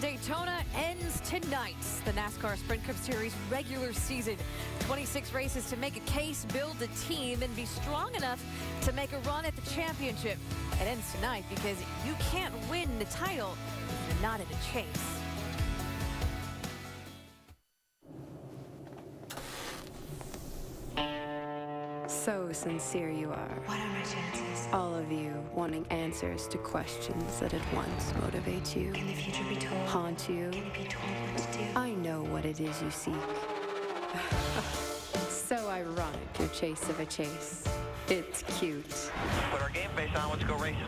Daytona ends tonight. The NASCAR Sprint Cup Series regular season. 26 races to make a case, build a team, and be strong enough to make a run at the championship. It ends tonight because you can't win the title if you're not in a chase. So sincere you are. What are my chances? All of you wanting answers to questions that at once motivate you, Can the future be told? haunt you. Can you be told what to do? I know what it is you seek. So ironic, your chase of a chase. It's cute. Put our game face on, let's go racing.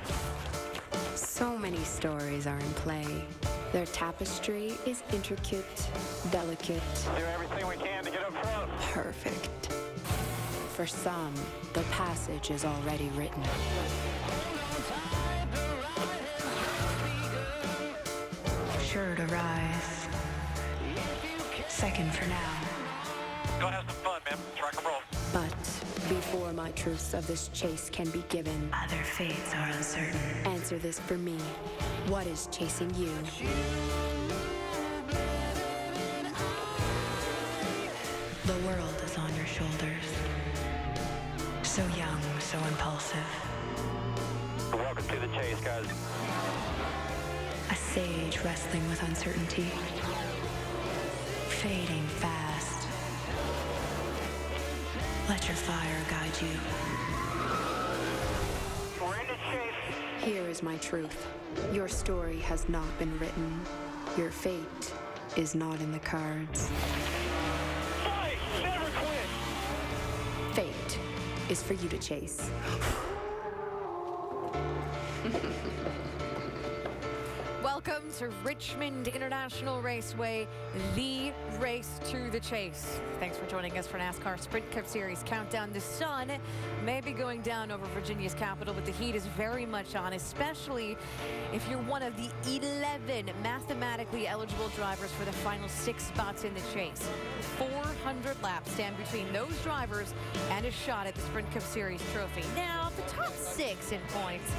So many stories are in play. Their tapestry is intricate, delicate, Do everything we can to get up front. perfect. For some, the passage is already written. Sure to rise. Second for now. Go have some fun, man. Rock and roll. But before my truths of this chase can be given, Other fates are uncertain. answer this for me. What is chasing you? The world is on your shoulders. So young, so impulsive. Welcome to the chase, guys. A sage wrestling with uncertainty. Fading fast. Let your fire guide you. We're in the chase. Here is my truth. Your story has not been written. Your fate is not in the cards. Fight! Never quit! Fate is for you to chase. Welcome to Richmond International Raceway, the race to the chase. Thanks for joining us for NASCAR Sprint Cup Series Countdown. The sun may be going down over Virginia's capital, but the heat is very much on, especially if you're one of the 11 mathematically eligible drivers for the final 6 spots in the chase. 400 laps stand between those drivers and a shot at the Sprint Cup Series trophy. Now, the top 6 in points,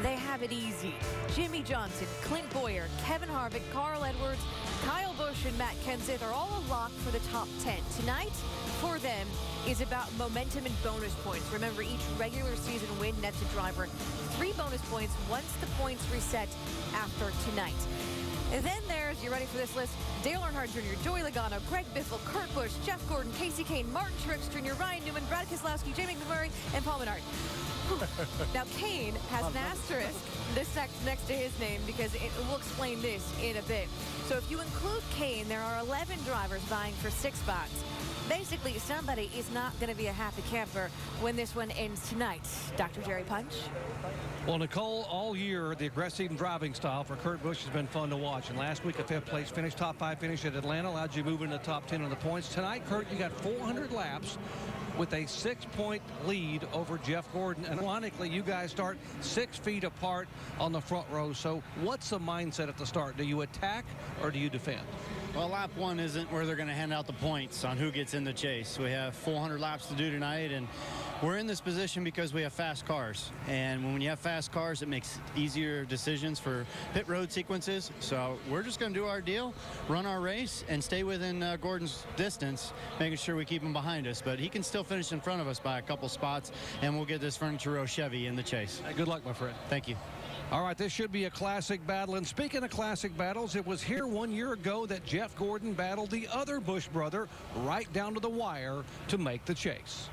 they have it easy. Jimmy Johnson, Clint Boyer, Kevin Harvick, Carl Edwards, Kyle Busch, and Matt Kenseth are all a lock for the top 10. Tonight, for them, is about momentum and bonus points. Remember, each regular season win nets a driver 3 bonus points once the points reset after tonight. And then there's, you ready for this list? Dale Earnhardt Jr., Joey Logano, Greg Biffle, Kurt Busch, Jeff Gordon, Casey Kane, Martin Truex Jr., Ryan Newman, Brad Keselowski, Jamie McMurray, and Paul Menard. Now, Kane has an asterisk next to his name because we'll explain this in a bit. So if you include Kane, there are 11 drivers vying for 6 spots. Basically, somebody is not going to be a happy camper when this one ends tonight. Dr. Jerry Punch? Well, Nicole, all year, the aggressive driving style for Kurt Busch has been fun to watch. And last week, a 5th place finish, top 5 finish at Atlanta, allowed you to move into the top 10 on the points. Tonight, Kurt, you got 400 laps with a 6-point lead over Jeff Gordon. And ironically, you guys start 6 feet apart on the front row. So what's the mindset at the start? Do you attack or do you defend? Well, lap 1 isn't where they're going to hand out the points on who gets in the chase. We have 400 laps to do tonight, and we're in this position because we have fast cars. And when you have fast cars, it makes easier decisions for pit road sequences. So we're just going to do our deal, run our race, and stay within Gordon's distance, making sure we keep him behind us. But he can still finish in front of us by a couple spots, and we'll get this Furniture Row Chevy in the chase. Hey, good luck, my friend. Thank you. All right, this should be a classic battle. And speaking of classic battles, it was here 1 year ago that Jeff Gordon battled the other Busch brother right down to the wire to make the chase.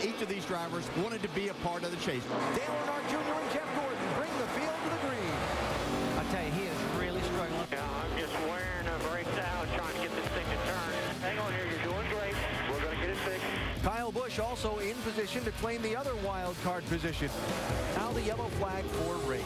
Each of these drivers wanted to be a part of the chase. Dale Earnhardt Jr. and Jeff Gordon bring the field to the green. I tell you, he is really struggling. Yeah, I'm just wearing a brakes out, trying to get this thing to turn. Hang on here, you're doing great. We're going to get it fixed. Kyle Busch also in position to claim the other wild card position. Now the yellow flag for race.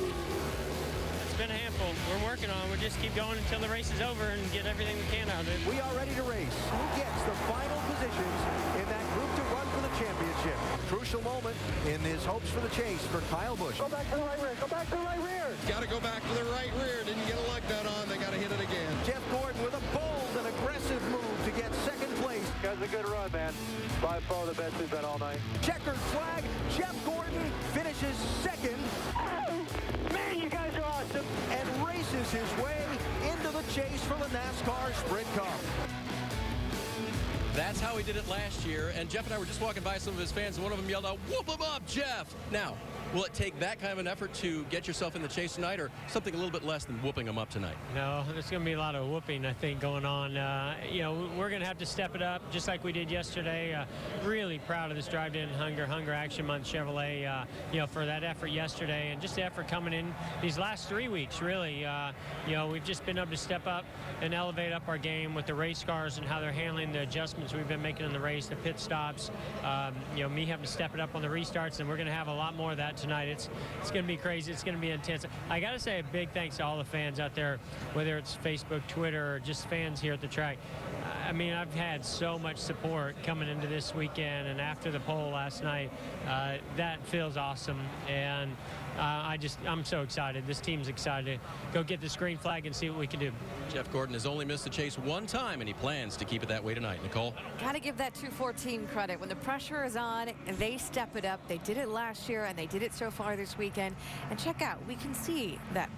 It's been a handful. We're working on it. We'll just keep going until the race is over and get everything we can out of it. We are ready to race. Who gets the final positions in that group to run for the championship? Crucial moment in his hopes for the chase for Kyle Busch. Go back to the right rear. Go back to the right rear. Got to go back to the right rear. Didn't get a lug nut on. They got to hit it again. Jeff Gordon with a bold and aggressive move to get second place. That was a good run, man. By far the best we've been all night. Checkered flag. Jeff Gordon finishes second. Man, you guys are awesome. And his way into the chase for the NASCAR Sprint Cup. That's how he did it last year. And Jeff and I were just walking by some of his fans, and one of them yelled out, "Whoop him up, Jeff!" Now, will it take that kind of an effort to get yourself in the chase tonight, or something a little bit less than whooping him up tonight? No, there's going to be a lot of whooping, I think, going on. You know, we're going to have to step it up just like we did yesterday. Really proud of this Drive-In Hunger Action Month Chevrolet, you know, for that effort yesterday and just the effort coming in these last 3 weeks, really. You know, we've just been able to step up and elevate up our game with the race cars and how they're handling the adjustments we've been making in the race, the pit stops, you know, me having to step it up on the restarts, and we're going to have a lot more of that tonight. It's going to be crazy. It's going to be intense. I got to say a big thanks to all the fans out there, whether it's Facebook, Twitter, or just fans here at the track. I mean, I've had so much support coming into this weekend and after the pole last night. That feels awesome, and I'm so excited. This team's excited to go get this green flag and see what we can do. Jeff Gordon has only missed the chase one time, and he plans to keep it that way tonight. Nicole? Got to give that 2-4 team credit. When the pressure is on, they step it up. They did it last year, and they did it so far this weekend. And check out, we can see that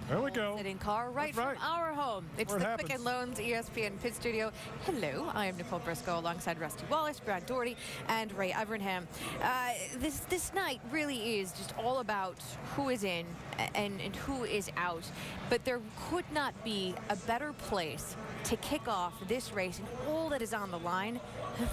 sitting car right from our home. It's the Quicken Loans ESPN Pit Studio. Hello, I am Nicole Briscoe alongside Rusty Wallace, Brad Doherty, and Ray Evernham. This night really is just all about who is in and who is out. But there could not be a better place to kick off this race and all that is on the line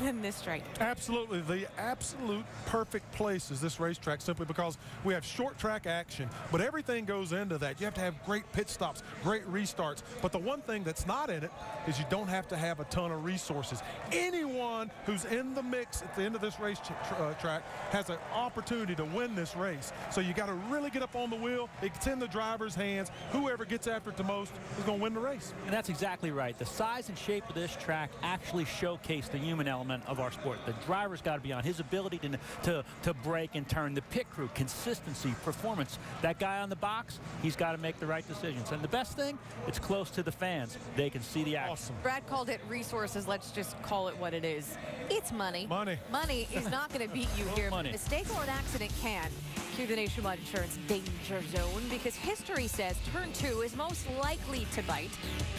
than this track. Absolutely. The absolute perfect place is this racetrack, simply because we have short track action, but everything goes into that. You have to have great pit stops, great restarts. But the one thing that's not in it is you don't have to have a ton of resources. Anyone who's in the mix at the end of this race track has an opportunity to win this race. So you got to really get up on the wheel. It's in the driver's hands. Whoever gets after it the most is going to win the race. And that's exactly right. The size and shape of this track actually showcase the human element of our sport. The driver's got to be on. His ability to brake and turn. The pit crew, consistency, performance. That guy on the box, he's got to make the right decisions. And the best thing, it's close to the fans. They can see the action. Awesome. Brad called it resources. Let's just call it what it is. It's money. Money. Money is not going to beat you here. Money. A mistake or an accident can. Cue the Nationwide Insurance danger zone, because history says turn 2 is most likely to bite.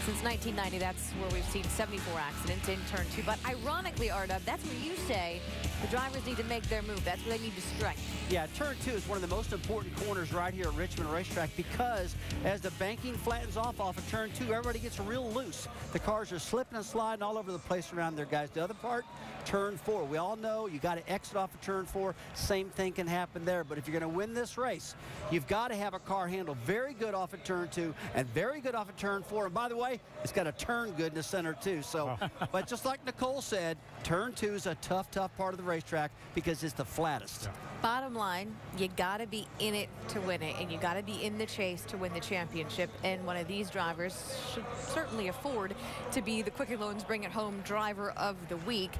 Since 1990, that's where we've seen 74 accidents in turn 2. But ironically, Ardub, that's where you say the drivers need to make their move. That's where they need to strike. Yeah, turn 2 is one of the most important corners right here at Richmond Racetrack, because as the banking flattens off of turn 2, everybody gets real loose. The cars are slipping and sliding all over the place around there, guys. The other part, turn 4. We all know you got to exit off of turn 4. Same thing can happen there. But if you're going to win this race, you've got to have a car handle very good off of turn 2 and very good off of turn 4. And by the way, it's got to turn good in the center too. So, but just like Nicole said, turn 2 is a tough part of the racetrack because it's the flattest. Yeah. Bottom line, you got to be in it to win it, and you got to be in the chase to win the championship. And one of these drivers should certainly afford to be the Quicken Loans Bring It Home Driver of the Week.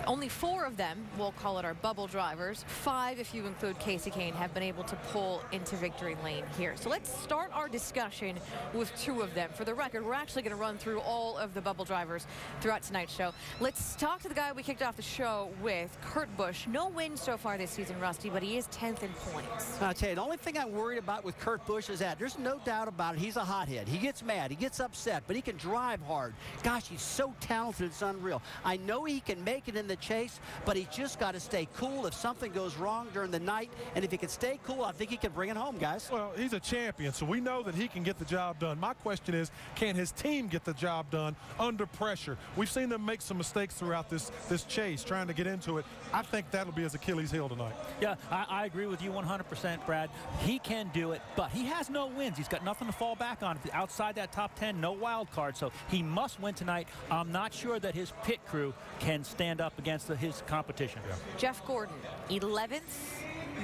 Only 4 of them, we'll call it our bubble drivers, 5 if you include Casey Kane, have been able to pull into victory lane here. So let's start our discussion with 2 of them. For the record, we're actually going to run through all of the bubble drivers throughout tonight's show. Let's talk to the guy we kicked off the show with, Kurt Busch. No wins so far this season, Rusty, but he is 10th in points. I'll tell you, the only thing I'm worried about with Kurt Busch is that there's no doubt about it. He's a hothead. He gets mad. He gets upset, but he can drive hard. Gosh, he's so talented. It's unreal. I know he can make it in the chase, but he's just got to stay cool if something goes wrong during the night. And if he can stay cool, I think he can bring it home, guys. Well, he's a champion, so we know that he can get the job done. My question is, can his team get the job done under pressure? We've seen them make some mistakes throughout this chase, trying to get into it. I think that'll be his Achilles heel tonight. Yeah, I agree with you 100%, Brad. He can do it, but he has no wins. He's got nothing to fall back on. Outside that top 10, no wild card, so he must win tonight. I'm not sure that his pit crew can stand up against his competition. Yeah. Jeff Gordon, 11th,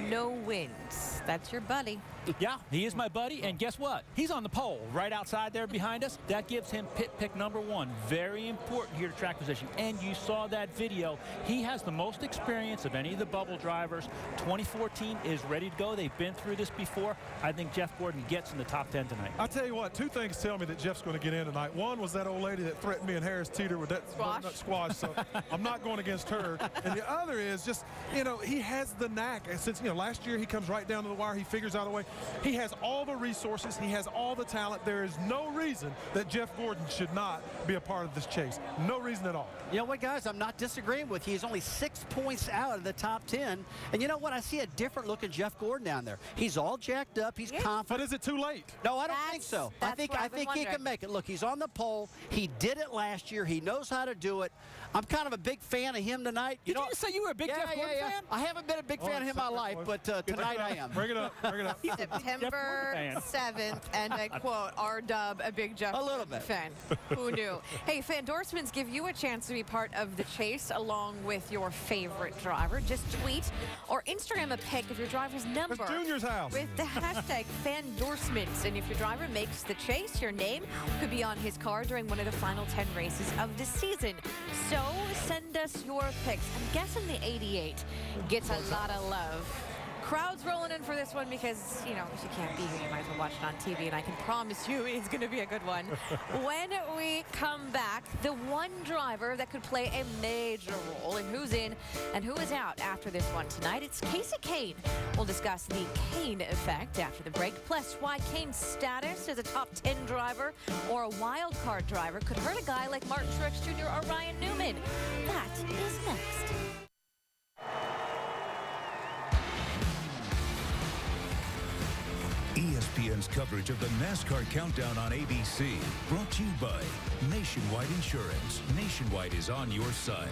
no wins. That's your buddy. Yeah, he is my buddy, and guess what? He's on the pole right outside there behind us. That gives him pit pick number 1. Very important here to track position. And you saw that video. He has the most experience of any of the bubble drivers. 2014 is ready to go. They've been through this before. I think Jeff Gordon gets in the top 10 tonight. I'll tell you what, 2 things tell me that Jeff's going to get in tonight. One was that old lady that threatened me and Harris Teeter with that squash, so I'm not going against her. And the other is just, you know, he has the knack. Since, you know, last year he comes right down to the wire. He figures out a way. He has all the resources. He has all the talent. There is no reason that Jeff Gordon should not be a part of this chase. No reason at all. You know what, guys? I'm not disagreeing with you. He's only 6 points out of the top 10. And you know what? I see a different looking Jeff Gordon down there. He's all jacked up. He's confident. But is it too late? No, I don't think so. I think he can make it. Look, he's on the pole. He did it last year. He knows how to do it. I'm kind of a big fan of him tonight. Did you just say you were a big Jeff Gordon fan? I haven't been a big fan of him in my life, but tonight I am. Bring it up. Bring it up. September 7th, and I quote, R-Dub, a big Jeff Gordon fan. Who knew? Hey, fan endorsements give you a chance to be part of the chase along with your favorite driver. Just tweet or Instagram a pic of your driver's number. It's Junior's house. With the hashtag FanDorsements. And if your driver makes the chase, your name could be on his car during one of the final 10 races of the season. So send us your pics. I'm guessing the 88 gets a lot of love. Crowd's rolling in for this one because, you know, if you can't be here, you might as well watch it on TV, and I can promise you it's going to be a good one. When we come back, the one driver that could play a major role in who's in and who is out after this one tonight, it's Kasey Kahne. We'll discuss the Kahne effect after the break, plus why Kahne's status as a top 10 driver or a wild card driver could hurt a guy like Martin Truex Jr. or Ryan Newman. That is next. ESPN's coverage of the NASCAR Countdown on ABC, brought to you by Nationwide Insurance. Nationwide is on your side.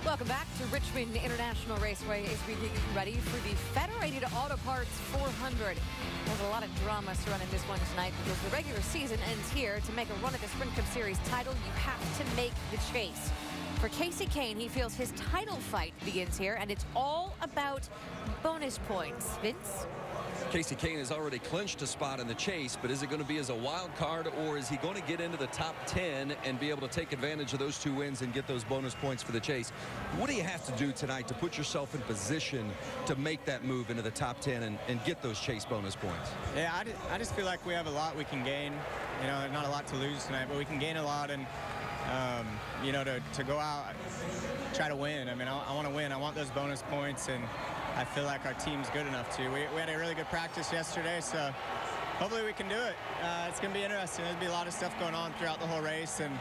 Welcome back to Richmond International Raceway as we get you ready for the Federated Auto Parts 400. There's a lot of drama surrounding this one tonight because the regular season ends here. To make a run at the Sprint Cup Series title, you have to make the chase. For Kasey Kahne, he feels his title fight begins here, and it's all about bonus points. Vince? Kasey Kahne has already clinched a spot in the chase, but is it going to be as a wild card, or is he going to get into the top 10 and be able to take advantage of those 2 wins and get those bonus points for the chase? What do you have to do tonight to put yourself in position to make that move into the top 10 and get those chase bonus points? Yeah, I just feel like we have a lot we can gain. You know, not a lot to lose tonight, but we can gain a lot, and you know, to go out, try to win. I mean, I want to win. I want those bonus points, and I feel like our team's good enough to. We had a really good practice yesterday, so hopefully we can do it. It's going to be interesting. There'll be a lot of stuff going on throughout the whole race, and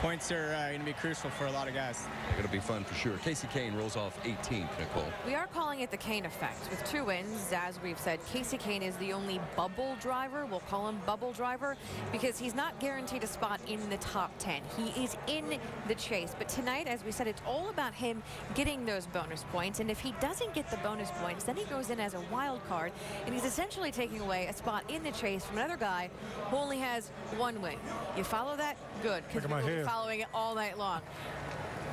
points are going to be crucial for a lot of guys. Going to be fun for sure. Kasey Kahne rolls off 18th, Nicole. We are calling it the Kahne effect. With 2 wins, as we've said, Kasey Kahne is the only bubble driver. We'll call him bubble driver because he's not guaranteed a spot in the top 10. He is in the chase. But tonight, as we said, it's all about him getting those bonus points. And if he doesn't get the bonus points, then he goes in as a wild card. And he's essentially taking away a spot in the chase from another guy who only has 1 win. You follow that? Good, because we'll be following it all night long.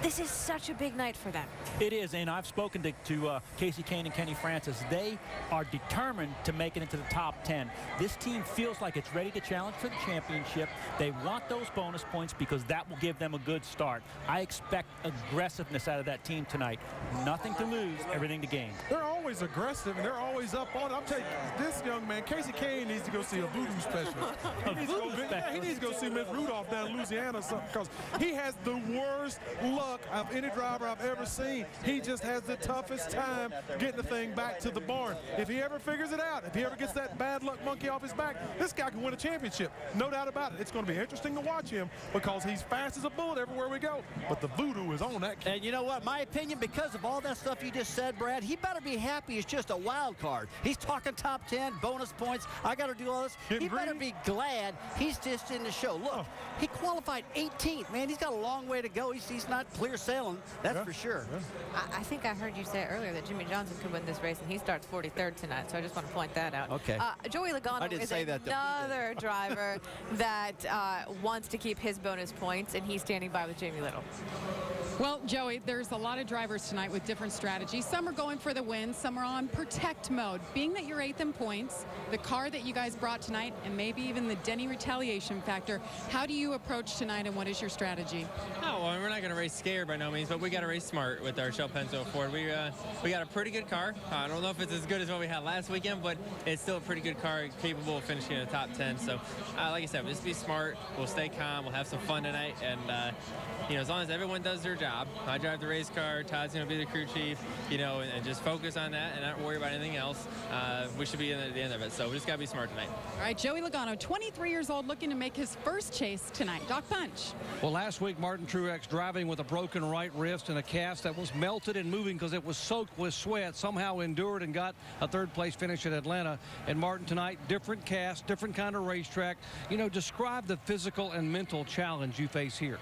This is such a big night for them. It is, and I've spoken to Kasey Kahne and Kenny Francis. They are determined to make it into the top 10. This team feels like it's ready to challenge for the championship. They want those bonus points because that will give them a good start. I expect aggressiveness out of that team tonight. Nothing to lose, everything to gain. They're always aggressive, and they're always up on it. I'm telling you, this young man, Kasey Kahne, needs to go see a voodoo specialist. He needs to go see Miss Rudolph down in Louisiana or something, because he has the worst luck of any driver I've ever seen. He just has the toughest time getting the thing back to the barn. If he ever figures it out, if he ever gets that bad luck monkey off his back, this guy can win a championship. No doubt about it. It's going to be interesting to watch him because he's fast as a bullet everywhere we go. But the voodoo is on that kid. And you know what? My opinion, because of all that stuff you just said, Brad, he better be happy it's just a wild card. He's talking top 10, bonus points. I got to do all this. He better be glad he's just in the show. Look, he qualified 18th, man. He's got a long way to go. He's not clear sailing, that's for sure. I think I heard you say earlier that Jimmy Johnson could win this race, and he starts 43rd tonight, so I just want to point that out. Okay. Joey Logano is another driver that wants to keep his bonus points, and he's standing by with Jamie Little. Well, Joey, there's a lot of drivers tonight with different strategies. Some are going for the win, some are on protect mode. Being that you're 8th in points, the car that you guys brought tonight, and maybe even the Denny retaliation factor, how do you approach tonight, and what is your strategy? Oh, well, we're not going to race scared by no means, but we got to race smart with our Shell Penzo Ford. We got a pretty good car. I don't know if it's as good as what we had last weekend, but it's still a pretty good car, capable of finishing in the top 10. So, like I said, just be smart. We'll stay calm. We'll have some fun tonight, and you know, as long as everyone does their job. I drive the race car. Todd's going to be the crew chief, you know, and just focus on that and not worry about anything else, we should be in at the end of it. So we just got to be smart tonight. All right, Joey Logano, 23 years old, looking to make his first chase tonight. Doc Punch. Well, last week, Martin Truex driving with a broken right wrist and a cast that was melted and moving because it was soaked with sweat, somehow endured and got a third-place finish at Atlanta. And Martin tonight, different cast, different kind of racetrack. You know, describe the physical and mental challenge you face here.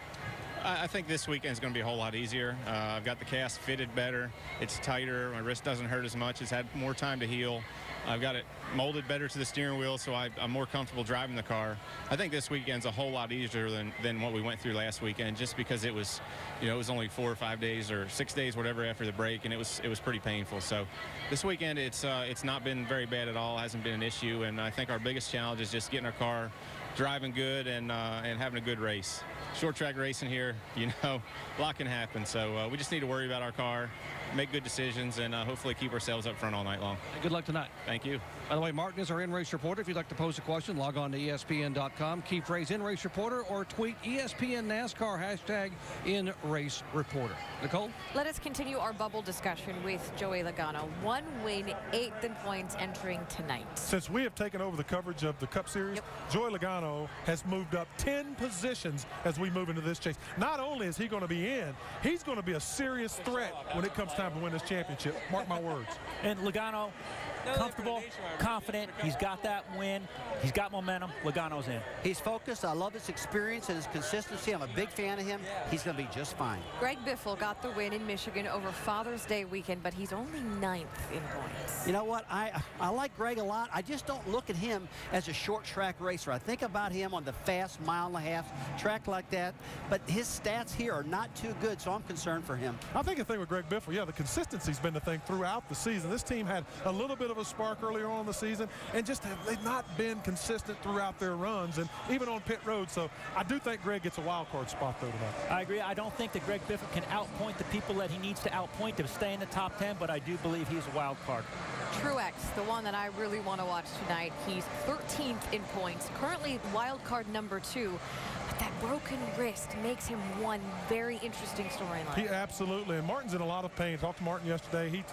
I think this weekend is going to be a whole lot easier. I've got the cast fitted better. It's tighter. My wrist doesn't hurt as much. It's had more time to heal. I've got it molded better to the steering wheel, so I'm more comfortable driving the car. I think this weekend's a whole lot easier than what we went through last weekend, just because it was, you know, it was only 4 or 5 days or 6 days, whatever, after the break, and it was pretty painful. So this weekend, it's not been very bad at all. It hasn't been an issue, and I think our biggest challenge is just getting our car driving good and having a good race. Short track racing here, you know, a lot can happen. So we just need to worry about our car, make good decisions, and hopefully keep ourselves up front all night long. Good luck tonight. Thank you. By the way, Martin is our in-race reporter. If you'd like to pose a question, log on to ESPN.com. Key phrase in-race reporter or tweet ESPN NASCAR hashtag in-race reporter. Nicole? Let us continue our bubble discussion with Joey Logano. 1 win, 8th in points entering tonight. Since we have taken over the coverage of the Cup Series, Joey Logano has moved up 10 positions as we move into this chase. Not only is he going to be in, he's going to be a serious threat when it comes time to win this championship. Mark my words. And Logano, comfortable, confident. He's got that win. He's got momentum. Logano's in. He's focused. I love his experience and his consistency. I'm a big fan of him. He's going to be just fine. Greg Biffle got the win in Michigan over Father's Day weekend, but he's only 9th in points. You know what? I like Greg a lot. I just don't look at him as a short track racer. I think about him on the fast 1.5 mile track like that, but his stats here are not too good, so I'm concerned for him. I think the thing with Greg Biffle, yeah, the consistency's been the thing throughout the season. This team had a little bit of a spark earlier on in the season, and just they've not been consistent throughout their runs, and even on pit road. So I do think Greg gets a wild card spot, though, tonight. I agree. I don't think that Greg Biffle can outpoint the people that he needs to outpoint to stay in the top 10, but I do believe he's a wild card. Truex, the one that I really want to watch tonight. He's 13th in points, currently wild card number 2. But that broken wrist makes him one very interesting storyline. He absolutely, and Martin's in a lot of pain. Talked to Martin yesterday. He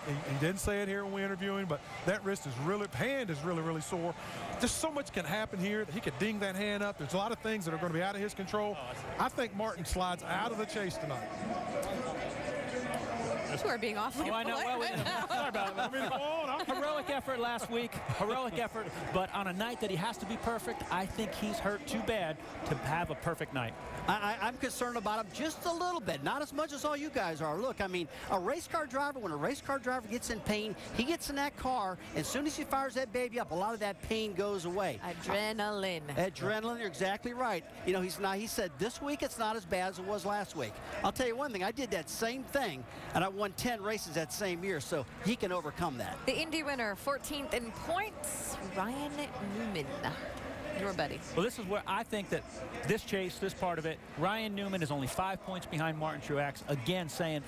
didn't say it here when we interviewed him, but that wrist is hand is really sore. Just so much can happen here that he could ding that hand up. There's a lot of things that are going to be out of his control. I think Martin slides out of the chase tonight. You are being awfully I know. Well, sorry about that. Heroic effort last week. Heroic effort. But on a night that he has to be perfect, I think he's hurt too bad to have a perfect night. I'm concerned about him just a little bit, not as much as all you guys are. Look, I mean, a race car driver, when a race car driver gets in pain, he gets in that car, as soon as he fires that baby up, a lot of that pain goes away. Adrenaline. Adrenaline, you're exactly right. You know, he said this week it's not as bad as it was last week. I'll tell you one thing, I did that same thing, and I won 10 races that same year, so he can overcome that. The Indy winner, 14th in points, Ryan Newman. Your buddy. Well, this is where I think that this chase, this part of it, Ryan Newman is only 5 points behind Martin Truex. Again, saying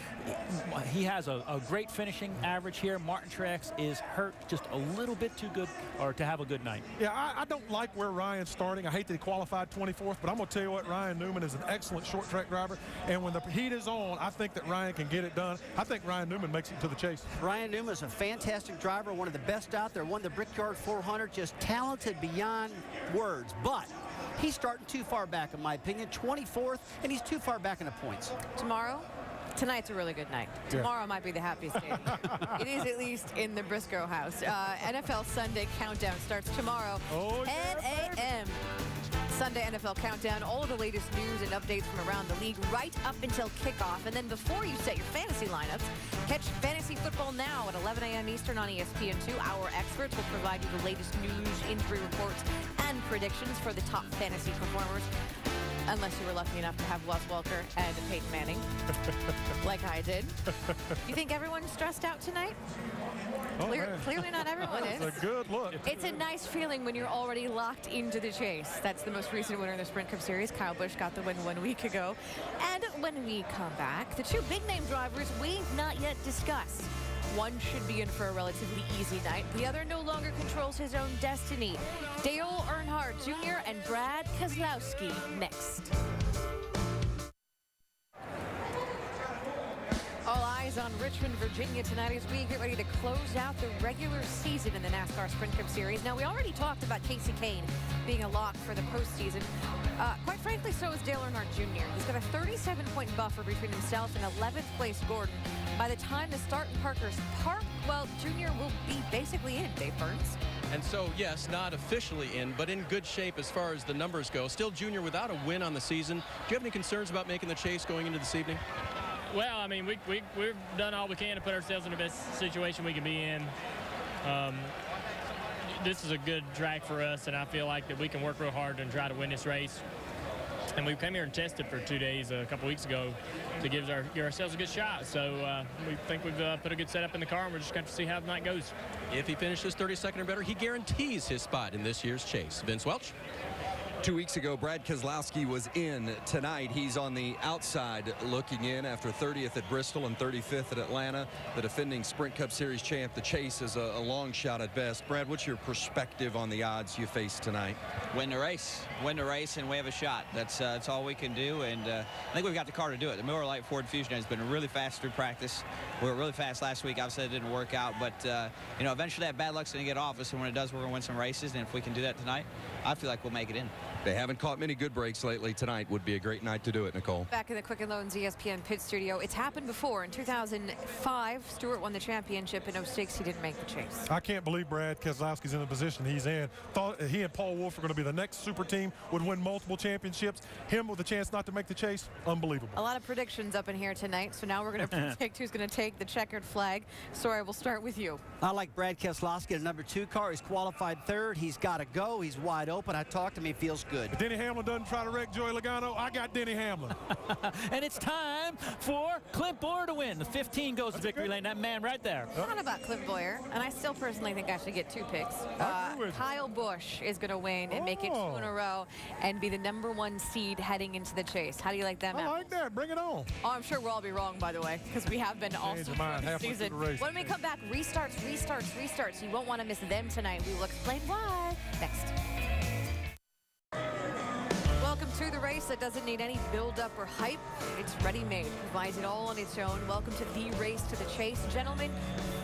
he has a great finishing average here. Martin Truex is hurt just a little bit too good or to have a good night. Yeah, I don't like where Ryan's starting. I hate that he qualified 24th, but I'm going to tell you what, Ryan Newman is an excellent short track driver, and when the heat is on, I think that Ryan can get it done. I think Ryan Newman makes it to the chase. Ryan Newman is a fantastic driver, one of the best out there, won the Brickyard 400, just talented beyond words, but he's starting too far back in my opinion, 24th, and he's too far back in the points. Tonight's a really good night. Tomorrow might be the happiest day. It is at least in the Briscoe house. NFL Sunday Countdown starts tomorrow, 10 a.m. Sunday NFL Countdown, all of the latest news and updates from around the league right up until kickoff. And then before you set your fantasy lineups, catch Fantasy Football Now at 11 a.m. Eastern on ESPN2. Our experts will provide you the latest news, injury reports, and predictions for the top fantasy performers. Unless you were lucky enough to have Wes Welker and Peyton Manning, like I did. You think everyone's stressed out tonight? Clearly not everyone is. That's a good look. It's a nice feeling when you're already locked into the chase. That's the most recent winner in the Sprint Cup Series. Kyle Busch got the win 1 week ago. And when we come back, the two big-name drivers we've not yet discussed. One should be in for a relatively easy night. The other no longer controls his own destiny. Dale Earnhardt Jr. and Brad Keselowski next. All eyes eyes on Richmond, Virginia tonight as we get ready to close out the regular season in the NASCAR Sprint Cup Series. Now, we already talked about Casey Kane being a lock for the postseason. Quite frankly, so is Dale Earnhardt Jr. He's got a 37-point buffer between himself and 11th place Gordon. By the time the start in Parker's Park, well, Jr. will be basically in, Dave Burns. And so, yes, not officially in, but in good shape as far as the numbers go. Still Junior without a win on the season. Do you have any concerns about making the chase going into this evening? Well, I mean, we've done all we can to put ourselves in the best situation we can be in. This is a good track for us, and I feel like that we can work real hard and try to win this race. And we came here and tested for 2 days a couple weeks ago to give ourselves a good shot. So we think we've put a good setup in the car, and we're just going to see how the night goes. If he finishes 32nd or better, he guarantees his spot in this year's chase. Vince Welch. 2 weeks ago, Brad Keselowski was in. Tonight, he's on the outside looking in after 30th at Bristol and 35th at Atlanta. The defending Sprint Cup Series champ. The chase is a long shot at best. Brad, what's your perspective on the odds you face tonight? Win the race, and we have a shot. That's all we can do, and I think we've got the car to do it. The Miller Lite Ford Fusion has been really fast through practice. We were really fast last week. Obviously, it didn't work out, but you know, eventually that bad luck's going to get off us, and when it does, we're going to win some races. And if we can do that tonight, I feel like we'll make it in. They haven't caught many good breaks lately. Tonight would be a great night to do it, Nicole. Back in the Quicken Loans ESPN pit studio. It's happened before. In 2005, Stewart won the championship. In 06, he didn't make the chase. I can't believe Brad Keselowski's in the position he's in. Thought he and Paul Wolfe were going to be the next super team, would win multiple championships. Him with a chance not to make the chase, unbelievable. A lot of predictions up in here tonight, so now we're going to predict who's going to take the checkered flag. Sorry, we'll start with you. I like Brad Keselowski in the number 2 car. He's qualified 3rd. He's got to go. He's wide open. I talked to him. He feels good. If Denny Hamlin doesn't try to wreck Joey Logano, I got Denny Hamlin. And it's time for Clint Boyer to win. The 15 goes to victory lane. That man right there. Not about Clint Boyer, and I still personally think I should get 2 picks. Kyle Busch is going to win and make it 2 in a row and be the #1 seed heading into the chase. How do you like that, Matt? I like that. Bring it on. Oh, I'm sure we'll all be wrong, by the way, because we have been all through the season. When we come back, restarts. You won't want to miss them tonight. We will explain why next. Welcome to the race that doesn't need any build-up or hype. It's ready-made. Provides it all on its own. Welcome to the race to the chase. Gentlemen,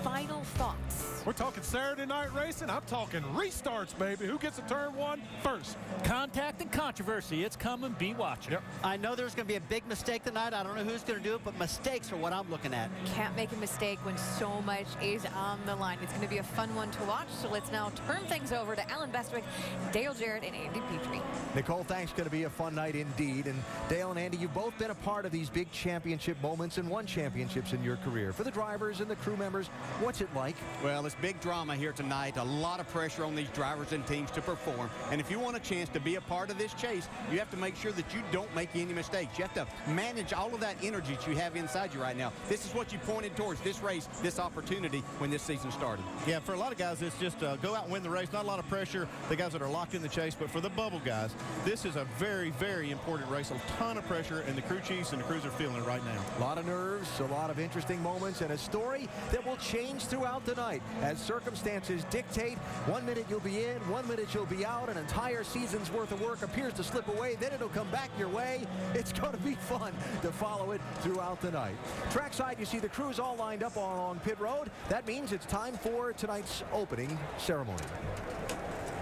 final thoughts. We're talking Saturday night racing. I'm talking restarts, baby. Who gets to turn 1 first? Contact and controversy. It's coming. Be watching. Yep. I know there's going to be a big mistake tonight. I don't know who's going to do it, but mistakes are what I'm looking at. Can't make a mistake when so much is on the line. It's going to be a fun one to watch. So let's now turn things over to Alan Bestwick, Dale Jarrett, and Andy Petrie. Nicole, thanks. Going to be a fun night indeed. And Dale and Andy, you've both been a part of these big championship moments and won championships in your career. For the drivers and the crew members, what's it like? Well, it's big drama here tonight. A lot of pressure on these drivers and teams to perform. And if you want a chance to be a part of this chase, you have to make sure that you don't make any mistakes. You have to manage all of that energy that you have inside you right now. This is what you pointed towards, this race, this opportunity when this season started. Yeah, for a lot of guys, it's just go out and win the race. Not a lot of pressure, the guys that are locked in the chase. But for the bubble guys, this is a very, very important race. A ton of pressure, and the crew chiefs and the crews are feeling it right now. A lot of nerves, a lot of interesting moments, and a story that will change throughout the night as circumstances dictate. 1 minute you'll be in, 1 minute you'll be out. An entire season's worth of work appears to slip away. Then it'll come back your way. It's going to be fun to follow it throughout the night. Trackside, you see the crews all lined up on pit road. That means it's time for tonight's opening ceremony.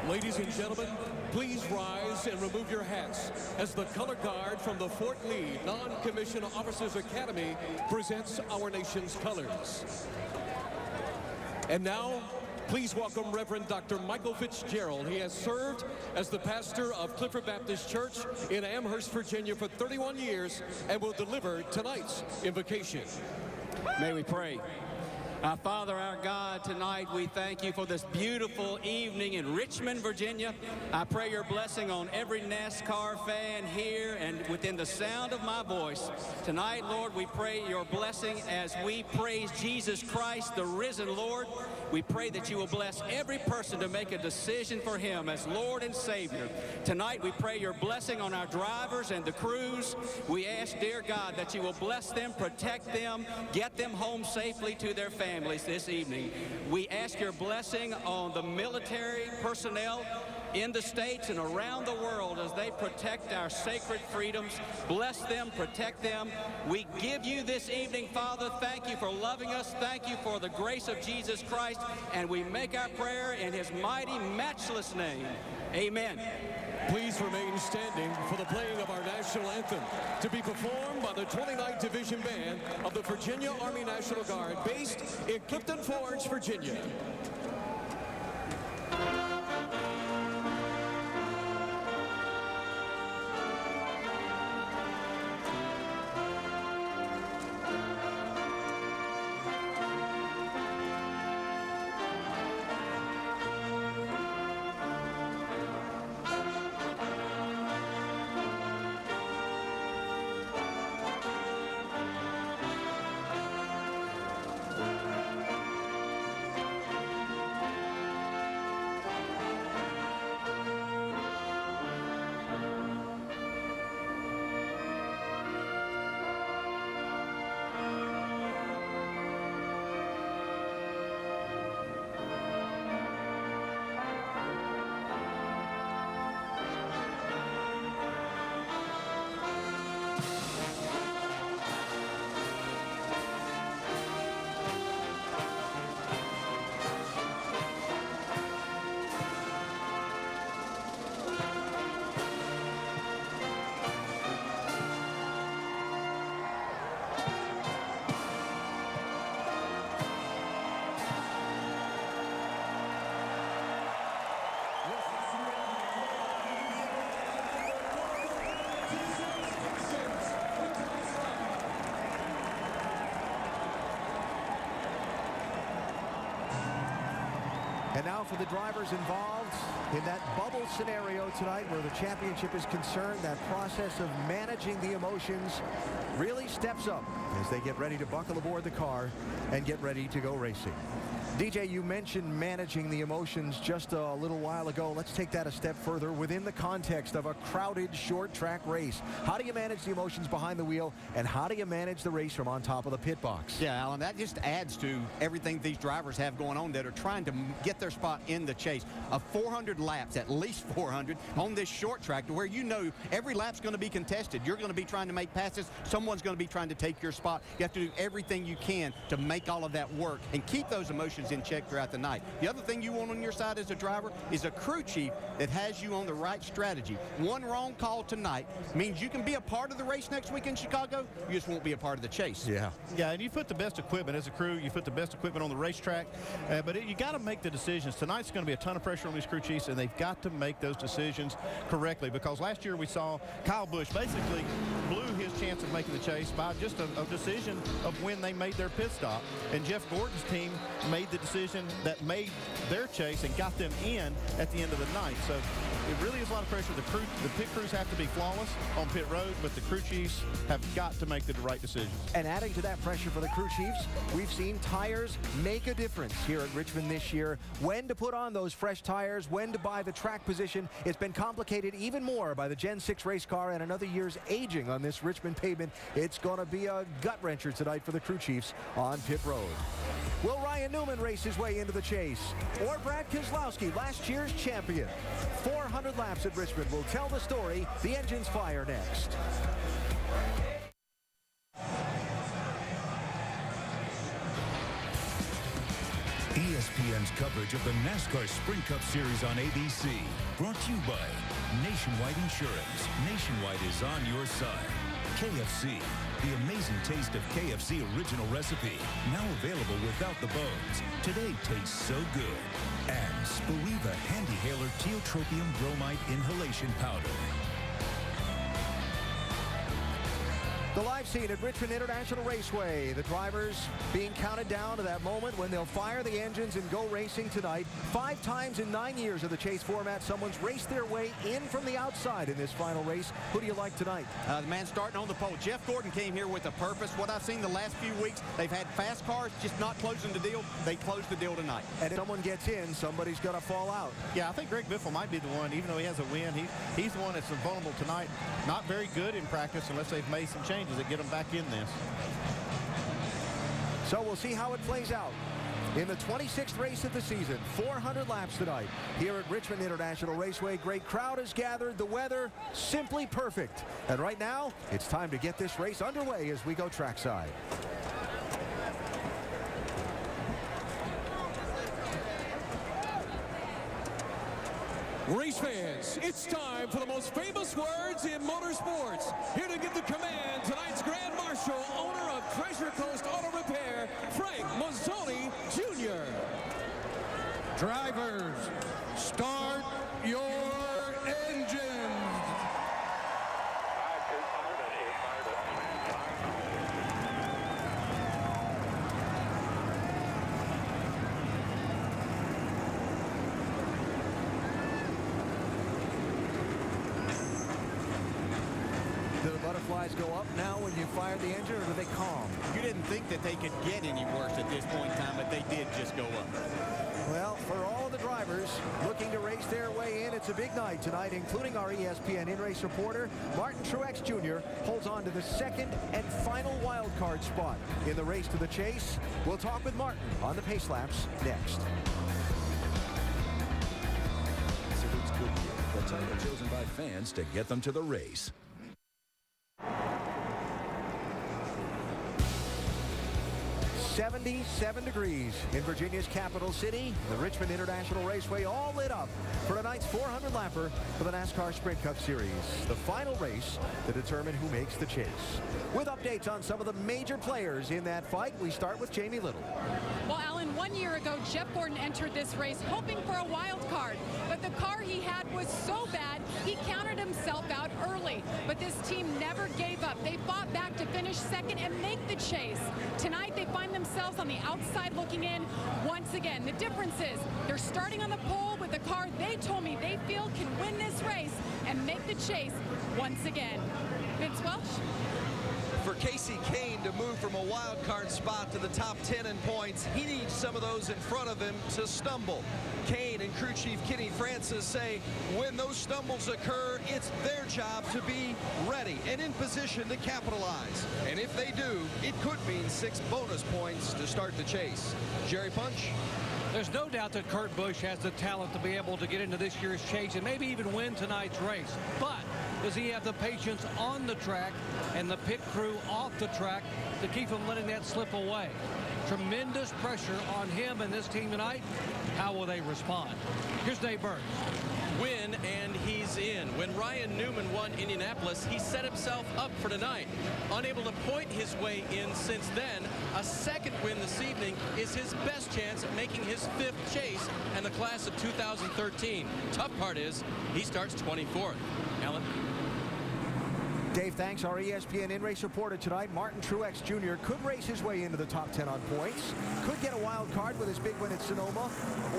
Ladies and gentlemen, please rise and remove your hats as the color guard from the Fort Lee Non-Commissioned Officers Academy presents our nation's colors. And now, please welcome Reverend Dr. Michael Fitzgerald. He has served as the pastor of Clifford Baptist Church in Amherst, Virginia for 31 years and will deliver tonight's invocation. May we pray. Our Father, our God, tonight we thank you for this beautiful evening in Richmond, Virginia. I pray your blessing on every NASCAR fan here and within the sound of my voice. Tonight, Lord, we pray your blessing as we praise Jesus Christ, the risen Lord. We pray that you will bless every person to make a decision for him as Lord and Savior. Tonight, we pray your blessing on our drivers and the crews. We ask, dear God, that you will bless them, protect them, get them home safely to their families this evening. We ask your blessing on the military personnel in the States and around the world as they protect our sacred freedoms. Bless them, protect them. We give you this evening, Father, thank you for loving us. Thank you for the grace of Jesus Christ. And we make our prayer in his mighty, matchless name. Amen. Please remain standing for the playing of our national anthem, to be performed by the 29th Division Band of the Virginia Army National Guard, based in Clifton Forge, Virginia. And now for the drivers involved in that bubble scenario tonight where the championship is concerned, that process of managing the emotions really steps up as they get ready to buckle aboard the car and get ready to go racing. DJ, you mentioned managing the emotions just a little while ago. Let's take that a step further within the context of a crowded short track race. How do you manage the emotions behind the wheel, and how do you manage the race from on top of the pit box? Yeah, Alan, that just adds to everything these drivers have going on that are trying to get their spot in the chase. Of 400 laps, at least 400, on this short track, to where you know every lap's going to be contested. You're going to be trying to make passes. Someone's going to be trying to take your spot. You have to do everything you can to make all of that work and keep those emotions in check throughout the night. The other thing you want on your side as a driver is a crew chief that has you on the right strategy. One wrong call tonight means you can be a part of the race next week in Chicago. You just won't be a part of the chase. Yeah, and you put the best equipment as a crew. You put the best equipment on the racetrack, but you got to make the decisions. Tonight's going to be a ton of pressure on these crew chiefs, and they've got to make those decisions correctly, because last year we saw Kyle Busch basically blew his chance of making the chase by just a decision of when they made their pit stop, and Jeff Gordon's team made the decision that made their chase and got them in at the end of the night. So it really is a lot of pressure. The pit crews have to be flawless on pit road, but the crew chiefs have got to make the right decisions. And adding to that pressure for the crew chiefs, we've seen tires make a difference here at Richmond this year. When to put on those fresh tires, when to buy the track position, it's been complicated even more by the Gen 6 race car and another year's aging on this Richmond pavement. It's going to be a gut-wrencher tonight for the crew chiefs on pit road. Will Ryan Newman race his way into the chase? Or Brad Keselowski, last year's champion? 400 laps at Richmond will tell the story. The engines fire next. ESPN's coverage of the NASCAR Sprint Cup Series on ABC. Brought to you by Nationwide Insurance. Nationwide is on your side. KFC. The amazing taste of KFC original recipe. Now available without the bones. Today tastes so good. And Spiriva Handyhaler Tiotropium Bromide Inhalation Powder. The live scene at Richmond International Raceway. The drivers being counted down to that moment when they'll fire the engines and go racing tonight. 5 times in 9 years of the chase format, someone's raced their way in from the outside in this final race. Who do you like tonight? The man starting on the pole. Jeff Gordon came here with a purpose. What I've seen the last few weeks, they've had fast cars just not closing the deal. They closed the deal tonight. And if someone gets in, somebody's going to fall out. Yeah, I think Greg Biffle might be the one, even though he has a win. He's the one that's vulnerable tonight. Not very good in practice unless they've made some changes that get them back in this. So we'll see how it plays out. In the 26th race of the season, 400 laps tonight here at Richmond International Raceway. Great crowd has gathered. The weather simply perfect. And right now, it's time to get this race underway as we go trackside. Race fans, it's time for the most famous words in motorsports. Here to give the command, tonight's Grand Marshal, owner of Treasure Coast Auto Repair, Frank Mazzoni Jr. Drivers, start your engines. Do the butterflies go up now when you fire the engine, or do they calm? You didn't think that they could get any worse at this point in time, but they did just go up. Well, for all the drivers looking to race their way in, it's a big night tonight, including our ESPN in-race reporter. Martin Truex Jr. holds on to the second and final wild card spot in the race to the chase. We'll talk with Martin on the pace laps next. Salutes Goodyear, the title chosen by fans to get them to the race. 77 degrees in Virginia's capital city. The Richmond International Raceway all lit up for tonight's 400-lapper for the NASCAR Sprint Cup Series. The final race to determine who makes the chase. With updates on some of the major players in that fight, we start with Jamie Little. Well, Alan, 1 year ago, Jeff Gordon entered this race hoping for a wild card. But the car he had was so bad, he counted himself out early. But this team never gave up. They fought back to finish second and make the chase. Tonight, they find themselves on the outside looking in once again. The difference is they're starting on the pole with the car they told me they feel can win this race and make the chase once again. Vince Welch? For Casey Kane to move from a wild card spot to the top 10 in points, he needs some of those in front of him to stumble. Kane and crew chief Kenny Francis say when those stumbles occur, it's their job to be ready and in position to capitalize. And if they do, it could mean 6 bonus points to start the chase. Jerry Punch? There's no doubt that Kurt Busch has the talent to be able to get into this year's chase and maybe even win tonight's race. But does he have the patience on the track and the pit crew off the track to keep him letting that slip away? Tremendous pressure on him and this team tonight. How will they respond? Here's Dave Burns. Win and he's in. When Ryan Newman won Indianapolis, he set himself up for tonight. Unable to point his way in since then, a second win this evening is his best chance at making his 5th chase in the class of 2013. Tough part is he starts 24th. Alan? Dave, thanks. Our ESPN in-race reporter tonight, Martin Truex Jr. could race his way into the top 10 on points, could get a wild card with his big win at Sonoma,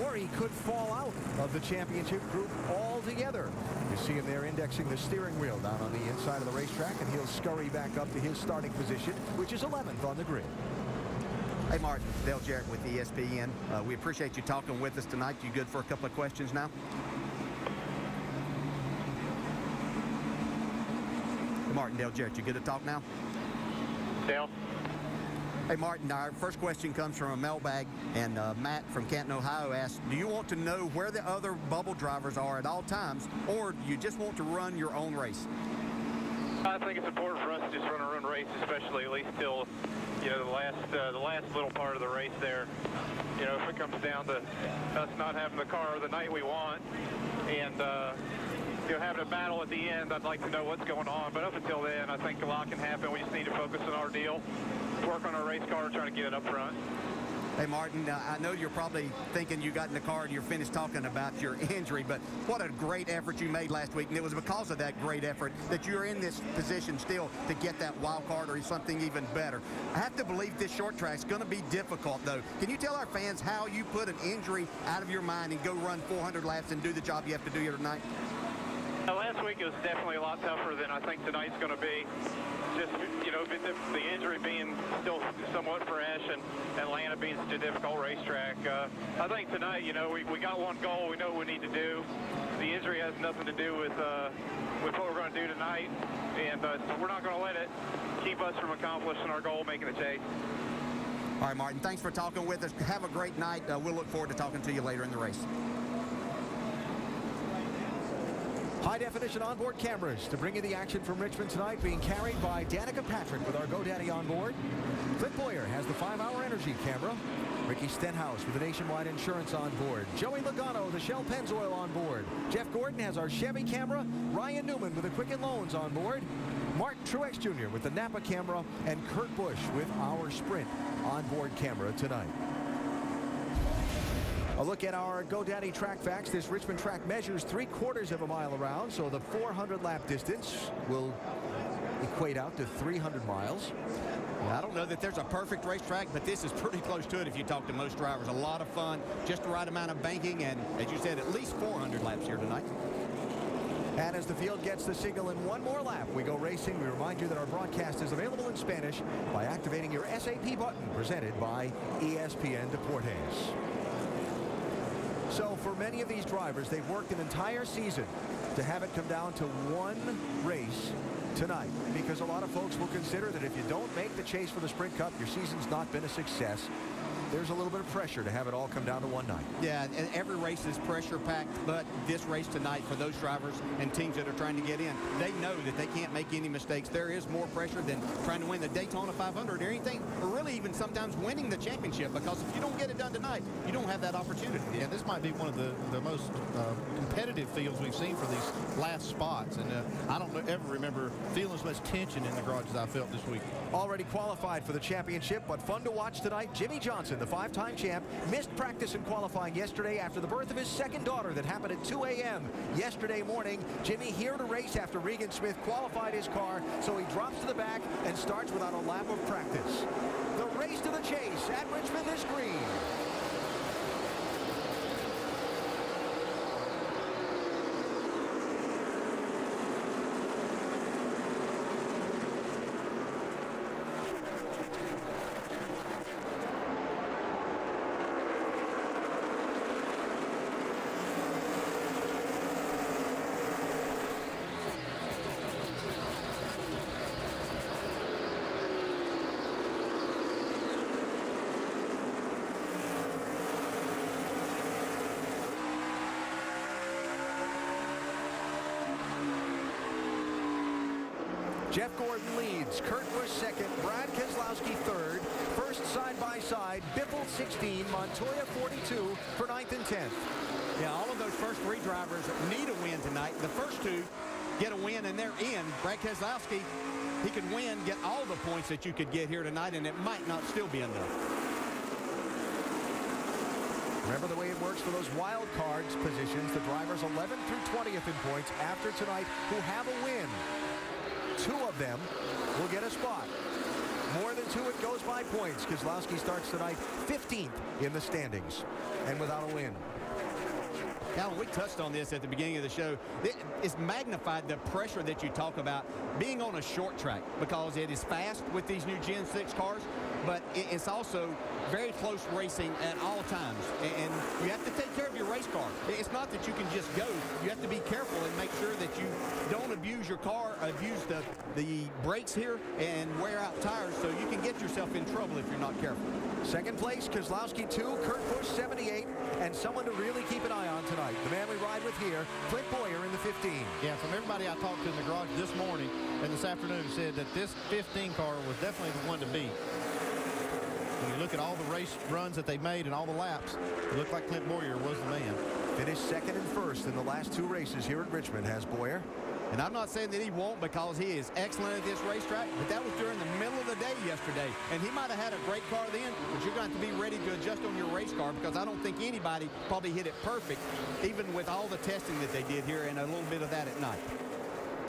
or he could fall out of the championship group altogether. You see him there indexing the steering wheel down on the inside of the racetrack, and he'll scurry back up to his starting position, which is 11th on the grid. Hey, Martin, Dale Jarrett with ESPN. We appreciate you talking with us tonight. You good for a couple of questions now? Martin, Dale Jarrett, you good to talk now? Dale? Hey, Martin, our first question comes from a mailbag, and Matt from Canton, Ohio asks, do you want to know where the other bubble drivers are at all times, or do you just want to run your own race? I think it's important for us to just run our own race, especially at least till, you know, the last little part of the race there. You know, if it comes down to us not having the car the night we want, and you know, having a battle at the end, I'd like to know what's going on. But up until then, I think a lot can happen. We just need to focus on our deal, work on our race car, trying to get it up front. Hey, Martin, I know you're probably thinking you got in the car and you're finished talking about your injury, but what a great effort you made last week, and it was because of that great effort that you're in this position still to get that wild card or something even better. I have to believe this short track's going to be difficult, though. Can you tell our fans how you put an injury out of your mind and go run 400 laps and do the job you have to do here tonight? Last week it was definitely a lot tougher than I think tonight's going to be. Just, you know, the injury being still somewhat fresh and Atlanta being such a difficult racetrack. I think tonight, you know, we got one goal. We know what we need to do. The injury has nothing to do with what we're going to do tonight. And so we're not going to let it keep us from accomplishing our goal, making the chase. All right, Martin, thanks for talking with us. Have a great night. We'll look forward to talking to you later in the race. High-definition onboard cameras to bring you the action from Richmond tonight, being carried by Danica Patrick with our GoDaddy on board. Clint Boyer has the 5-hour energy camera. Ricky Stenhouse with the Nationwide Insurance on board. Joey Logano, the Shell Pennzoil on board. Jeff Gordon has our Chevy camera. Ryan Newman with the Quicken Loans on board. Martin Truex Jr. with the Napa camera. And Kurt Busch with our Sprint onboard camera tonight. A look at our GoDaddy track facts. This Richmond track measures 3/4 of a mile around, so the 400 lap distance will equate out to 300 miles. I don't know that there's a perfect racetrack, but this is pretty close to it if you talk to most drivers. A lot of fun, just the right amount of banking, and as you said, at least 400 laps here tonight. And as the field gets the signal in one more lap, we go racing. We remind you that our broadcast is available in Spanish by activating your SAP button, presented by ESPN Deportes. So for many of these drivers, they've worked an entire season to have it come down to one race tonight, because a lot of folks will consider that if you don't make the chase for the Sprint Cup, your season's not been a success. There's a little bit of pressure to have it all come down to one night. Yeah, and every race is pressure-packed, but this race tonight, for those drivers and teams that are trying to get in, they know that they can't make any mistakes. There is more pressure than trying to win the Daytona 500 or anything, or really even sometimes winning the championship, because if you don't get it done tonight, you don't have that opportunity. Yeah, this might be one of the most competitive fields we've seen for these last spots, and I don't ever remember feeling as much tension in the garage as I felt this week. Already qualified for the championship, but fun to watch tonight. Jimmy Johnson, the 5-time champ, missed practice and qualifying yesterday after the birth of his second daughter that happened at 2 a.m. yesterday morning. Jimmy here to race after Regan Smith qualified his car, so he drops to the back and starts without a lap of practice. The race to the chase at Richmond is green. Jeff Gordon leads, Kurt Busch second, Brad Keselowski third, first side-by-side, Biffle 16, Montoya 42 for 9th and 10th. Yeah, all of those first three drivers need a win tonight. The first two get a win and they're in. Brad Keselowski, he could win, get all the points that you could get here tonight, and it might not still be enough. Remember the way it works for those wild cards positions, the drivers 11th through 20th in points after tonight who have a win. 2 of them will get a spot. More than 2, it goes by points. Keselowski starts tonight 15th in the standings and without a win. Alan, we touched on this at the beginning of the show. It's magnified the pressure that you talk about being on a short track, because it is fast with these new Gen 6 cars, but it's also very close racing at all times. And you have to take care of your race car. It's not that you can just go. You have to be careful and make sure that you don't abuse your car, abuse the brakes here, and wear out tires, so you can get yourself in trouble if you're not careful. Second place, Keselowski 2, Kurt Busch 78, and someone to really keep an eye on tonight. The man we ride with here, Clint Boyer in the 15. Yeah, from everybody I talked to in the garage this morning and this afternoon said that this 15 car was definitely the one to beat. When you look at all the race runs that they made and all the laps, it looked like Clint Boyer was the man. Finished second and first in the last 2 races here at Richmond, has Boyer. And I'm not saying that he won't, because he is excellent at this racetrack, but that was during the middle of the day yesterday. And he might have had a great car then, but you're going to have to be ready to adjust on your race car, because I don't think anybody probably hit it perfect, even with all the testing that they did here and a little bit of that at night.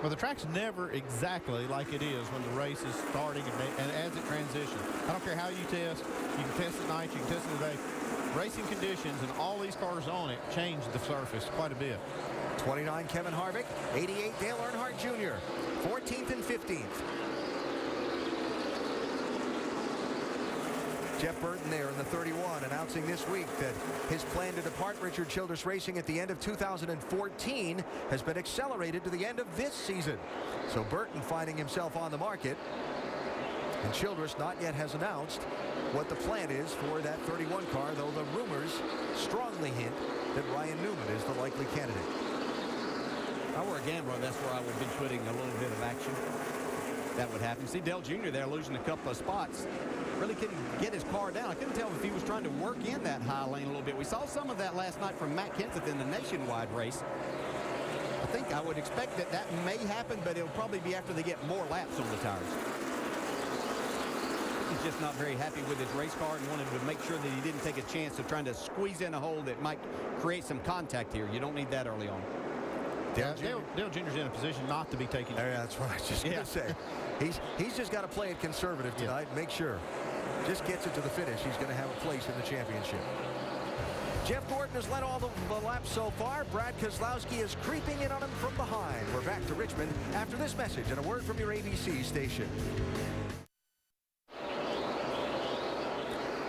Well, the track's never exactly like it is when the race is starting and as it transitions. I don't care how you test. You can test at night, you can test in the day. Racing conditions and all these cars on it change the surface quite a bit. 29, Kevin Harvick. 88, Dale Earnhardt Jr. 14th and 15th. Jeff Burton there in the 31, announcing this week that his plan to depart Richard Childress Racing at the end of 2014 has been accelerated to the end of this season. So Burton finding himself on the market, and Childress not yet has announced what the plan is for that 31 car, though the rumors strongly hint that Ryan Newman is the likely candidate. If I were a gambler, that's where I would be putting a little bit of action. That would happen. See Dale Jr. there losing a couple of spots. Really couldn't get his car down. I couldn't tell if he was trying to work in that high lane a little bit. We saw some of that last night from Matt Kenseth in the nationwide race. I think I would expect that that may happen, but it'll probably be after they get more laps on the tires. He's just not very happy with his race car and wanted to make sure that he didn't take a chance of trying to squeeze in a hole that might create some contact here. You don't need that early on. Dale Jr.'s in a position not to be taking. Yeah, that's what I was just going to say. He's just got to play it conservative tonight. Make sure. Just gets it to the finish. He's going to have a place in the championship. Jeff Gordon has led all the laps so far. Brad Keselowski is creeping in on him from behind. We're back to Richmond after this message and a word from your ABC station.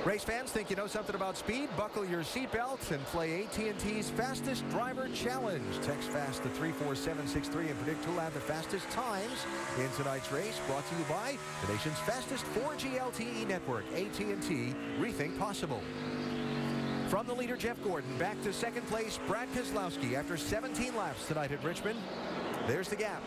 Race fans, think you know something about speed? Buckle your seatbelts and play AT&T's Fastest Driver Challenge. Text FAST to 34763 and predict who'll have the fastest times in tonight's race. Brought to you by the nation's fastest 4G LTE network, AT&T. Rethink possible. From the leader, Jeff Gordon, back to second place, Brad Keselowski after 17 laps tonight at Richmond. There's the gap.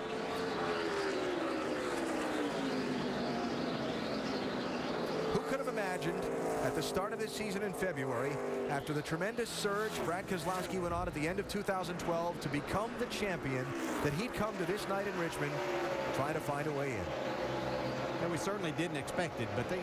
Who could have imagined at the start of this season in February, after the tremendous surge Brad Keselowski went on at the end of 2012 to become the champion, that he'd come to this night in Richmond trying to find a way in? And we certainly didn't expect it, but the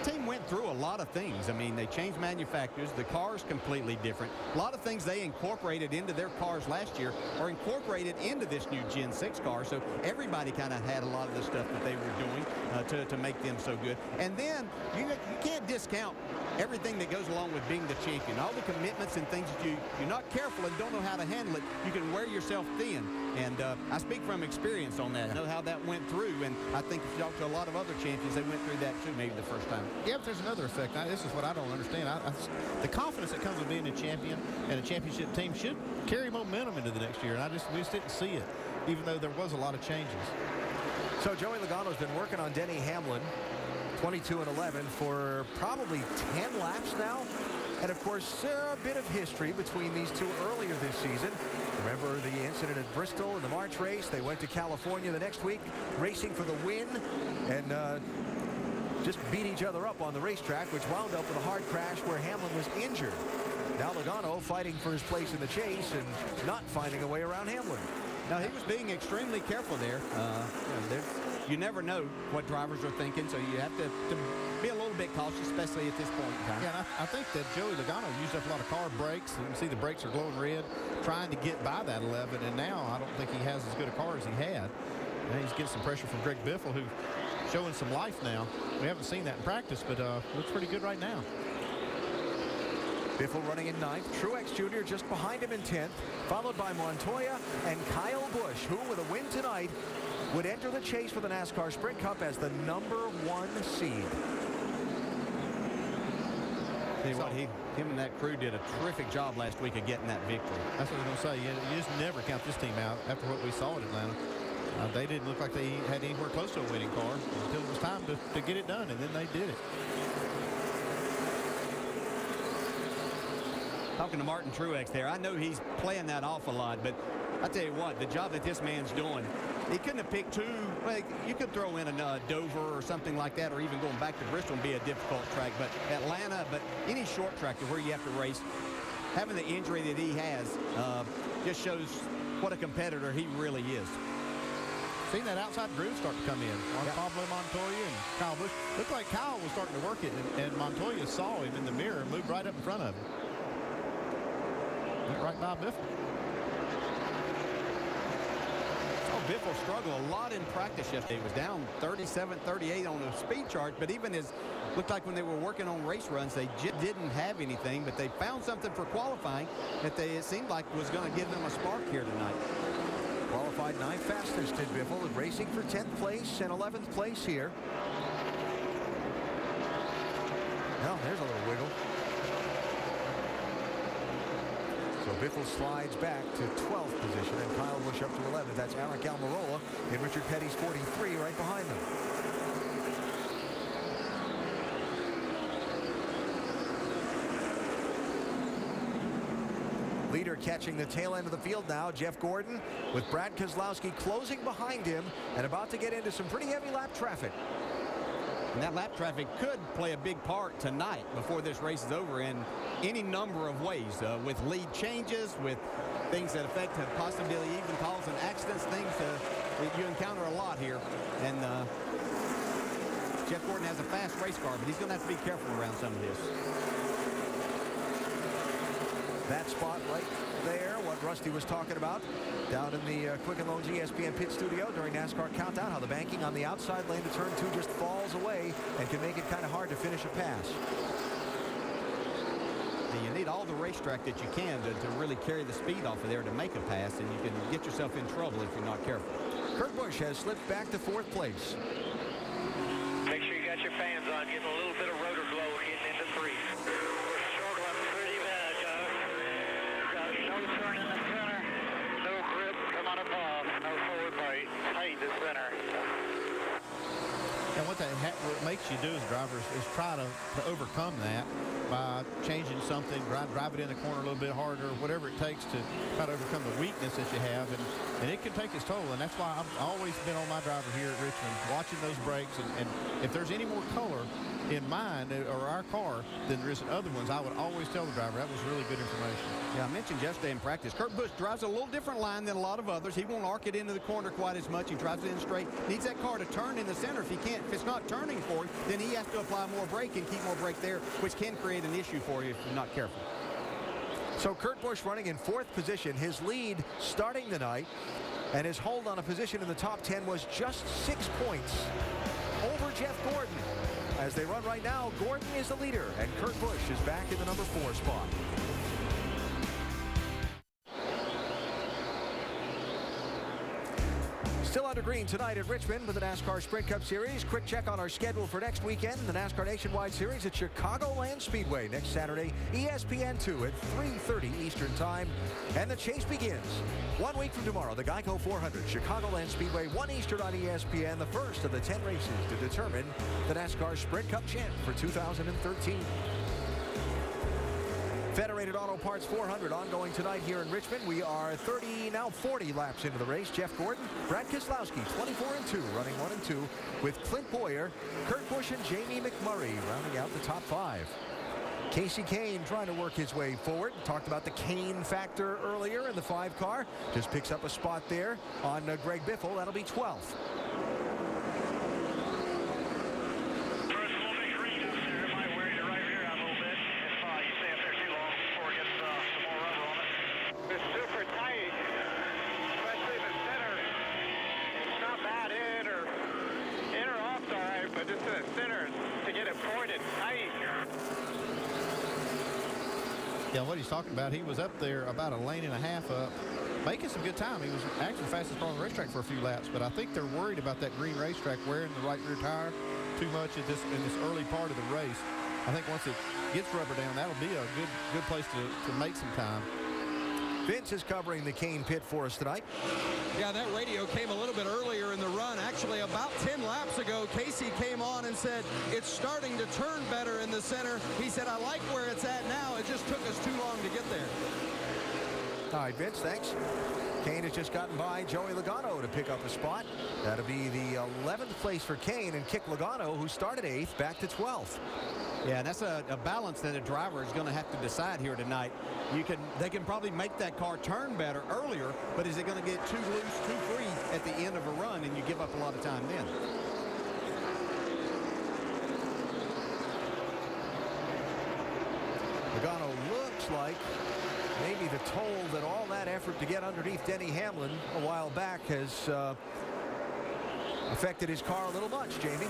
team went through a lot of things. I mean, they changed manufacturers. The car's completely different. A lot of things they incorporated into their cars last year are incorporated into this new Gen 6 car. So everybody kind of had a lot of the stuff that they were doing to make them so good. And then you can't discount everything that goes along with being the champion. All the commitments and things that you're not careful and don't know how to handle it, you can wear yourself thin. And I speak from experience on that. I know how that went through, and I think if you talk to a lot of other champions, they went through that too, maybe the first time. Yeah, but there's another effect. This is what I don't understand. The confidence that comes with being a champion and a championship team should carry momentum into the next year, and we just didn't see it, even though there was a lot of changes. So Joey Logano's been working on Denny Hamlin, 22 and 11, for probably 10 laps now. And of course, a bit of history between these two earlier this season. Remember the incident at Bristol in the March race? They went to California the next week, racing for the win, and just beat each other up on the racetrack, which wound up with a hard crash where Hamlin was injured. Now Logano fighting for his place in the chase and not finding a way around Hamlin. Now, he was being extremely careful there. You never know what drivers are thinking, so you have to be a little bit cautious, especially at this point in time. Yeah, and I think that Joey Logano used up a lot of car brakes. You can see the brakes are glowing red, trying to get by that 11, and now I don't think he has as good a car as he had. And he's getting some pressure from Greg Biffle, who's showing some life now. We haven't seen that in practice, but looks pretty good right now. Biffle running in 9th. Truex Jr. just behind him in 10th, followed by Montoya and Kyle Busch, who with a win tonight would enter the chase for the NASCAR Sprint Cup as the #1 seed. Tell you what, him and that crew did a terrific job last week of getting that victory. That's what I was going to say. You just never count this team out after what we saw at Atlanta. They didn't look like they had anywhere close to a winning car until it was time to get it done, and then they did it. Talking to Martin Truex there, I know he's playing that off a lot, but I tell you what, the job that this man's doing, he couldn't have picked two. Well, you could throw in a Dover or something like that, or even going back to Bristol and be a difficult track, but Atlanta, but any short track to where you have to race, having the injury that he has just shows what a competitor he really is. Seen that outside groove start to come in. Pablo Montoya and Kyle Busch. Looked like Kyle was starting to work it, and Montoya saw him in the mirror and moved right up in front of him. Went right by Biffle. Saw Biffle struggle a lot in practice yesterday. He was down 37-38 on the speed chart, but even looked like when they were working on race runs, they just didn't have anything, but they found something for qualifying that it seemed like was going to give them a spark here tonight. Qualified 9th fastest in Biffle, and racing for 10th place and 11th place here. Well, there's a little wiggle. So Biffle slides back to 12th position, and Kyle Busch up to 11th. That's Alec Almirola in Richard Petty's 43 right behind them. Leader catching the tail end of the field now, Jeff Gordon, with Brad Keselowski closing behind him and about to get into some pretty heavy lap traffic. And that lap traffic could play a big part tonight before this race is over in any number of ways, with lead changes, with things that affect possibility even causing accidents, things that you encounter a lot here. And Jeff Gordon has a fast race car, but he's going to have to be careful around some of this. That spot right there, what Rusty was talking about, down in the Quicken Loans ESPN pit studio during NASCAR Countdown, how the banking on the outside lane to turn 2 just falls away and can make it kind of hard to finish a pass. And you need all the racetrack that you can to really carry the speed off of there to make a pass, and you can get yourself in trouble if you're not careful. Kurt Busch has slipped back to 4th place. Make sure you got your fans on, getting a little bit of rotor glow getting into 3. We're struggling pretty bad, Joe. Got no turn in the center, no grip coming above, no forward bite, tight to center. And what makes you do as drivers is try to overcome that by changing something, drive it in the corner a little bit harder, whatever it takes to try to overcome the weakness that you have. And it can take its toll. And that's why I've always been on my driver here at Richmond, watching those brakes. And if there's any more color in mine or our car than there is in other ones, I would always tell the driver that was really good information. Yeah, I mentioned yesterday in practice, Kurt Busch drives a little different line than a lot of others. He won't arc it into the corner quite as much. He drives it in straight. Needs that car to turn in the center. If it's not turning for him, then he has to apply more brake and keep more brake there, which can create an issue for you if you're not careful. So Kurt Busch running in 4th position, his lead starting the night, and his hold on a position in the top 10 was just 6 points over Jeff Gordon. As they run right now, Gordon is the leader, and Kurt Busch is back in the number 4 spot. Still under green tonight at Richmond with the NASCAR Sprint Cup Series. Quick check on our schedule for next weekend. The NASCAR Nationwide Series at Chicagoland Speedway next Saturday, ESPN2 at 3:30 Eastern Time. And the chase begins 1 week from tomorrow. The Geico 400, Chicagoland Speedway, 1 Eastern on ESPN, the first of the 10 races to determine the NASCAR Sprint Cup champ for 2013. Federated Auto Parts 400 ongoing tonight here in Richmond. We are now 40 laps into the race. Jeff Gordon, Brad Keselowski, 24-2, running 1 and 2, with Clint Boyer, Kurt Busch, and Jamie McMurray rounding out the top 5. Casey Kane trying to work his way forward. Talked about the Kane factor earlier in the 5 car. Just picks up a spot there on Greg Biffle. That'll be 12th. Yeah, what he's talking about, he was up there about a lane and a half up, making some good time. He was actually the fastest car on the racetrack for a few laps, but I think they're worried about that green racetrack wearing the right rear tire too much in this early part of the race. I think once it gets rubber down, that'll be a good place to make some time. Vince is covering the Kane pit for us tonight. Yeah, that radio came a little bit earlier in the run. Actually, about 10 laps ago, Casey came on and said, it's starting to turn better in the center. He said, I like where it's at now. It just took us too long to get there. All right, Vince, thanks. Kane has just gotten by Joey Logano to pick up a spot. That'll be the 11th place for Kane, and kick Logano, who started 8th, back to 12th. Yeah, that's a balance that a driver is going to have to decide here tonight. They can probably make that car turn better earlier, but is it going to get too loose, too free at the end of a run, and you give up a lot of time then? Logano looks like maybe the toll that all that effort to get underneath Denny Hamlin a while back has affected his car a little much, Jamie.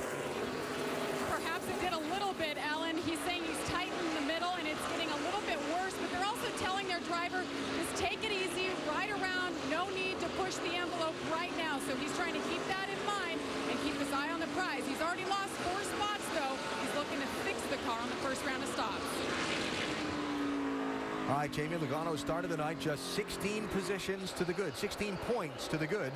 Perhaps it did a little bit, Alan. He's saying he's tight in the middle and it's getting a little bit worse, but they're also telling their driver, just take it easy, ride around, no need to push the envelope right now. So he's trying to keep that in mind and keep his eye on the prize. He's already lost 4 spots, though. He's looking to fix the car on the first round of stops. All right, Jamie Logano started the night just 16 positions to the good, 16 points to the good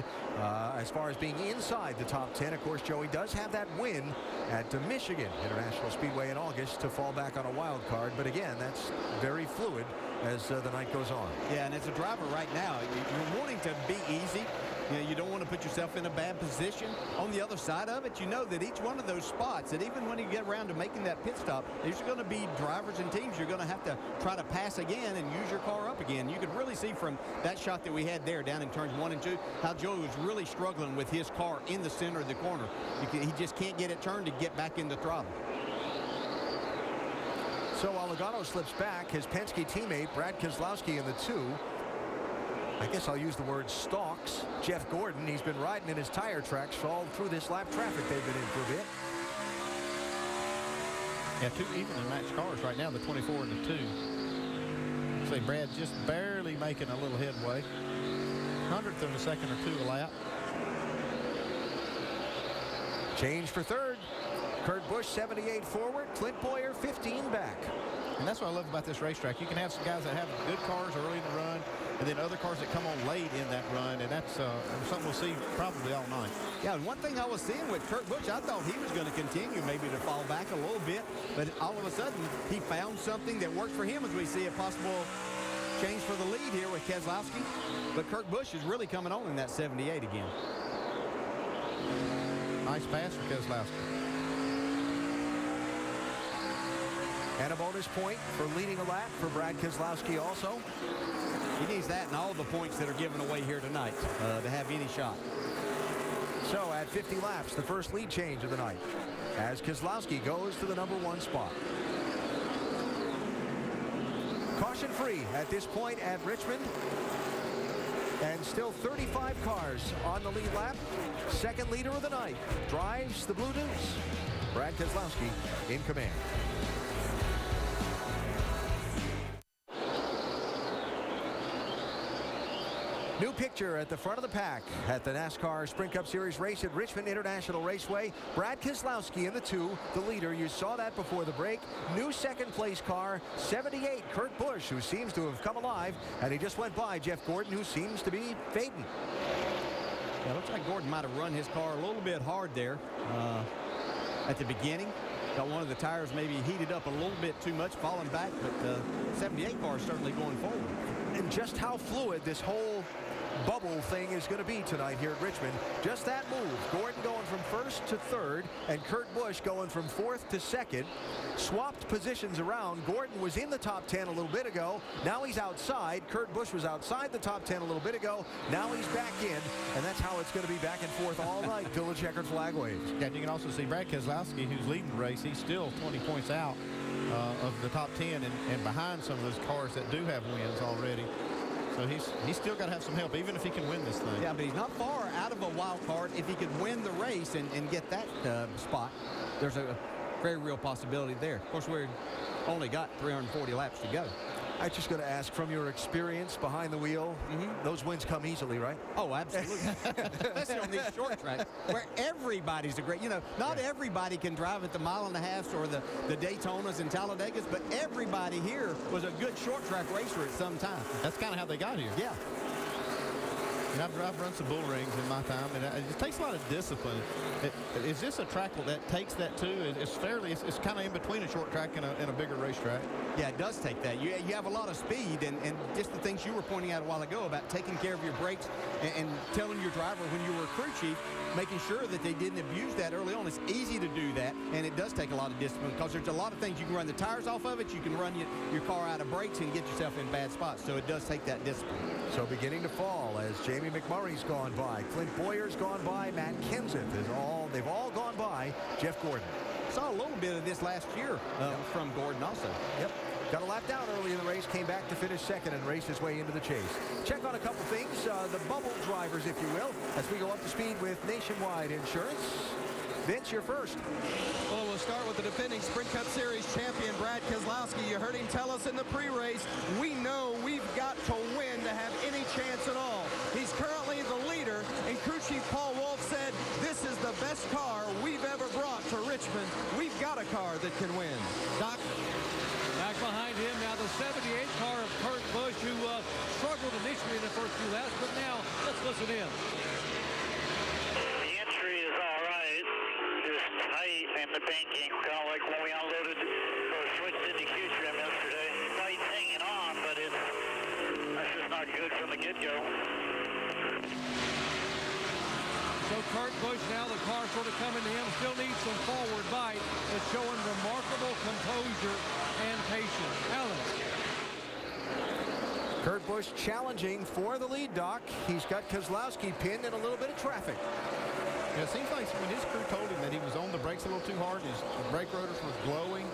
as far as being inside the top 10. Of course, Joey does have that win at Michigan International Speedway in August to fall back on a wild card. But again, that's very fluid as the night goes on. Yeah, and as a driver right now, you're wanting to be easy. You know, you don't want to put yourself in a bad position. On the other side of it, you know that each one of those spots, that even when you get around to making that pit stop, there's going to be drivers and teams you're going to have to try to pass again and use your car up again. You could really see from that shot that we had there down in turns 1 and 2 how Joey was really struggling with his car in the center of the corner. He just can't get it turned to get back in the throttle. So while Logano slips back, his Penske teammate Brad Keselowski in the 2. I guess I'll use the word stalks Jeff Gordon. He's been riding in his tire tracks all through this lap traffic they've been in for a bit. Yeah, 2 evenly matched cars right now, the 24 and the 2. Say Brad just barely making a little headway. 100th of a second or 2 a lap. Change for third. Kurt Busch 78 forward, Clint Boyer 15 back. And that's what I love about this racetrack. You can have some guys that have good cars early in the run, and then other cars that come on late in that run, and that's something we'll see probably all night. Yeah, and one thing I was seeing with Kurt Busch, I thought he was going to continue maybe to fall back a little bit, but all of a sudden he found something that worked for him as we see a possible change for the lead here with Keselowski. But Kurt Busch is really coming on in that 78 again. Nice pass for Keselowski. And a bonus point for leading a lap for Brad Keselowski also. He needs that and all the points that are given away here tonight to have any shot. So at 50 laps, the first lead change of the night as Keselowski goes to the #1 spot. Caution free at this point at Richmond. And still 35 cars on the lead lap. Second leader of the night drives the Blue Deuce. Brad Keselowski in command. New picture at the front of the pack at the NASCAR Sprint Cup Series race at Richmond International Raceway. Brad Keselowski in the 2, the leader. You saw that before the break. New second place car, 78, Kurt Busch, who seems to have come alive. And he just went by Jeff Gordon, who seems to be fading. Yeah, looks like Gordon might have run his car a little bit hard there at the beginning. Got one of the tires maybe heated up a little bit too much, falling back. But 78 car is certainly going forward. And just how fluid this whole bubble thing is going to be tonight here at Richmond. Just that move. Gordon going from first to third and Kurt Busch going from fourth to second. Swapped positions around. Gordon was in the top 10 a little bit ago. Now he's outside. Kurt Busch was outside the top 10 a little bit ago. Now he's back in. And that's how it's going to be back and forth all night till the checkered flag waves. Yeah, you can also see Brad Keselowski, who's leading the race. He's still 20 points out of the top 10 and behind some of those cars that do have wins already. So he's still got to have some help, even if he can win this thing. Yeah, but he's not far out of a wild card. If he could win the race and get that spot, there's a very real possibility there. Of course, we've only got 340 laps to go. I'm just going to ask, from your experience behind the wheel, those wins come easily, right? Oh, absolutely. Especially on these short tracks where everybody's a great, not everybody can drive at the 1.5 miles or the Daytonas and Talladegas, but everybody here was a good short track racer at some time. That's kind of how they got here. Yeah. And I've run some bull rings in my time, and it takes a lot of discipline. Is this a track that takes that too? It's kind of in between a short track and a bigger racetrack. Yeah, it does take that. You have a lot of speed, and just the things you were pointing out a while ago about taking care of your brakes and telling your driver when you were a crew chief, making sure that they didn't abuse that early on. It's easy to do that, and it does take a lot of discipline because there's a lot of things. You can run the tires off of it. You can run your car out of brakes and get yourself in bad spots. So it does take that discipline. So beginning to fall as Jamie McMurray's gone by. Clint Boyer's gone by. Matt Kenseth they've all gone by Jeff Gordon. Saw a little bit of this last year from Gordon also. Yep. Got a lap down early in the race, came back to finish second and raced his way into the chase. Check on a couple things, the bubble drivers, if you will, as we go up to speed with Nationwide Insurance. Vince, you're first. Well, we'll start with the defending Sprint Cup Series champion, Brad Keselowski. You heard him tell us in the pre-race, we know we've got to win to have any chance at all. He's currently the leader, and crew chief Paul Wolf said, this is the best car we've ever brought to Richmond. We've got a car that can win. Doc, back behind him now the 78 car of the banking, kind of like when we unloaded or switched into Q-trim yesterday. Light's hanging on, but that's just not good from the get-go. So Kurt Busch, now the car sort of coming to him, still needs some forward bite, but showing remarkable composure and patience. Alan. Kurt Busch challenging for the lead, Doc. He's got Keselowski pinned in a little bit of traffic. Yeah, it seems like when his crew told him that he was on the brakes a little too hard, his brake rotors was blowing,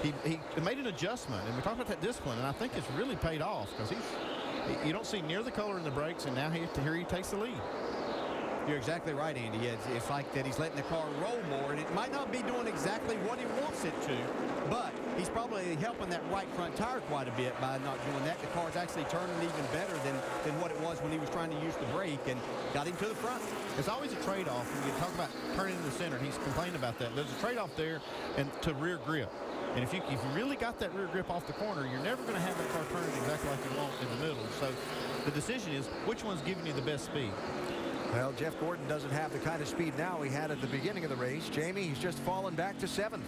he made an adjustment. And we talked about that discipline, and I think it's really paid off because you don't see near the color in the brakes, and now here he takes the lead. You're exactly right, Andy. It's like that he's letting the car roll more, and it might not be doing exactly what he wants it to, but he's probably helping that right front tire quite a bit by not doing that. The car's actually turning even better than what it was when he was trying to use the brake, and got him to the front. There's always a trade-off when you talk about turning in the center, and he's complaining about that. There's a trade-off there and to rear grip. And if you really got that rear grip off the corner, you're never going to have that car turning exactly like you want in the middle. So the decision is, which one's giving you the best speed? Well, Jeff Gordon doesn't have the kind of speed now he had at the beginning of the race. Jamie, he's just fallen back to 7th.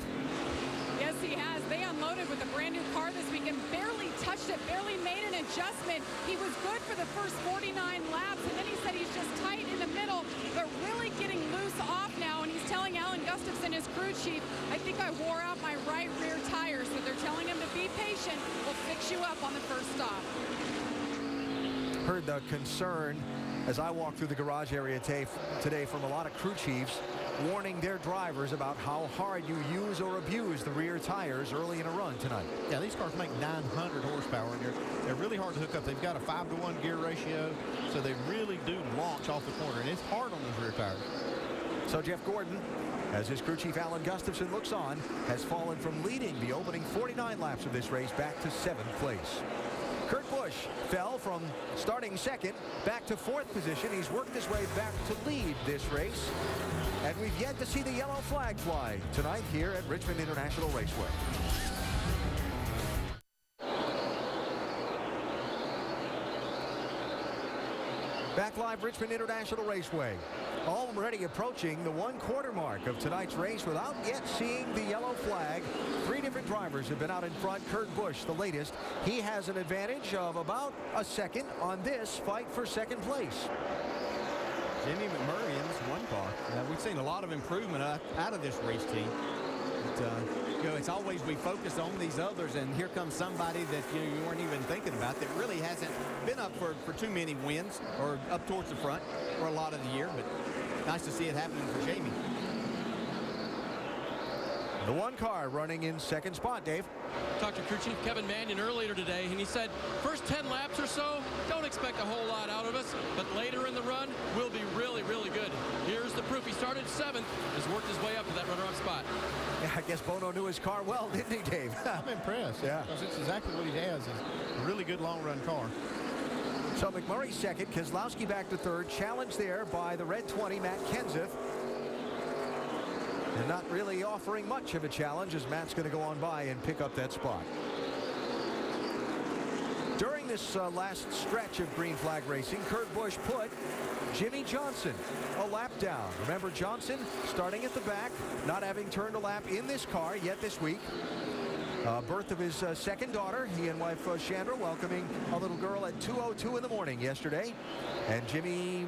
Yes, he has. They unloaded with a brand new car this week and barely touched it, barely made an adjustment. He was good for the first 49 laps, and then he said he's just tight in the middle, but really getting loose off now. And he's telling Alan Gustafson, his crew chief, I think I wore out my right rear tire. So they're telling him to be patient. We'll fix you up on the first stop. Heard the concern as I walked through the garage area today from a lot of crew chiefs warning their drivers about how hard you use or abuse the rear tires early in a run tonight. Yeah, these cars make 900 horsepower, and they're really hard to hook up. They've got a 5-to-1 gear ratio, so they really do launch off the corner, and it's hard on those rear tires. So Jeff Gordon, as his crew chief Alan Gustafson looks on, has fallen from leading the opening 49 laps of this race back to 7th place. Kurt Busch fell from starting second back to 4th position. He's worked his way back to lead this race. And we've yet to see the yellow flag fly tonight here at Richmond International Raceway. Back live, Richmond International Raceway. Already approaching the 1/4 mark of tonight's race without yet seeing the yellow flag. 3 different drivers have been out in front. Kurt Busch, the latest. He has an advantage of about a second on this fight for 2nd place. Jimmy McMurray in this one car. We've seen a lot of improvement out of this race team. But, it's always we focus on these others, and here comes somebody that you weren't even thinking about that really hasn't been up for too many wins or up towards the front for a lot of the year. But nice to see it happening for Jamie. The one car running in 2nd spot, Dave. Talked to crew chief Kevin Mannion earlier today, and he said first 10 laps or so, don't expect a whole lot out of us, but later in the run, we'll be really, really good. Here's the proof. He started 7th, has worked his way up to that runner-up spot. Yeah, I guess Bono knew his car well, didn't he, Dave? I'm impressed. Yeah. Because it's exactly what he has, is a really good long-run car. So McMurray 2nd, Keselowski back to 3rd, challenged there by the red 20, Matt Kenseth. And not really offering much of a challenge as Matt's going to go on by and pick up that spot. During this last stretch of green flag racing, Kurt Busch put Jimmy Johnson a lap down. Remember, Johnson starting at the back, not having turned a lap in this car yet this week. Birth of his 2nd daughter, he and wife Chandra welcoming a little girl at 2:02 in the morning yesterday. And Jimmy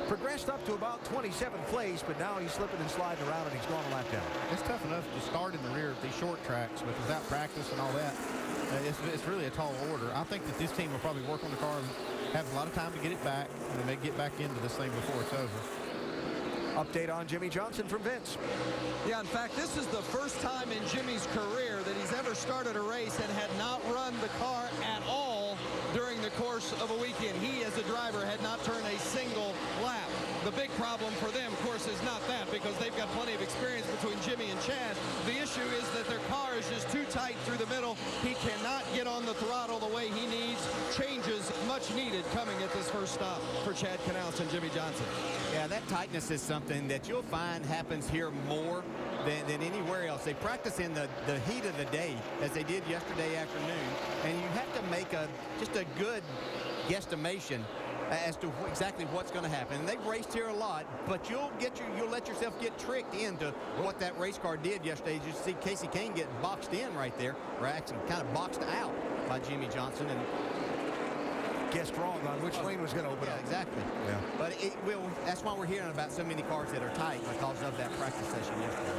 progressed up to about 27th place, but now he's slipping and sliding around, and he's gone a lap down. It's tough enough to start in the rear at these short tracks, but without practice and all that, it's really a tall order. I think that this team will probably work on the car and have a lot of time to get it back, and they may get back into this thing before it's over. Update on Jimmy Johnson from Vince. Yeah, in fact, this is the first time in Jimmy's career that he's ever started a race and had not run the car at all during the course of a weekend. He, as a driver, had not turned a single lap. The big problem for them, of course, is not that, because they've got plenty of experience between Jimmy and Chad. The issue is that their car is just too tight through the middle. He cannot get on the throttle the way he needs. Changes much needed coming at this first stop for Chad Knaus and Jimmy Johnson. Yeah, that tightness is something that you'll find happens here more than anywhere else. They practice in the heat of the day, as they did yesterday afternoon, and you have to make just a good guesstimation as to exactly what's going to happen. And they've raced here a lot, but you'll let yourself get tricked into what that race car did yesterday. You see Casey Kane get boxed in right there, or actually kind of boxed out by Jimmy Johnson, and guessed wrong on which lane was going to open up. Exactly. Yeah. But that's why we're hearing about so many cars that are tight because of that practice session yesterday.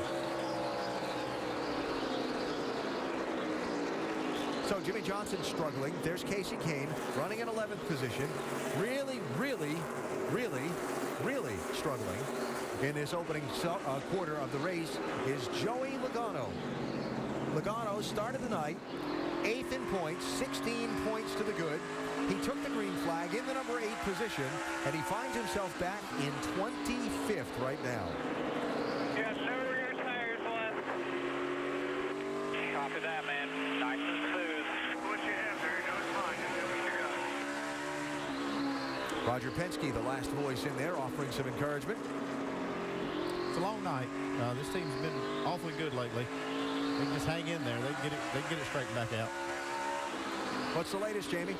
So Jimmy Johnson struggling. There's Casey Kane running in 11th position. Really struggling in this opening quarter of the race is Joey Logano. Logano started the night 8th in points, 16 points to the good. He took the green flag in the number 8 position, and he finds himself back in 25th right now. Yes, no rear tires left. Copy that, man. Nice and smooth. What you have there, no, it's fine. You do what you got. Roger Penske, the last voice in there, offering some encouragement. It's a long night. This team's been awfully good lately. They can just hang in there. They can get it straightened back out. What's the latest, Jamie?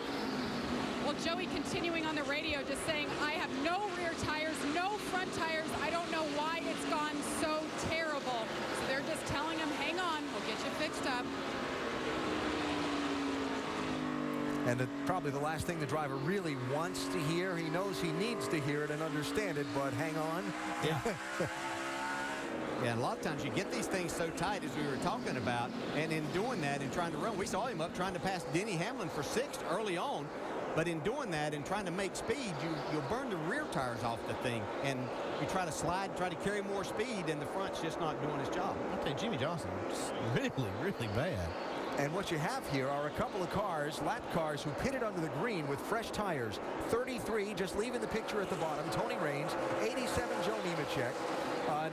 Well, Joey continuing on the radio just saying, I have no rear tires, no front tires. I don't know why it's gone so terrible. So they're just telling him, hang on, we'll get you fixed up. And probably the last thing the driver really wants to hear. He knows he needs to hear it and understand it, but hang on. Yeah. Yeah, and a lot of times you get these things so tight, as we were talking about, and in doing that and trying to run, we saw him up trying to pass Denny Hamlin for 6th early on, but in doing that and trying to make speed, you'll burn the rear tires off the thing, and you try to slide, try to carry more speed, and the front's just not doing his job. I think Jimmy Johnson is really bad. And what you have here are a couple of cars, lap cars, who pitted under the green with fresh tires. 33, just leaving the picture at the bottom, Tony Raines. 87, Joe Nemechek.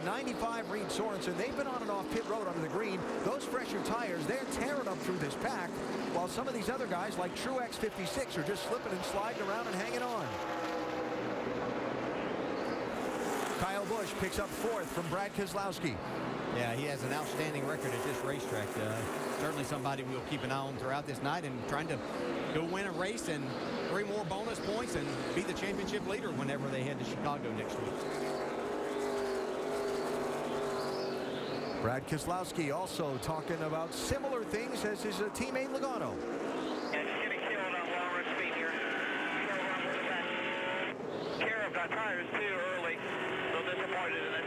95, Reed Sorensen. They've been on and off pit road under the green. Those fresher tires, they're tearing up through this pack, while some of these other guys, like Truex 56, are just slipping and sliding around and hanging on. Kyle Busch picks up 4th from Brad Keselowski. Yeah, he has an outstanding record at this racetrack. Certainly somebody we'll keep an eye on throughout this night, and trying to go win a race and 3 more bonus points and be the championship leader whenever they head to Chicago next week. Brad Keselowski also talking about similar things as his teammate Logano. Yeah, just getting killed on long run speed here. Kara got tires too early. A little disappointed in it.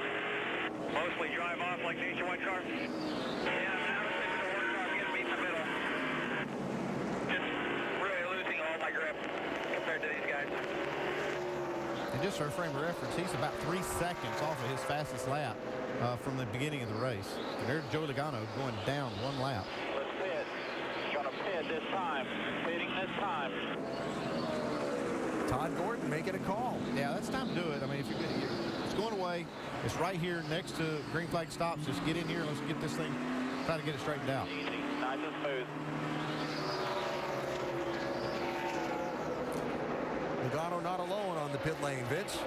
Mostly drive off like the Nationwide car. Yeah, now it's the work car. I'm getting beat in the middle. Just really losing all my grip compared to these guys. And just for a frame of reference, he's about 3 seconds off of his fastest lap from the beginning of the race. And there's Joey Logano going down 1 lap. Let's pit. Gonna pit this time. Pitting this time. Todd Gordon making a call. Yeah, that's time to do it. I mean, if it's going away, it's right here next to green flag stops. Just get in here and let's get this thing, try to get it straightened out. Easy, nice and smooth. Logano not alone on the pit lane, Vince.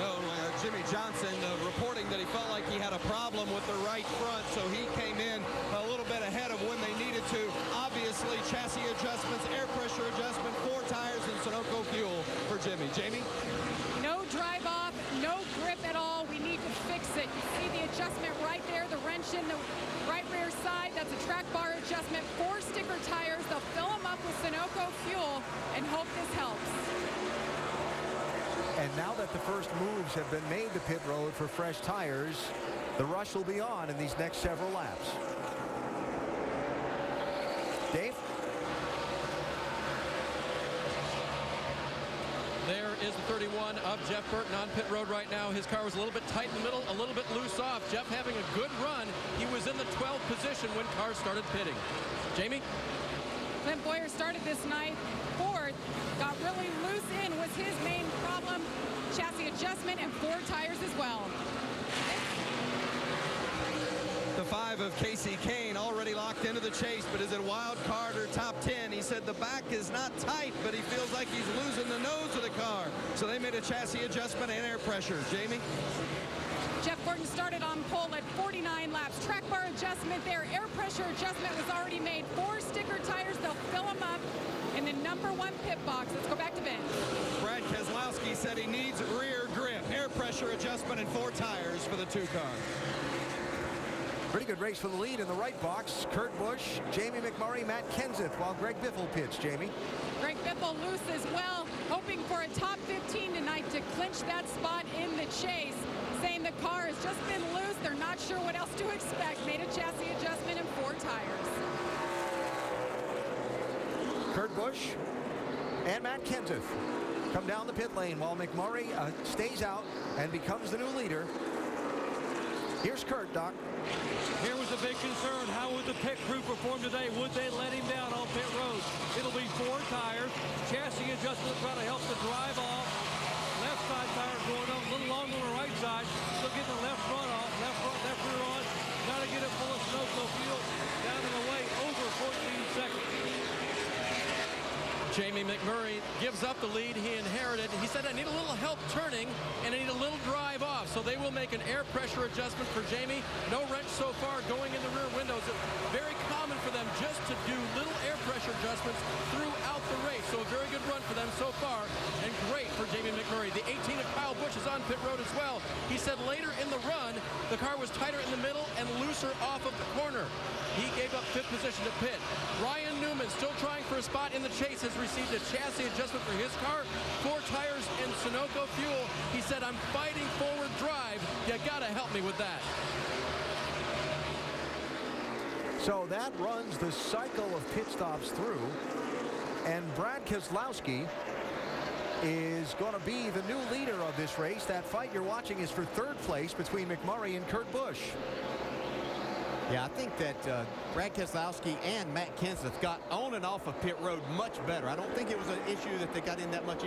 No, Jimmy Johnson reporting that he felt like he had a problem with the right front, so he came in a little bit ahead of when they needed to. Obviously, chassis adjustments, air pressure adjustment, 4 tires, and Sunoco fuel for Jimmy. Jamie? No drive off, no grip at all. We need to fix it. You see the adjustment right there, the wrench in the right rear side. That's a track bar adjustment. 4 sticker tires. They'll fill them up with Sunoco fuel and hope this helps. And now that the first moves have been made to pit road for fresh tires, the rush will be on in these next several laps. Dave? There is the 31 of Jeff Burton on pit road right now. His car was a little bit tight in the middle, a little bit loose off. Jeff having a good run. He was in the 12th position when cars started pitting. Jamie? Clint Boyer started this night 4th, got really loose in was his main problem. Chassis adjustment and 4 tires as well. The 5 of Casey Kane already locked into the chase, but is it wild card or top 10? He said the back is not tight, but he feels like he's losing the nose of the car. So they made a chassis adjustment and air pressure. Jamie? Jeff Gordon started on pole at 49 laps. Track bar adjustment there. Air pressure adjustment was already made. 4 sticker tires. They'll fill them up in the number 1 pit box. Let's go back to Vince. Brad pressure adjustment and 4 tires for the 2 car. Pretty good race for the lead in the right box. Kurt Busch, Jamie McMurray, Matt Kenseth, while Greg Biffle pitched. Jamie. Greg Biffle loose as well, hoping for a top 15 tonight to clinch that spot in the chase. Saying the car has just been loose. They're not sure what else to expect. Made a chassis adjustment and 4 tires. Kurt Busch and Matt Kenseth come down the pit lane while McMurray stays out and becomes the new leader. Here's Kurt, Doc. Here was a big concern. How would the pit crew perform today? Would they let him down on pit road? It'll be 4 tires. Chassis adjustment to try to help the drive off. Left side tire going on a little long on the right side. Still getting the left front off. Left front, left rear on. Got to get it full of snow fuel. Down and away over 14 seconds. Jamie McMurray gives up the lead he inherited. He said, I need a little help turning and I need a little drive off. So they will make an air pressure adjustment for Jamie. No wrench so far going in the rear windows. Very common for them just to do little air pressure adjustments throughout the race. So a very good run for them so far and great for Jamie McMurray. The 18 of Kyle Busch is on pit road as well. He said later in the run, the car was tighter in the middle and looser off of the corner. He gave up 5th position to pit. Ryan Newman, still trying for a spot in the chase, has received a chassis adjustment for his car, 4 tires and Sunoco fuel. He said, I'm fighting forward drive. You gotta help me with that. So that runs the cycle of pit stops through, and Brad Keselowski is going to be the new leader of this race. That fight you're watching is for 3rd place between McMurray and Kurt Busch. Yeah, I think that Brad Keselowski and Matt Kenseth got on and off of pit road much better. I don't think it was an issue that they got in that much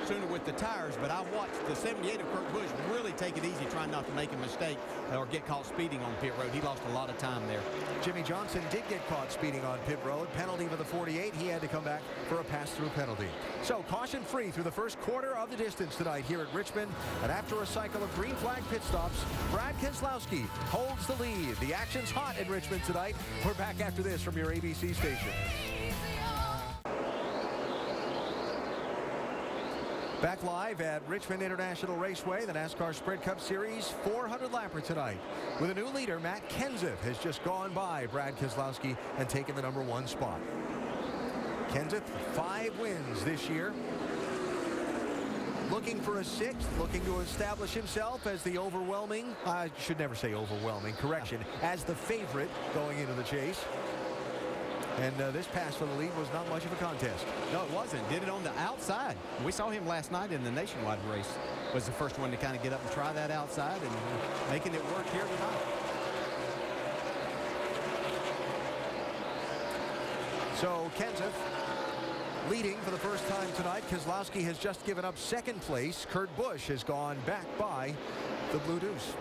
sooner with the tires, but I watched the 78 of Kurt Busch really take it easy, trying not to make a mistake or get caught speeding on pit road. He lost a lot of time there. Jimmy Johnson did get caught speeding on pit road. Penalty for the 48. He had to come back for a pass-through penalty. So caution free through the first quarter of the distance tonight here at Richmond. And after a cycle of green flag pit stops, Brad Keselowski holds the lead. The action's hot in Richmond tonight. We're back after this from your ABC station. Back live at Richmond International Raceway, the NASCAR Sprint Cup Series 400 lapper tonight. With a new leader, Matt Kenseth has just gone by Brad Keselowski and taken the #1 spot. Kenseth, 5 wins this year. Looking for a 6th, looking to establish himself as the overwhelming, I should never say overwhelming, correction, as the favorite going into the chase. And this pass for the lead was not much of a contest. No, it wasn't. Did it on the outside. We saw him last night in the nationwide race. Was the first one to kind of get up and try that outside and making it work here tonight. So Kenseth leading for the first time tonight. Keselowski has just given up 2nd place. Kurt Busch has gone back by the Blue Deuce.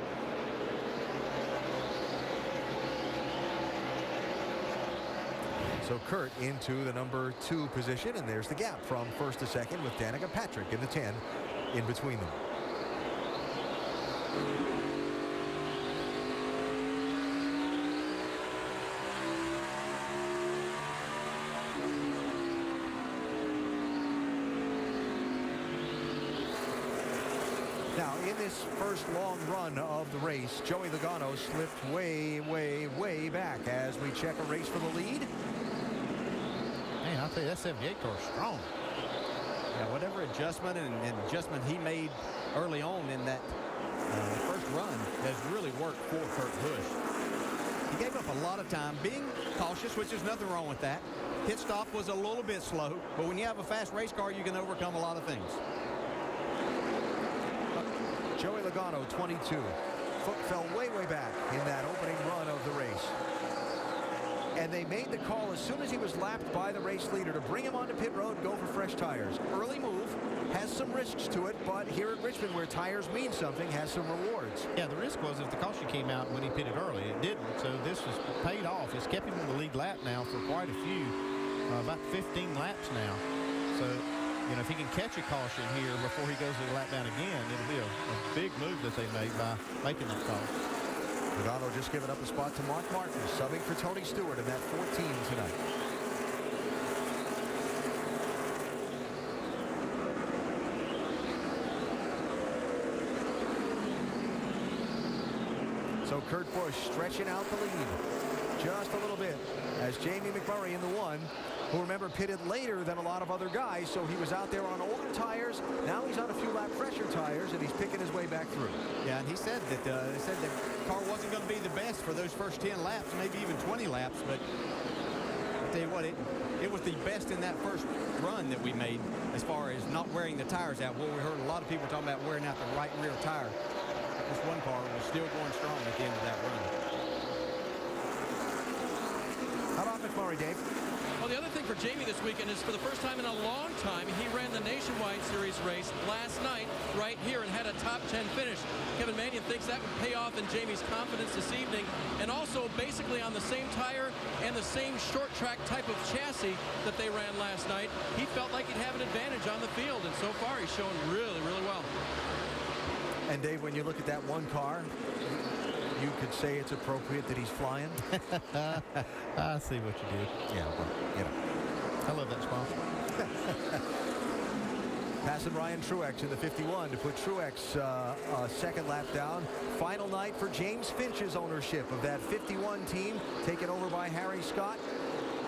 So Kurt into the #2 position, and there's the gap from 1st to 2nd with Danica Patrick in the 10 in between them. Now, in this first long run of the race, Joey Logano slipped way, way, way back as we check a race for the lead. Man, I'll tell you, that 78 car is strong. Yeah, whatever adjustment and adjustment he made early on in that first run has really worked for Kurt Busch. He gave up a lot of time, being cautious, which is nothing wrong with that. Pit stop was a little bit slow, but when you have a fast race car, you can overcome a lot of things. Joey Logano, 22. Foot fell way, way back in that opening run of the race. And they made the call as soon as he was lapped by the race leader to bring him onto pit road and go for fresh tires. Early move, has some risks to it, but here at Richmond, where tires mean something, has some rewards. Yeah, the risk was if the caution came out when he pitted early. It didn't, so this was paid off. It's kept him in the lead lap now for quite a few, about 15 laps now. So, you know, if he can catch a caution here before he goes to the lap down again, it'll be a big move that they made by making that call. Logano just giving up a spot to Mark Martin, subbing for Tony Stewart in that 14 tonight. So Kurt Busch stretching out the lead just a little bit as Jamie McMurray in the one, who remember pitted later than a lot of other guys, so he was out there on older tires. Now he's on a few lap fresher tires, and he's picking his way back through. Yeah, and he said that the car wasn't going to be the best for those first 10 laps, maybe even 20 laps, but I'll tell you what, it was the best in that first run that we made as far as not wearing the tires out. Well, we heard a lot of people talking about wearing out the right rear tire. This one car was still going strong at the end of that run. How about McMurray, Dave? Well, the other thing for Jamie this weekend is for the first time in a long time, he ran the Nationwide Series race last night right here and had a top 10 finish. Kevin Mannion thinks that would pay off in Jamie's confidence this evening, and also basically on the same tire and the same short track type of chassis that they ran last night. He felt like he'd have an advantage on the field, and so far he's shown really, really well. And Dave, when you look at that one car, you could say it's appropriate that he's flying. I see what you did. Yeah, well, you know. I love that sponsor. Passing Ryan Truex in the 51 to put Truex second lap down. Final night for James Finch's ownership of that 51 team, taken over by Harry Scott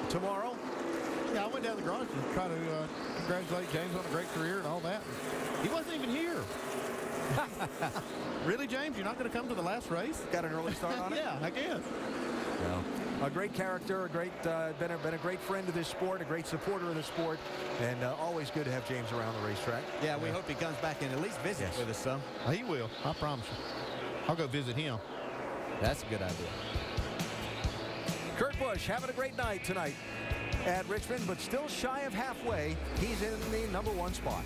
tomorrow. Yeah, I went down to the garage to try to congratulate James on a great career and all that. He wasn't even here. Really, James? You're not going to come to the last race? Got an early start on it? Yeah, I guess. No. A great character, a great, been a great friend of this sport, a great supporter of the sport, and always good to have James around the racetrack. Yeah, we hope he comes back and at least visits with us some. He will, I promise you. I'll go visit him. That's a good idea. Kurt Busch having a great night tonight at Richmond, but still shy of halfway. He's in the #1 spot.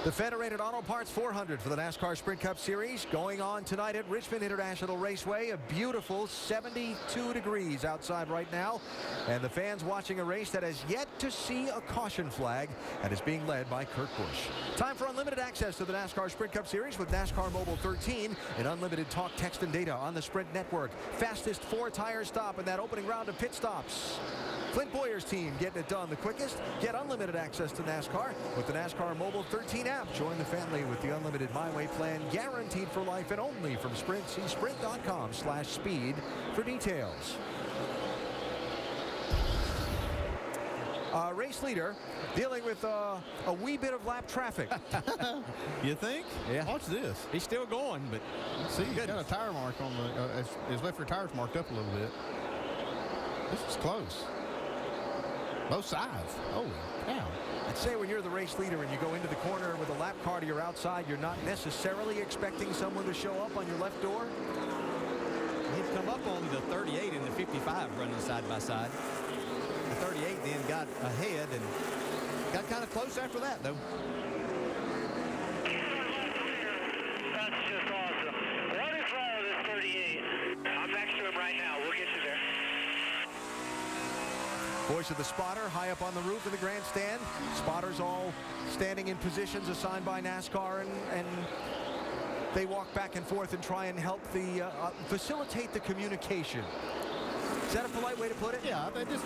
The Federated Auto Parts 400 for the NASCAR Sprint Cup Series going on tonight at Richmond International Raceway. A beautiful 72 degrees outside right now. And the fans watching a race that has yet to see a caution flag and is being led by Kurt Busch. Time for unlimited access to the NASCAR Sprint Cup Series with NASCAR Mobile 13 and unlimited talk, text, and data on the Sprint Network. Fastest 4-tire stop in that opening round of pit stops. Clint Boyer's team getting it done the quickest. Get unlimited access to NASCAR with the NASCAR Mobile 13 app. Join the family with the unlimited My Way plan, guaranteed for life and only from Sprint. See sprint.com/speed for details. Race leader dealing with a wee bit of lap traffic. You think? Yeah. Watch this. He's still going, but see, he's got a tire mark on the, his left rear tire's marked up a little bit. This is close. Both sides. Holy cow. I'd say when you're the race leader and you go into the corner with a lap car to your outside, you're not necessarily expecting someone to show up on your left door. He'd come up on the 38 and the 55 running side by side. The 38 then got ahead and got kind of close after that, though. That's just awesome. What is wrong with this 38? I'm next to him right now. We'll get you there. Voice of the spotter high up on the roof of the grandstand. Spotters all standing in positions assigned by NASCAR, and they walk back and forth and try and help the facilitate the communication. Is that a polite way to put it? Yeah, they just,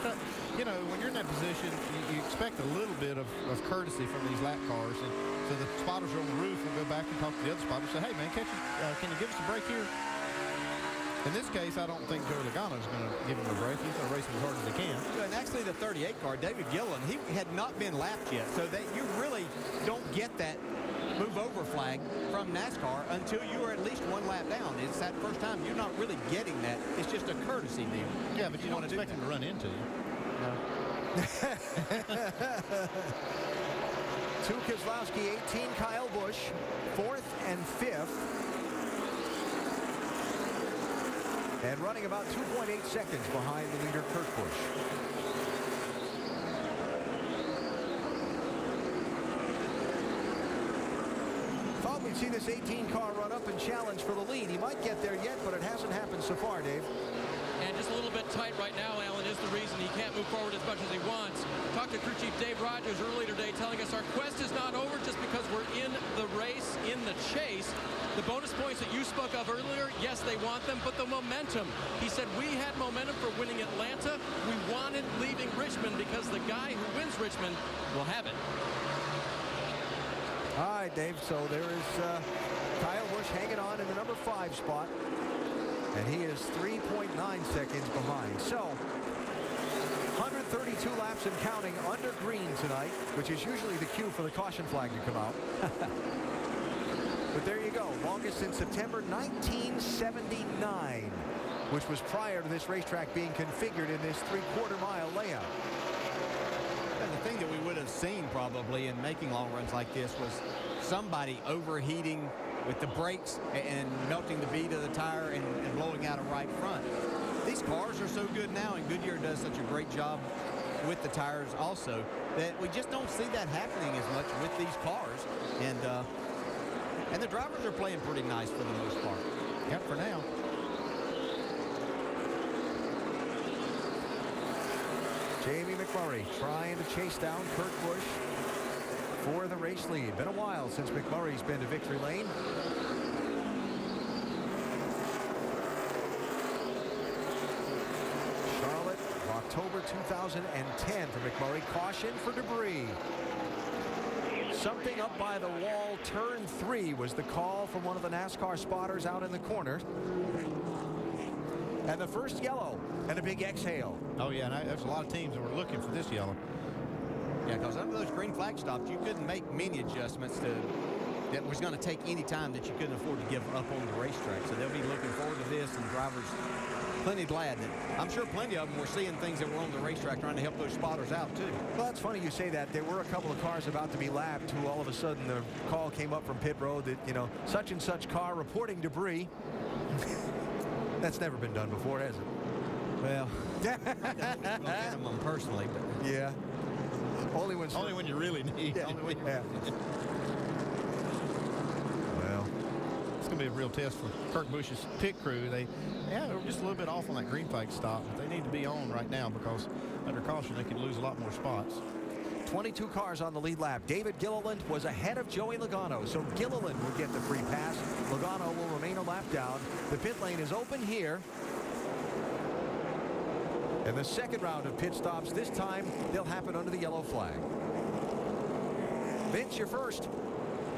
you know, when you're in that position, you expect a little bit of courtesy from these lap cars. And so the spotters are on the roof will go back and talk to the other spotters and say, hey, man, can you give us a break here? In this case, I don't think Joey Logano's going to give him a break. He's going to race him as hard as he can. And actually, the 38 car, David Gillen, he had not been lapped yet. So that you really don't get that move over flag from NASCAR until you are at least one lap down. It's that first time you're not really getting that. It's just a courtesy deal. Yeah, but you don't expect him to run into you. No. Two Keselowski, 18 Kyle Busch, 4th and 5th. And running about 2.8 seconds behind the leader, Kurt Busch. Thought we'd see this 18 car run up and challenge for the lead. He might get there yet, but it hasn't happened so far, Dave. And just a little bit tight right now, Alan, is the reason he can't move forward as much as he wants. Talked to crew chief Dave Rogers earlier today telling us our quest is not over just because we're in the race, in the chase. The bonus points that you spoke of earlier, yes, they want them, but the momentum. He said we had momentum for winning Atlanta. We wanted leaving Richmond because the guy who wins Richmond will have it. All right, Dave, so there is Kyle Busch hanging on in the number 5 spot. And he is 3.9 seconds behind. So 132 laps and counting under green tonight, which is usually the cue for the caution flag to come out. But there you go. Longest since September 1979, which was prior to this racetrack being configured in this 3/4 mile layout. And the thing that we would have seen probably in making long runs like this was somebody overheating with the brakes and melting the bead of the tire and blowing out a right front. These cars are so good now, and Goodyear does such a great job with the tires also, that we just don't see that happening as much with these cars. And the drivers are playing pretty nice for the most part. Yep, for now. Jamie McMurray trying to chase down Kurt Busch for the race lead. Been a while since McMurray's been to victory lane. Charlotte, October 2010 for McMurray. Caution for debris. Something up by the wall, turn 3 was the call from one of the NASCAR spotters out in the corner. And the first yellow and a big exhale. Oh, yeah, and there's a lot of teams that were looking for this yellow. Yeah, because under those green flag stops, you couldn't make many adjustments that was going to take any time that you couldn't afford to give up on the racetrack. So they'll be looking forward to this, and drivers plenty glad that I'm sure plenty of them were seeing things that were on the racetrack trying to help those spotters out too. Well, that's funny you say that. There were a couple of cars about to be lapped who all of a sudden the call came up from pit road that, you know, such and such car reporting debris. That's never been done before, has it? Well, I don't get them personally, but yeah. Only when you really need. Yeah. Only when you yeah. Well, it's going to be a real test for Kurt Busch's pit crew. They were just a little bit off on that green flag stop, but they need to be on right now because under caution they could lose a lot more spots. 22 cars on the lead lap. David Gilliland was ahead of Joey Logano, so Gilliland will get the free pass. Logano will remain a lap down. The pit lane is open here. And the second round of pit stops, this time they'll happen under the yellow flag. Vince, you're first.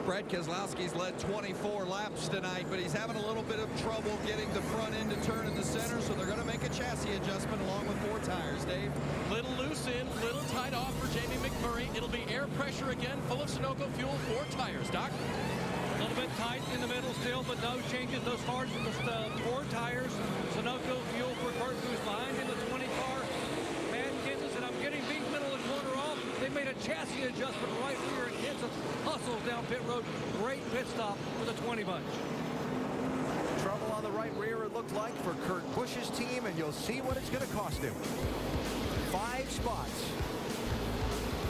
Brad Keselowski's led 24 laps tonight, but he's having a little bit of trouble getting the front end to turn in the center, so they're going to make a chassis adjustment along with 4 tires, Dave. Little loose in, little tight off for Jamie McMurray. It'll be air pressure again, full of Sunoco fuel, 4 tires. Doc? A little bit tight in the middle still, but no changes thus far. Just 4 tires. Sunoco fuel for Kurt Busch behind in the 20 car. Man Kansas, and I'm getting deep middle and corner off. They made a chassis adjustment right here, and Kansas hustles down pit road. Great pit stop for the 20 bunch. Trouble on the right rear, it looked like, for Kurt Busch's team, and you'll see what it's going to cost him. 5 spots.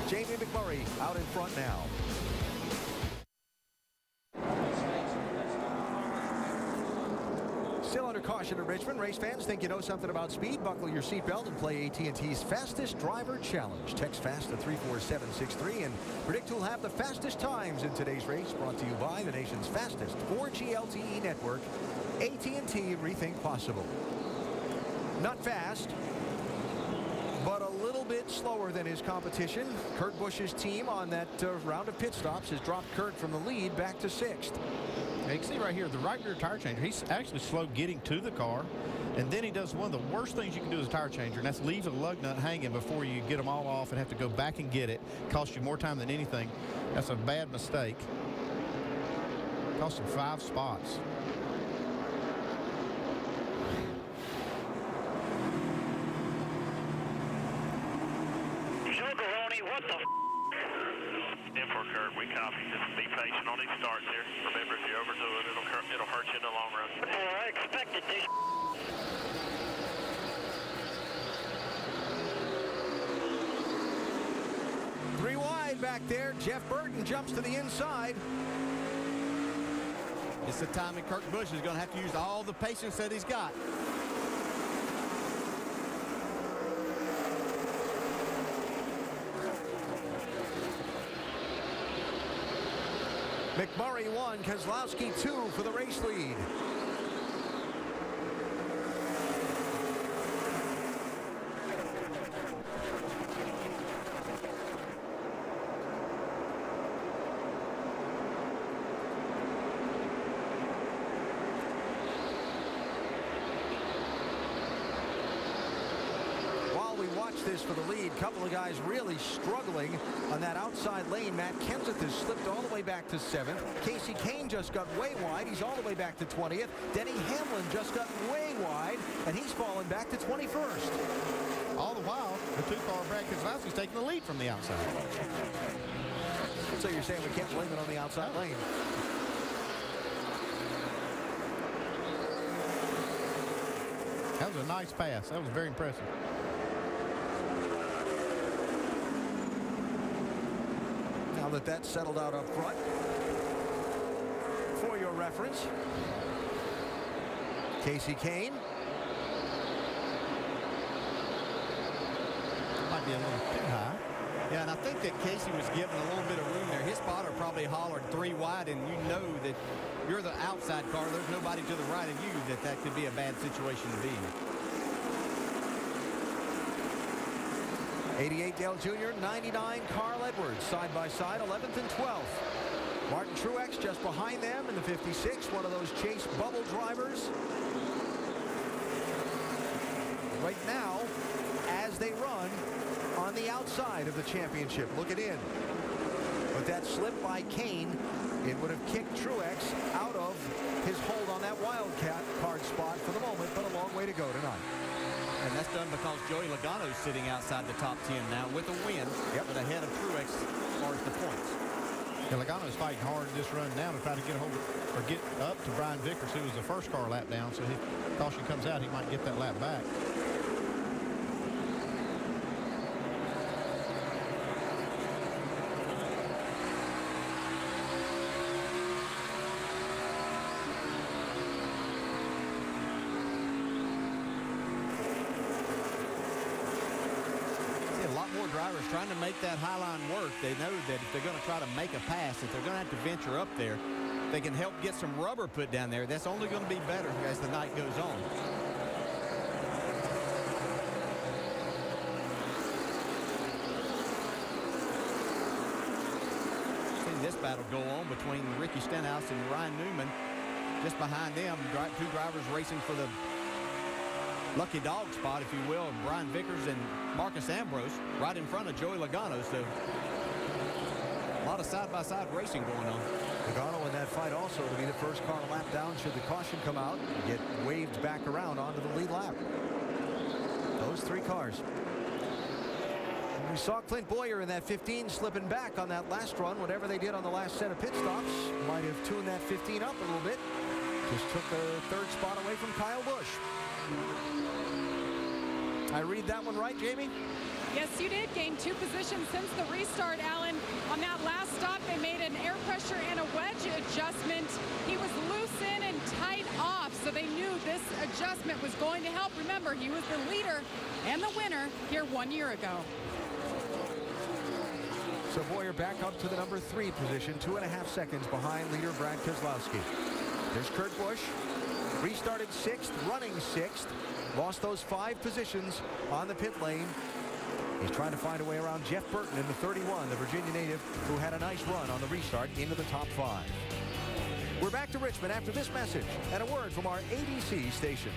Jamie McMurray out in front now. Still under caution at Richmond. Race fans, think you know something about speed? Buckle your seatbelt and play AT&T's Fastest Driver Challenge. Text FAST to 34763 and predict who'll have the fastest times in today's race. Brought to you by the nation's fastest 4G LTE network, AT&T. Rethink possible. Not fast, but a little bit slower than his competition. Kurt Busch's team on that round of pit stops has dropped Kurt from the lead back to 6th. You can see right here, the right rear tire changer, he's actually slow getting to the car, and then he does one of the worst things you can do as a tire changer, and that's leave a lug nut hanging before you get them all off and have to go back and get it. Costs you more time than anything. That's a bad mistake. Cost him 5 spots. What the in for Kurt, we copy. Just be patient on these starts here. Remember, if you overdo it, it'll hurt you in the long run. Well, I expected this. Three wide back there. Jeff Burton jumps to the inside. It's the time that Kurt Busch is going to have to use all the patience that he's got. McMurray 1, Keselowski 2 for the race lead. watch this for the lead. Couple of guys really struggling on that outside lane. Matt Kenseth has slipped all the way back to 7th. Casey Kane just got way wide. He's all the way back to 20th. Denny Hamlin just got way wide, and he's fallen back to 21st. All the while, the 2-car Brad Keselowski's taking the lead from the outside. So you're saying we can't blame it on the outside lane? That was a nice pass. That was very impressive. Now that that's settled out up front, for your reference, Casey Kane. Might be a little too high. Yeah, and I think that Casey was given a little bit of room there. His spotter probably hollered 3 wide, and you know that you're the outside car. There's nobody to the right of you that could be a bad situation to be in. 88 Dale Jr., 99 Carl Edwards, side by side, 11th and 12th. Martin Truex just behind them in the 56, one of those Chase bubble drivers. Right now, as they run on the outside of the championship, looking in. But that slip by Kane, it would have kicked Truex out of his hold on that wildcat card spot for the moment, but a long way to go tonight. And that's done because Joey Logano's sitting outside the top 10 now with a win, but ahead of Truex as far as the points. Yeah, Logano's fighting hard this run down to try to get a hold of, or get up to Brian Vickers, who was the first car lap down. So if caution comes out, he might get that lap back. Drivers trying to make that high line work. They know that if they're going to try to make a pass, if they're going to have to venture up there, they can help get some rubber put down there. That's only going to be better as the night goes on. See this battle go on between Ricky Stenhouse and Ryan Newman. Just behind them, 2 drivers racing for the lucky dog spot, if you will, Brian Vickers and Marcus Ambrose right in front of Joey Logano. So a lot of side-by-side racing going on. Logano in that fight also to be the first car lap down should the caution come out and get waved back around onto the lead lap. Those 3 cars. And we saw Clint Boyer in that 15 slipping back on that last run. Whatever they did on the last set of pit stops might have tuned that 15 up a little bit. Just took a 3rd spot away from Kyle Busch. I read that one right, Jamie? Yes, you did. Gain 2 positions since the restart, Alan. On that last stop, they made an air pressure and a wedge adjustment. He was loose in and tight off, so they knew this adjustment was going to help. Remember, he was the leader and the winner here 1 year ago. So Boyer back up to the number 3 position, 2.5 seconds behind leader Brad Keselowski. There's Kurt Busch. Restarted 6th, running 6th. Lost those 5 positions on the pit lane. He's trying to find a way around Jeff Burton in the 31, the Virginia native, who had a nice run on the restart into the top 5. We're back to Richmond after this message and a word from our ABC stations.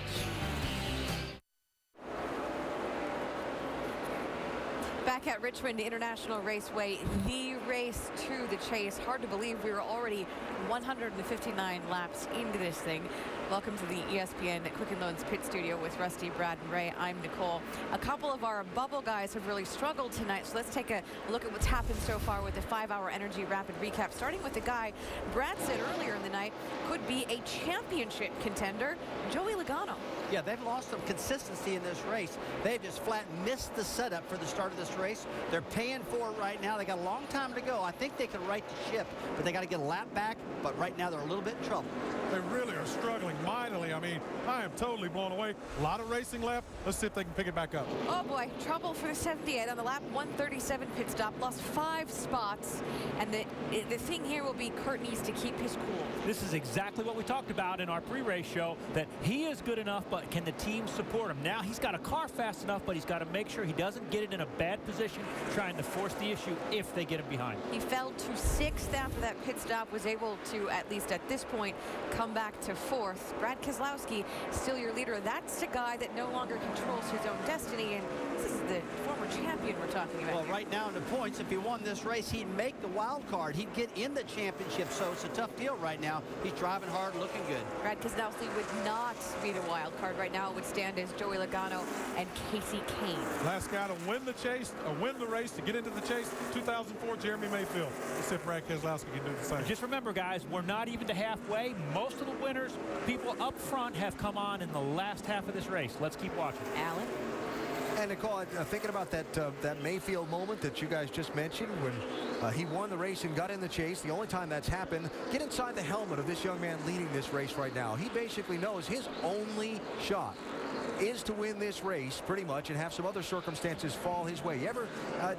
Back at Richmond International Raceway, the race to the chase. Hard to believe we were already 159 laps into this thing. Welcome to the ESPN Quicken Loans Pit Studio with Rusty, Brad, and Ray. I'm Nicole. A couple of our bubble guys have really struggled tonight, so let's take a look at what's happened so far with the 5-hour Energy Rapid Recap. Starting with the guy Brad said earlier in the night could be a championship contender, Joey Logano. Yeah, they've lost some consistency in this race. They've just flat missed the setup for the start of this race. They're paying for it right now. They got a long time to go. I think they could right the ship, but they got to get a lap back. But right now they're a little bit in trouble. They really are struggling mightily. I mean, I am totally blown away. A lot of racing left. Let's see if they can pick it back up. Oh boy, trouble for the 78 on the lap 137 pit stop. Lost 5 spots, and the thing here will be Kurt needs to keep his cool. This is exactly what we talked about in our pre-race show, that he is good enough but can the team support him? Now he's got a car fast enough, but he's got to make sure he doesn't get it in a bad position trying to force the issue if they get him behind. He fell to 6th after that pit stop, was able to, at least at this point, come back to 4th. Brad Keselowski, still your leader. That's a guy that no longer controls his own destiny, and this is the former champion we're talking about. Well, here. right now in the points, if he won this race, he'd make the wild card. He'd get in the championship, so it's a tough deal right now. He's driving hard, looking good. Brad Keselowski would not be the wild card right now. It would stand as Joey Logano and Casey Kane. Last guy to win the chase, or win the race, to get into the chase, 2004, Jeremy Mayfield. Let's see if Brad Keselowski can do the same. Just remember, guys, we're not even to halfway. Most of the winners, people up front, have come on in the last half of this race. Let's keep watching. Alan? And Nicole, thinking about that Mayfield moment that you guys just mentioned when he won the race and got in the chase, the only time that's happened, get inside the helmet of this young man leading this race right now. He basically knows his only shot is to win this race pretty much and have some other circumstances fall his way. You ever,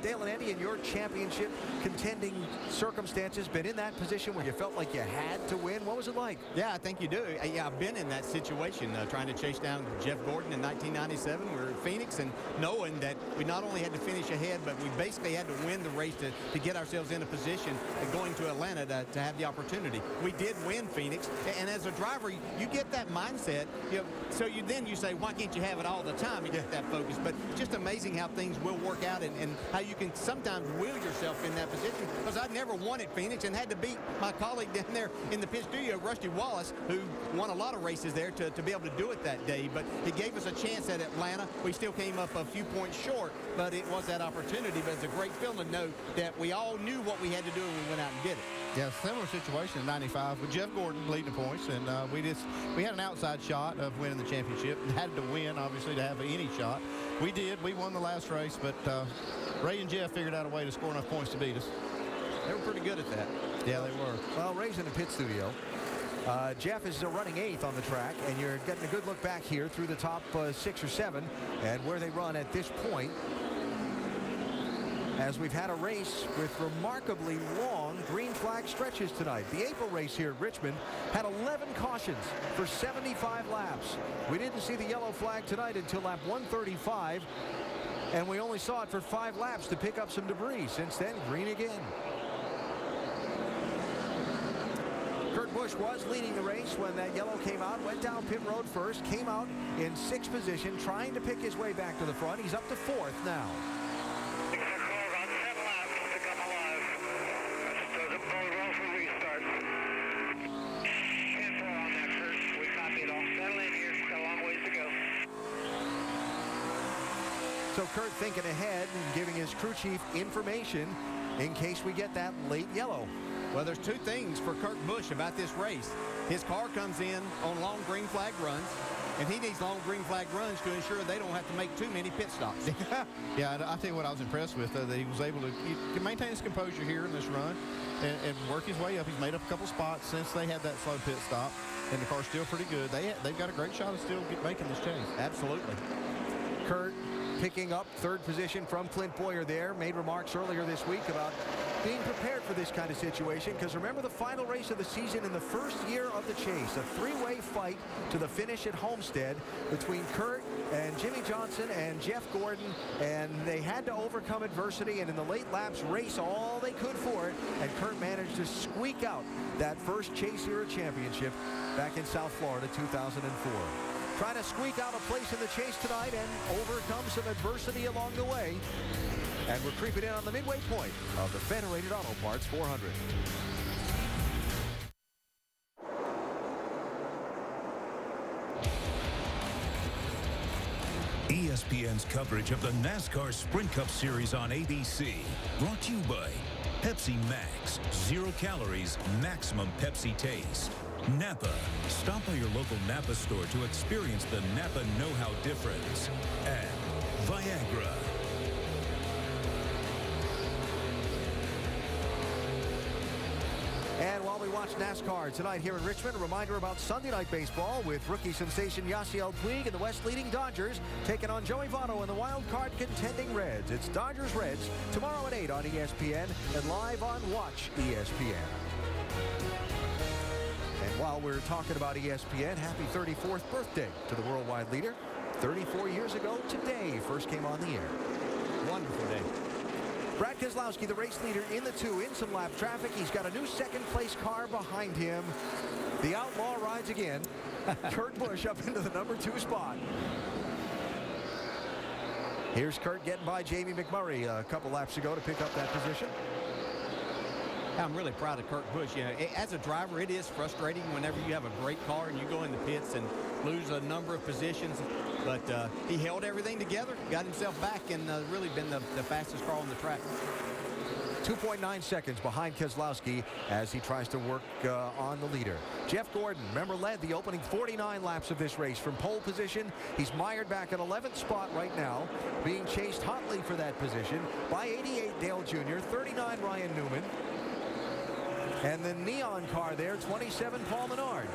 Dale and Andy, in your championship contending circumstances, been in that position where you felt like you had to win? What was it like? Yeah, I think you do. Yeah, I've been in that situation, trying to chase down Jeff Gordon in 1997. We were at Phoenix, and knowing that we not only had to finish ahead, but we basically had to win the race to get ourselves in a position going to Atlanta to have the opportunity. We did win Phoenix, and as a driver, you get that mindset. You know, so you say, why can't you have it all the time? You get that focus. But it's just amazing how things will work out and how you can sometimes will yourself in that position. Because I never won at Phoenix and had to beat my colleague down there in the pit studio, Rusty Wallace, who won a lot of races there to be able to do it that day. But it gave us a chance at Atlanta. We still came up a few points short, but it was that opportunity. But it's a great feeling to know that we all knew what we had to do and we went out and did it. Yeah, similar situation in 95 with Jeff Gordon leading the points, and we had an outside shot of winning the championship. Had to win, obviously, to have any shot. We did. We won the last race, but Ray and Jeff figured out a way to score enough points to beat us. They were pretty good at that. Yeah, they were. Well, Ray's in the pit studio. Jeff is running 8th on the track, and you're getting a good look back here through the top 6 or 7 and where they run at this point. As we've had a race with remarkably long green flag stretches tonight. The April race here at Richmond had 11 cautions for 75 laps. We didn't see the yellow flag tonight until lap 135, and we only saw it for 5 laps to pick up some debris. Since then, green again. Kurt Busch was leading the race when that yellow came out, went down pit road first, came out in 6th position, trying to pick his way back to the front. He's up to 4th now. So Kurt thinking ahead and giving his crew chief information in case we get that late yellow. Well, there's 2 things for Kurt Busch about this race. His car comes in on long green flag runs, and he needs long green flag runs to ensure they don't have to make too many pit stops. Yeah, I tell you what I was impressed with, that he was able to maintain his composure here in this run and work his way up. He's made up a couple spots since they had that slow pit stop, and the car's still pretty good. They've got a great shot of still making this chase. Absolutely. Kurt picking up 3rd position from Clint Boyer there, made remarks earlier this week about being prepared for this kind of situation, because remember the final race of the season in the first year of the chase, a 3-way fight to the finish at Homestead between Kurt and Jimmy Johnson and Jeff Gordon, and they had to overcome adversity and in the late laps race all they could for it, and Kurt managed to squeak out that first Chase Era championship back in South Florida 2004. Trying to squeak out a place in the chase tonight and overcome some adversity along the way. And we're creeping in on the midway point of the Federated Auto Parts 400. ESPN's coverage of the NASCAR Sprint Cup Series on ABC. Brought to you by Pepsi Max. 0 calories, maximum Pepsi taste. Napa. Stop by your local Napa store to experience the Napa know-how difference. And Viagra. And while we watch NASCAR tonight here in Richmond, a reminder about Sunday night baseball with rookie sensation Yasiel Puig and the West-leading Dodgers taking on Joey Votto and the wild card contending Reds. It's Dodgers-Reds tomorrow at 8 on ESPN and live on Watch ESPN. And While we're talking about ESPN, happy 34th birthday to the worldwide leader. 34 years ago today, first came on the air. Wonderful day. Brad Keselowski, the race leader in the 2, in some lap traffic. He's got a new second-place car behind him. The Outlaw rides again. Kurt Busch up into the number 2 spot. Here's Kurt getting by Jamie McMurray a couple laps ago to pick up that position. I'm really proud of Kurt Busch. You know, as a driver, it is frustrating whenever you have a great car and you go in the pits and lose a number of positions. But he held everything together, got himself back, and really been the fastest car on the track. 2.9 seconds behind Keselowski as he tries to work on the leader. Jeff Gordon, remember, led the opening 49 laps of this race from pole position. He's mired back at 11th spot right now, being chased hotly for that position by 88 Dale Jr., 39 Ryan Newman, and the neon car there, 27 Paul Menard.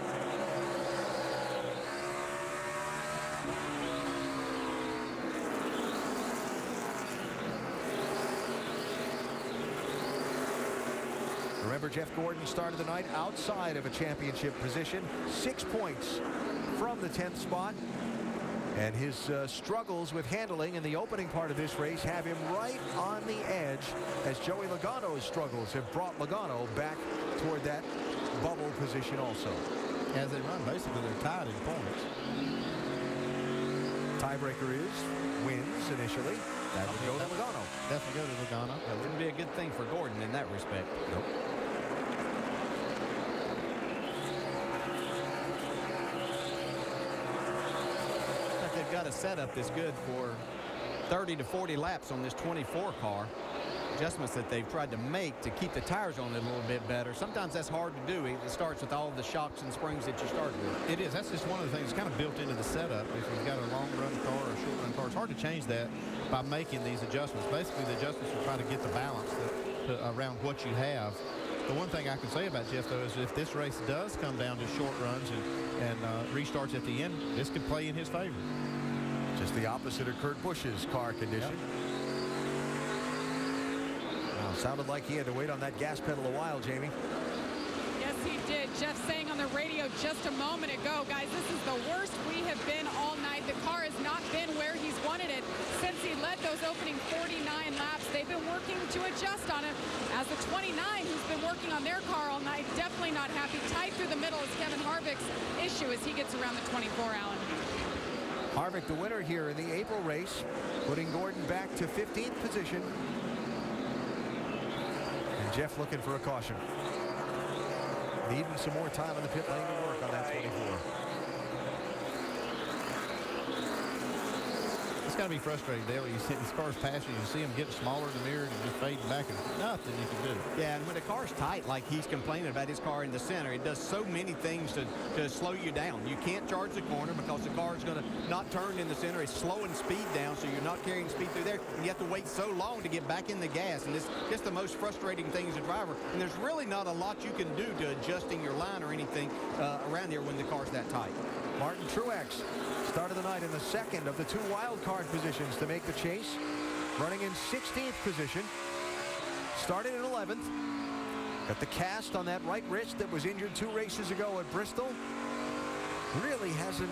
Remember, Jeff Gordon started the night outside of a championship position, 6 points from the 10th spot. And his struggles with handling in the opening part of this race have him right on the edge, as Joey Logano's struggles have brought Logano back toward that bubble position also. As they run, basically they're tied in points. Tiebreaker is wins initially. That would go to Logano. Definitely go to Logano. That wouldn't be a good thing for Gordon in that respect. Nope. They've got a setup that's good for 30 to 40 laps on this 24 car. Adjustments that they've tried to make to keep the tires on it a little bit better. Sometimes that's hard to do. It starts with all of the shocks and springs that you started with. It is. That's just one of the things kind of built into the setup. If you've got a long run car or a short run car, it's hard to change that by making these adjustments. Basically, the adjustments are trying to get the balance around what you have. The one thing I can say about Jeff, though, is if this race does come down to short runs and restarts at the end, this could play in his favor. Just the opposite of Kurt Busch's car condition. Yep. Well, sounded like he had to wait on that gas pedal a while, Jamie. Yes, he did. Jeff saying on the radio just a moment ago, guys, this is the worst we have been all night. The car has not been where he's wanted it since he led those opening 49 laps. They've been working to adjust on it. As the 29, who's been working on their car all night, definitely not happy. Tight through the middle is Kevin Harvick's issue as he gets around the 24, Alan. Harvick, the winner here in the April race, putting Gordon back to 15th position. And Jeff looking for a caution. Needing some more time in the pit lane to work on that 24. It's got to be frustrating, Dale. You see these cars passing, you see them getting smaller in the mirror and just fading back, and nothing you can do. Yeah, and when the car's tight, like he's complaining about his car in the center, it does so many things to slow you down. You can't charge the corner because the car is going to not turn in the center. It's slowing speed down, so you're not carrying speed through there. And you have to wait so long to get back in the gas, and it's just the most frustrating thing as a driver. And there's really not a lot you can do to adjusting your line or anything around there when the car's that tight. Martin Truex started the night in the second of the 2 wild card positions to make the chase, running in 16th position. Started in 11th. Got the cast on that right wrist that was injured 2 races ago at Bristol. Really hasn't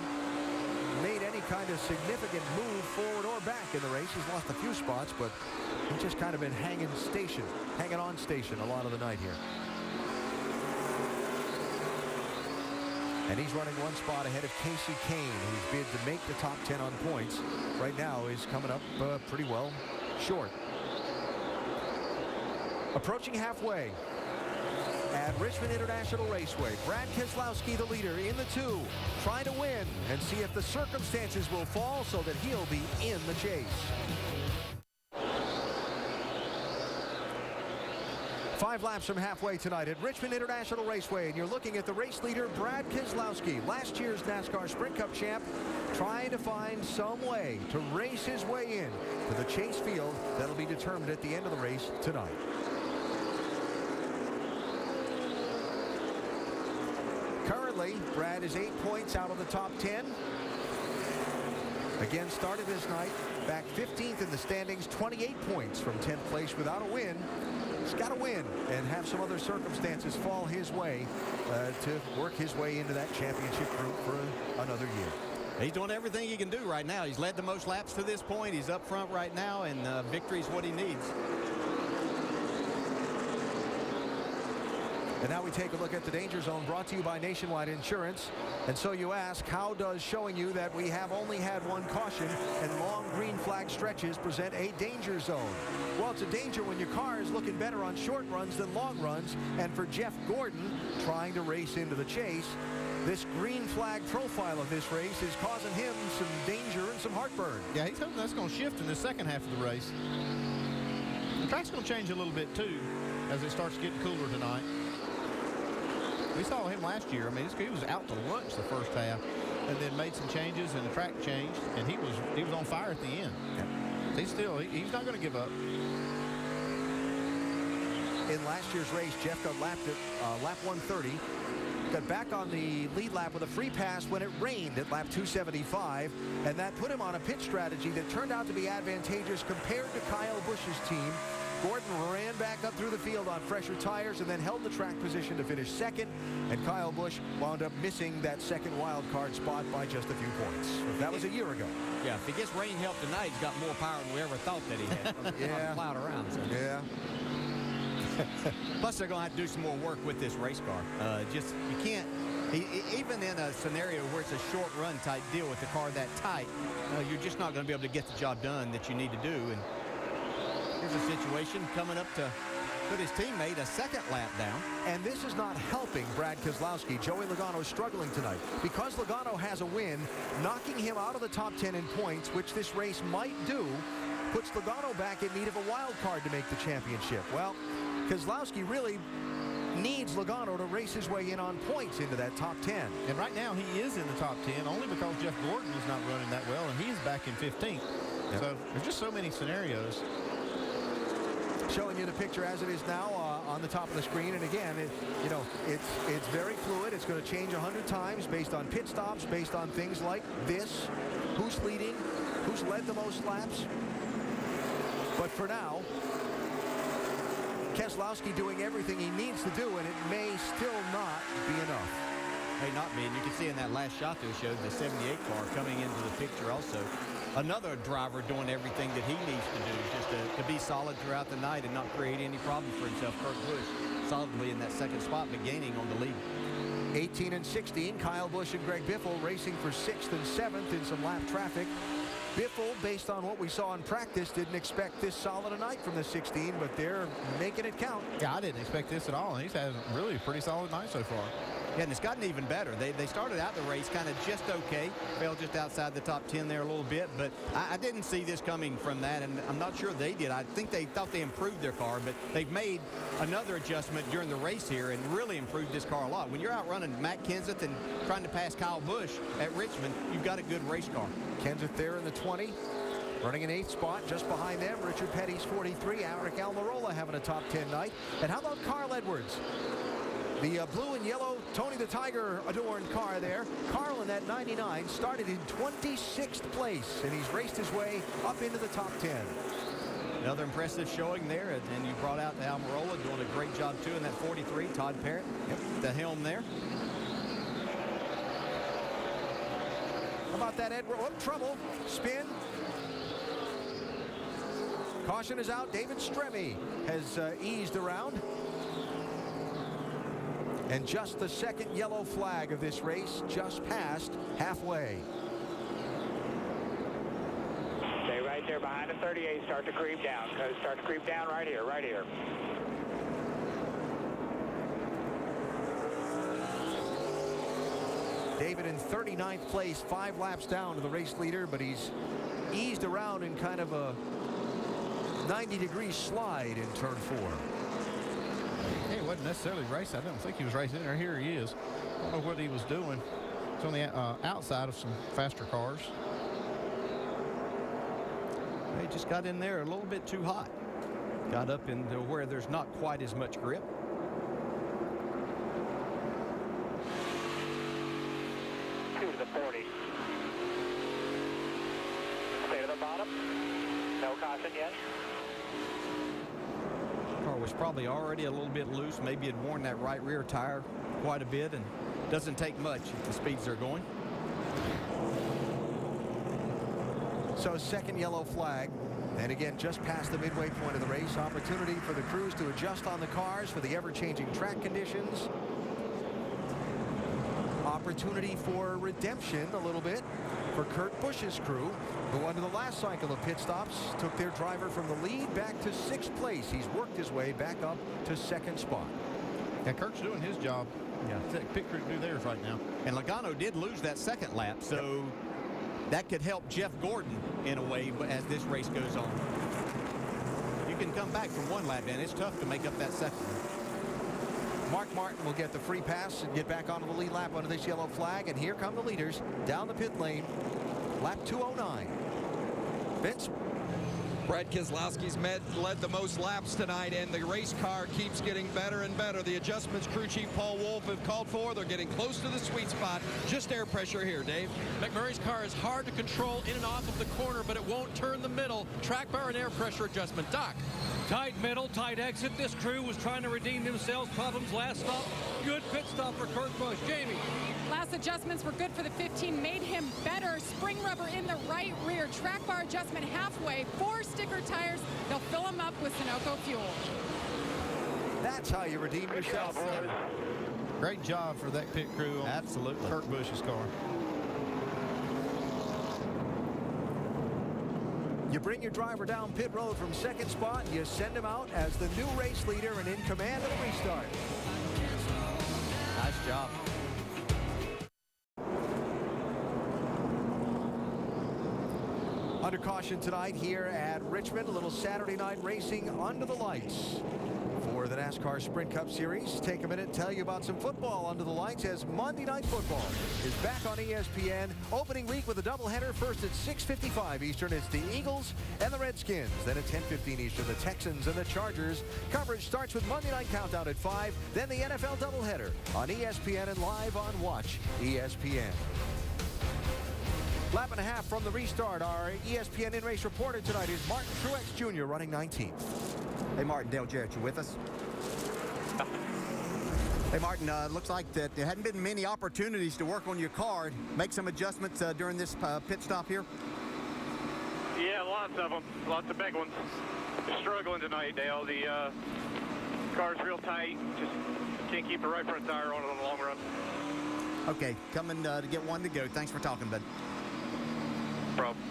made any kind of significant move forward or back in the race. He's lost a few spots, but he's just kind of been hanging on station a lot of the night here. And he's running 1 spot ahead of Casey Kane, who's bid to make the top 10 on points. Right now is coming up pretty well short. Approaching halfway at Richmond International Raceway. Brad Keselowski, the leader in the 2, trying to win and see if the circumstances will fall so that he'll be in the chase. 5 laps from halfway tonight at Richmond International Raceway, and you're looking at the race leader, Brad Keselowski, last year's NASCAR Sprint Cup champ, trying to find some way to race his way in to the chase field that'll be determined at the end of the race tonight. Currently, Brad is 8 points out of the top 10. Again, started this night back 15th in the standings, 28 points from 10th place without a win he's got to win and have some other circumstances fall his way to work his way into that championship group for another year. He's doing everything he can do right now. He's led the most laps to this point. He's up front right now, and victory is what he needs. And now we take a look at the danger zone, brought to you by Nationwide Insurance. And so you ask, how does showing you that we have only had one caution and long green flag stretches present a danger zone? Well, it's a danger when your car is looking better on short runs than long runs. And for Jeff Gordon, trying to race into the chase, this green flag profile of this race is causing him some danger and some heartburn. Yeah, he's hoping that's going to shift in the second half of the race. The track's going to change a little bit, too, as it starts getting cooler tonight. We saw him last year. I mean, he was out to lunch the first half and then made some changes and the track changed, and he was on fire at the end. Yeah. He's not going to give up. In last year's race, Jeff got lapped at lap 130. Got back on the lead lap with a free pass when it rained at lap 275, and that put him on a pit strategy that turned out to be advantageous compared to Kyle Busch's team. Gordon ran back up through the field on fresher tires and then held the track position to finish second, and Kyle Busch wound up missing that second wild card spot by just a few points. That was a year ago. Yeah, if he ggets rain help tonight, he's got more power than we ever thought that he had. Yeah. Plowed around. So. Yeah. Plus, they're going to have to do some more work with this race car. You can't, even in a scenario where it's a short run type deal with the car that tight, you're just not going to be able to get the job done that you need to do. And here's a situation coming up to put his teammate a second lap down. And this is not helping Brad Keselowski. Joey Logano is struggling tonight. Because Logano has a win, knocking him out of the top 10 in points, which this race might do, puts Logano back in need of a wild card to make the championship. Well, Keselowski really needs Logano to race his way in on points into that top 10. And right now he is in the top 10 only because Jeff Gordon is not running that well, and he's back in 15th. Yep. So there's just so many scenarios. Showing you the picture as it is now on the top of the screen. And again, it's very fluid. It's going to change 100 times based on pit stops, based on things like this. Who's leading? Who's led the most laps? But for now, Keselowski doing everything he needs to do, and it may still not be enough. May not be, and you can see in that last shot that showed the 78 car coming into the picture also. Another driver doing everything that he needs to do just to be solid throughout the night and not create any problem for himself. Kurt Busch solidly in that second spot, but gaining on the lead. 18 and 16, Kyle Busch and Greg Biffle racing for 6th and 7th in some lap traffic. Biffle, based on what we saw in practice, didn't expect this solid a night from the 16, but they're making it count. Yeah, I didn't expect this at all, and he's had a really pretty solid night so far. Yeah, and it's gotten even better. They started out the race kind of just okay, fell just outside the top 10 there a little bit, but I didn't see this coming from that, and I'm not sure they did. I think they thought they improved their car, but they've made another adjustment during the race here and really improved this car a lot. When you're out running Matt Kenseth and trying to pass Kyle Busch at Richmond, you've got a good race car. Kenseth there in the 20, running an 8th spot. Just behind them, Richard Petty's 43, Eric Almirola having a top 10 night. And how about Carl Edwards? The blue and yellow Tony the Tiger adorned car there. Carl in that 99 started in 26th place, and he's raced his way up into the top 10. Another impressive showing there, and you brought out the Almirola doing a great job too in that 43, Todd Parrott. Yep. The helm there. How about that, Edward? Oh, trouble. Spin. Caution is out. David Stremme has eased around. And just the second yellow flag of this race, just past halfway. Stay right there behind the 38. Start to creep down. Start to creep down right here, right here. David in 39th place, 5 laps down to the race leader, but he's eased around in kind of a 90-degree slide in turn 4. Hey, it wasn't necessarily racing. I don't think he was racing there. Here he is. I don't know what he was doing. It's on the outside of some faster cars. He just got in there a little bit too hot. Got up into where there's not quite as much grip. To the 40. Stay to the bottom. No caution yet. Car was probably already a little bit loose. Maybe had worn that right rear tire quite a bit, and doesn't take much at the speeds they're going. So second yellow flag. And again, just past the midway point of the race, opportunity for the crews to adjust on the cars for the ever-changing track conditions. Opportunity for redemption a little bit for Kurt Busch's crew, who under the last cycle of pit stops took their driver from the lead back to 6th place. He's worked his way back up to 2nd spot. Yeah, Kurt's doing his job. Yeah, pit crew do theirs right now. And Logano did lose that second lap, so that could help Jeff Gordon in a way as this race goes on. You can come back from one lap, and it's tough to make up that second one. Mark Martin will get the free pass and get back onto the lead lap under this yellow flag. And here come the leaders down the pit lane. Lap 209. Vince? Brad Keselowski's led the most laps tonight, and the race car keeps getting better and better. The adjustments crew chief Paul Wolf have called for, they're getting close to the sweet spot. Just air pressure here, Dave. McMurray's car is hard to control in and off of the corner, but it won't turn the middle. Track bar and air pressure adjustment. Doc. Tight middle, tight exit. This crew was trying to redeem themselves. Problems last stop. Good pit stop for Kurt Busch. Jamie. Last adjustments were good for the 15, made him better. Spring rubber in the right rear. Track bar adjustment halfway. 4 sticker tires. They'll fill them up with Sunoco fuel. That's how you redeem yourself. Great job for that pit crew on Absolutely. Kurt Busch's car. You bring your driver down pit road from 2nd spot. You send him out as the new race leader and in command of the restart. Nice job. Under caution tonight here at Richmond, a little Saturday night racing under the lights. For the NASCAR Sprint Cup Series, take a minute and tell you about some football under the lights as Monday Night Football is back on ESPN. Opening week with a doubleheader. First at 6:55 Eastern, it's the Eagles and the Redskins. Then at 10:15 Eastern, the Texans and the Chargers. Coverage starts with Monday Night Countdown at 5. Then the NFL doubleheader on ESPN and live on Watch ESPN. Lap and a half from the restart. Our ESPN in-race reporter tonight is Martin Truex Jr. running 19th. Hey, Martin, Dale Jarrett, you with us? Hey, Martin, looks like that there hadn't been many opportunities to work on your car. Make some adjustments during this pit stop here? Yeah, lots of them. Lots of big ones. Just struggling tonight, Dale. The car's real tight. Just can't keep the right front tire on it on the long run. Okay, coming to get one to go. Thanks for talking, bud. Problem.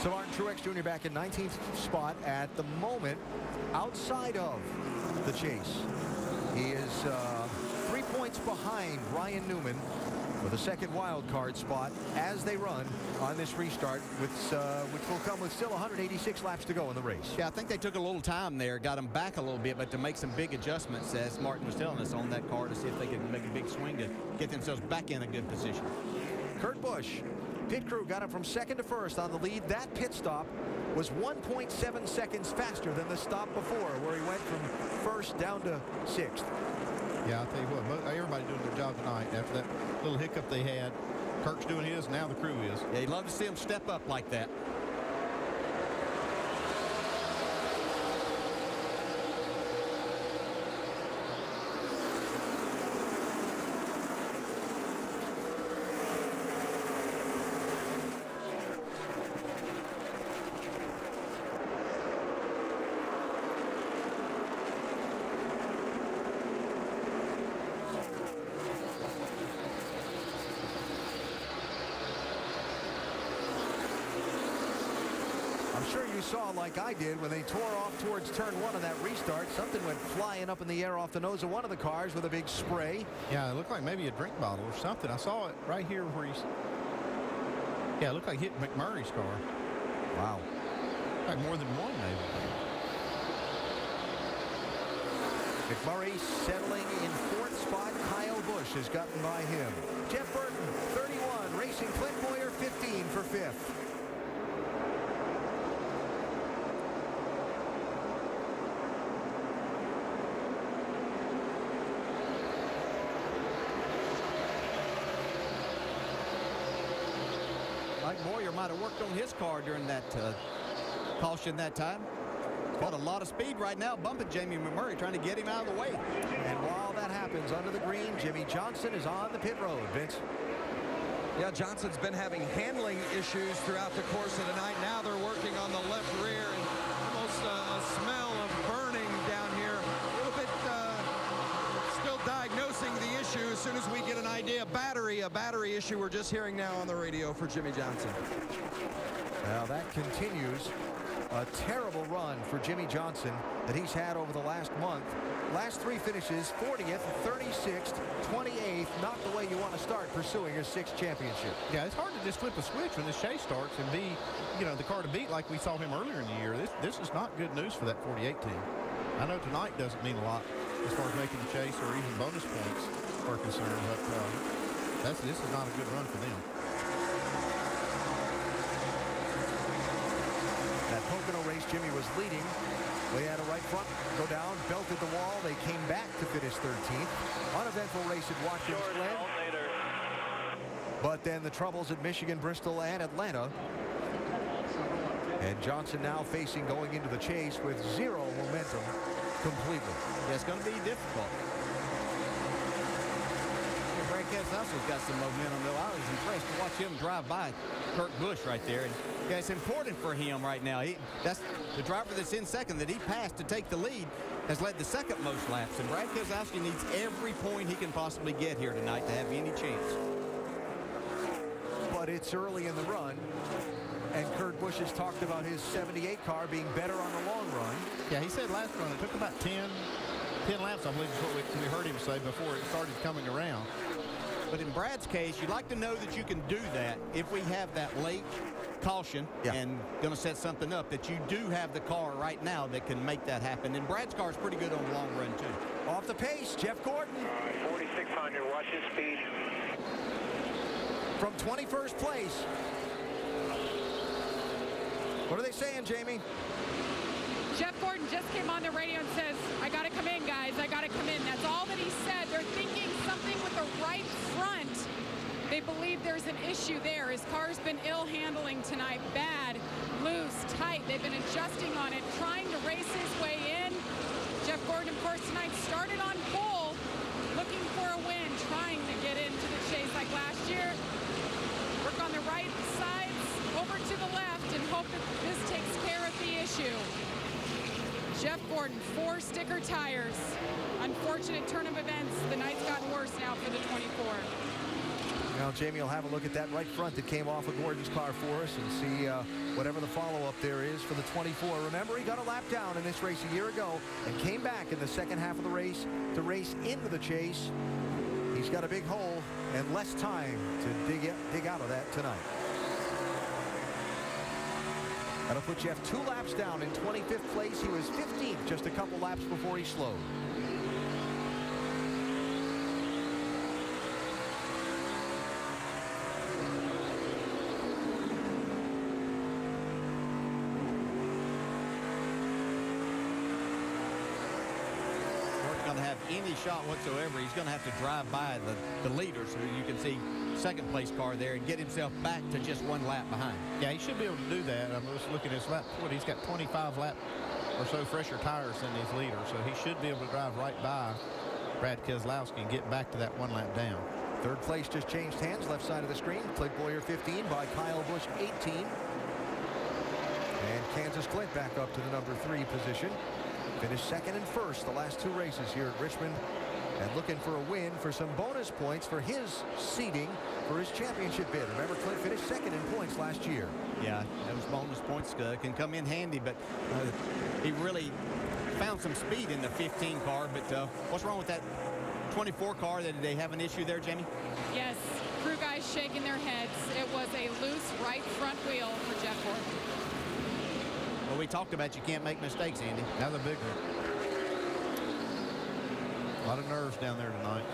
So Martin Truex Jr. back in 19th spot at the moment outside of the chase. He is 3 points behind Ryan Newman for the second wild card spot as they run on this restart, which will come with still 186 laps to go in the race. Yeah, I think they took a little time there, got them back a little bit, but to make some big adjustments, as Martin was telling us, on that car to see if they could make a big swing to get themselves back in a good position. Kurt Busch, pit crew got him from 2nd to 1st on the lead. That pit stop was 1.7 seconds faster than the stop before, where he went from 1st down to 6th. Yeah, I'll tell you what, everybody doing their job tonight after that little hiccup they had. Kurt's doing his, now the crew is. Yeah, you'd love to see them step up like that. Saw like I did when they tore off towards turn 1 on that restart. Something went flying up in the air off the nose of one of the cars with a big spray. Yeah, it looked like maybe a drink bottle or something. I saw it right here where he's... Yeah, it looked like it hit McMurray's car. Wow. Like more than one, maybe. McMurray settling in 4th spot. Kyle Busch has gotten by him. Jeff Burton, 31. Racing Clint Boyer, 15 for 5th. Mike Moyer might have worked on his car during that caution that time. Got a lot of speed right now, bumping Jamie McMurray, trying to get him out of the way. And while that happens under the green, Jimmy Johnson is on the pit road. Vince. Yeah, Johnson's been having handling issues throughout the course of the night. Now they're working on the left rear, and almost a smell of burning down here. A little bit still diagnosing the issue as soon as we get an idea. A battery issue we're just hearing now on the radio for Jimmy Johnson. Now that continues. A terrible run for Jimmy Johnson that he's had over the last month. Last three finishes, 40th, 36th, 28th. Not the way you want to start pursuing your sixth championship. Yeah, it's hard to just flip a switch when this chase starts and be, the car to beat like we saw him earlier in the year. This is not good news for that 48 team. I know tonight doesn't mean a lot as far as making the chase or even bonus points are concerned, but this is not a good run for them. That Pocono race, Jimmy was leading. Way out of right front, go down, belted the wall. They came back to finish 13th. Uneventful race at Watkins Glen. But then the troubles at Michigan, Bristol, and Atlanta. And Johnson now facing going into the chase with zero momentum completely. Yeah, it's going to be difficult. Brad Keselowski's got some momentum, though. I was impressed to watch him drive by Kurt Busch right there. And yeah, it's important for him right now. That's the driver that's in second that he passed to take the lead has led the second most laps. And Brad Keselowski needs every point he can possibly get here tonight to have any chance. But it's early in the run. And Kurt Busch has talked about his 78 car being better on the long run. Yeah, he said last run it took about 10 laps, I believe is what we heard him say before it started coming around. But in Brad's case, you'd like to know that you can do that if we have that late caution and going to set something up, that you do have the car right now that can make that happen. And Brad's car is pretty good on the long run, too. Off the pace, Jeff Gordon. 4,600, watch his speed. From 21st place. What are they saying, Jamie? Jeff Gordon just came on the radio and says, I got to come in, guys. I got to come in. That's all that he said. They're thinking something with the right front. They believe there's an issue there. His car's been ill handling tonight. Bad, loose, tight. They've been adjusting on it, trying to race his way in. Jeff Gordon, of course, tonight started on pole, looking for a win, trying to get into the chase like last year. Work on the right sides, over to the left, and hope that this takes care of the issue. Jeff Gordon, 4 sticker tires. Unfortunate turn of events. The night's gotten worse now for the 24. Now, Jamie will have a look at that right front that came off of Gordon's car for us and see whatever the follow-up there is for the 24. Remember, he got a lap down in this race a year ago and came back in the second half of the race to race into the chase. He's got a big hole and less time to dig out of that tonight. That'll put Jeff 2 laps down in 25th place. He was 15th just a couple laps before he slowed. Going to have any shot whatsoever. He's going to have to drive by the leaders, who you can see second place car there, and get himself back to just 1 lap behind. Yeah, he should be able to do that. I'm just looking at his lap. He's got 25 lap or so fresher tires than his leader, so he should be able to drive right by Brad Keselowski and get back to that 1 lap down. Third place just changed hands, left side of the screen. Clint Boyer 15 by Kyle Busch 18. And Kansas Clint back up to the number 3 position. Finished second and first the last 2 races here at Richmond, and looking for a win for some bonus points for his seeding for his championship bid. Remember, Clint finished second in points last year. Yeah, those bonus points can come in handy, but he really found some speed in the 15 car. But what's wrong with that 24 car? Did they have an issue there, Jamie? Yes, crew guys shaking their heads. It was a loose right front wheel for Jeff Gordon. Well, we talked about you can't make mistakes, Andy. Another big one. A lot of nerves down there tonight.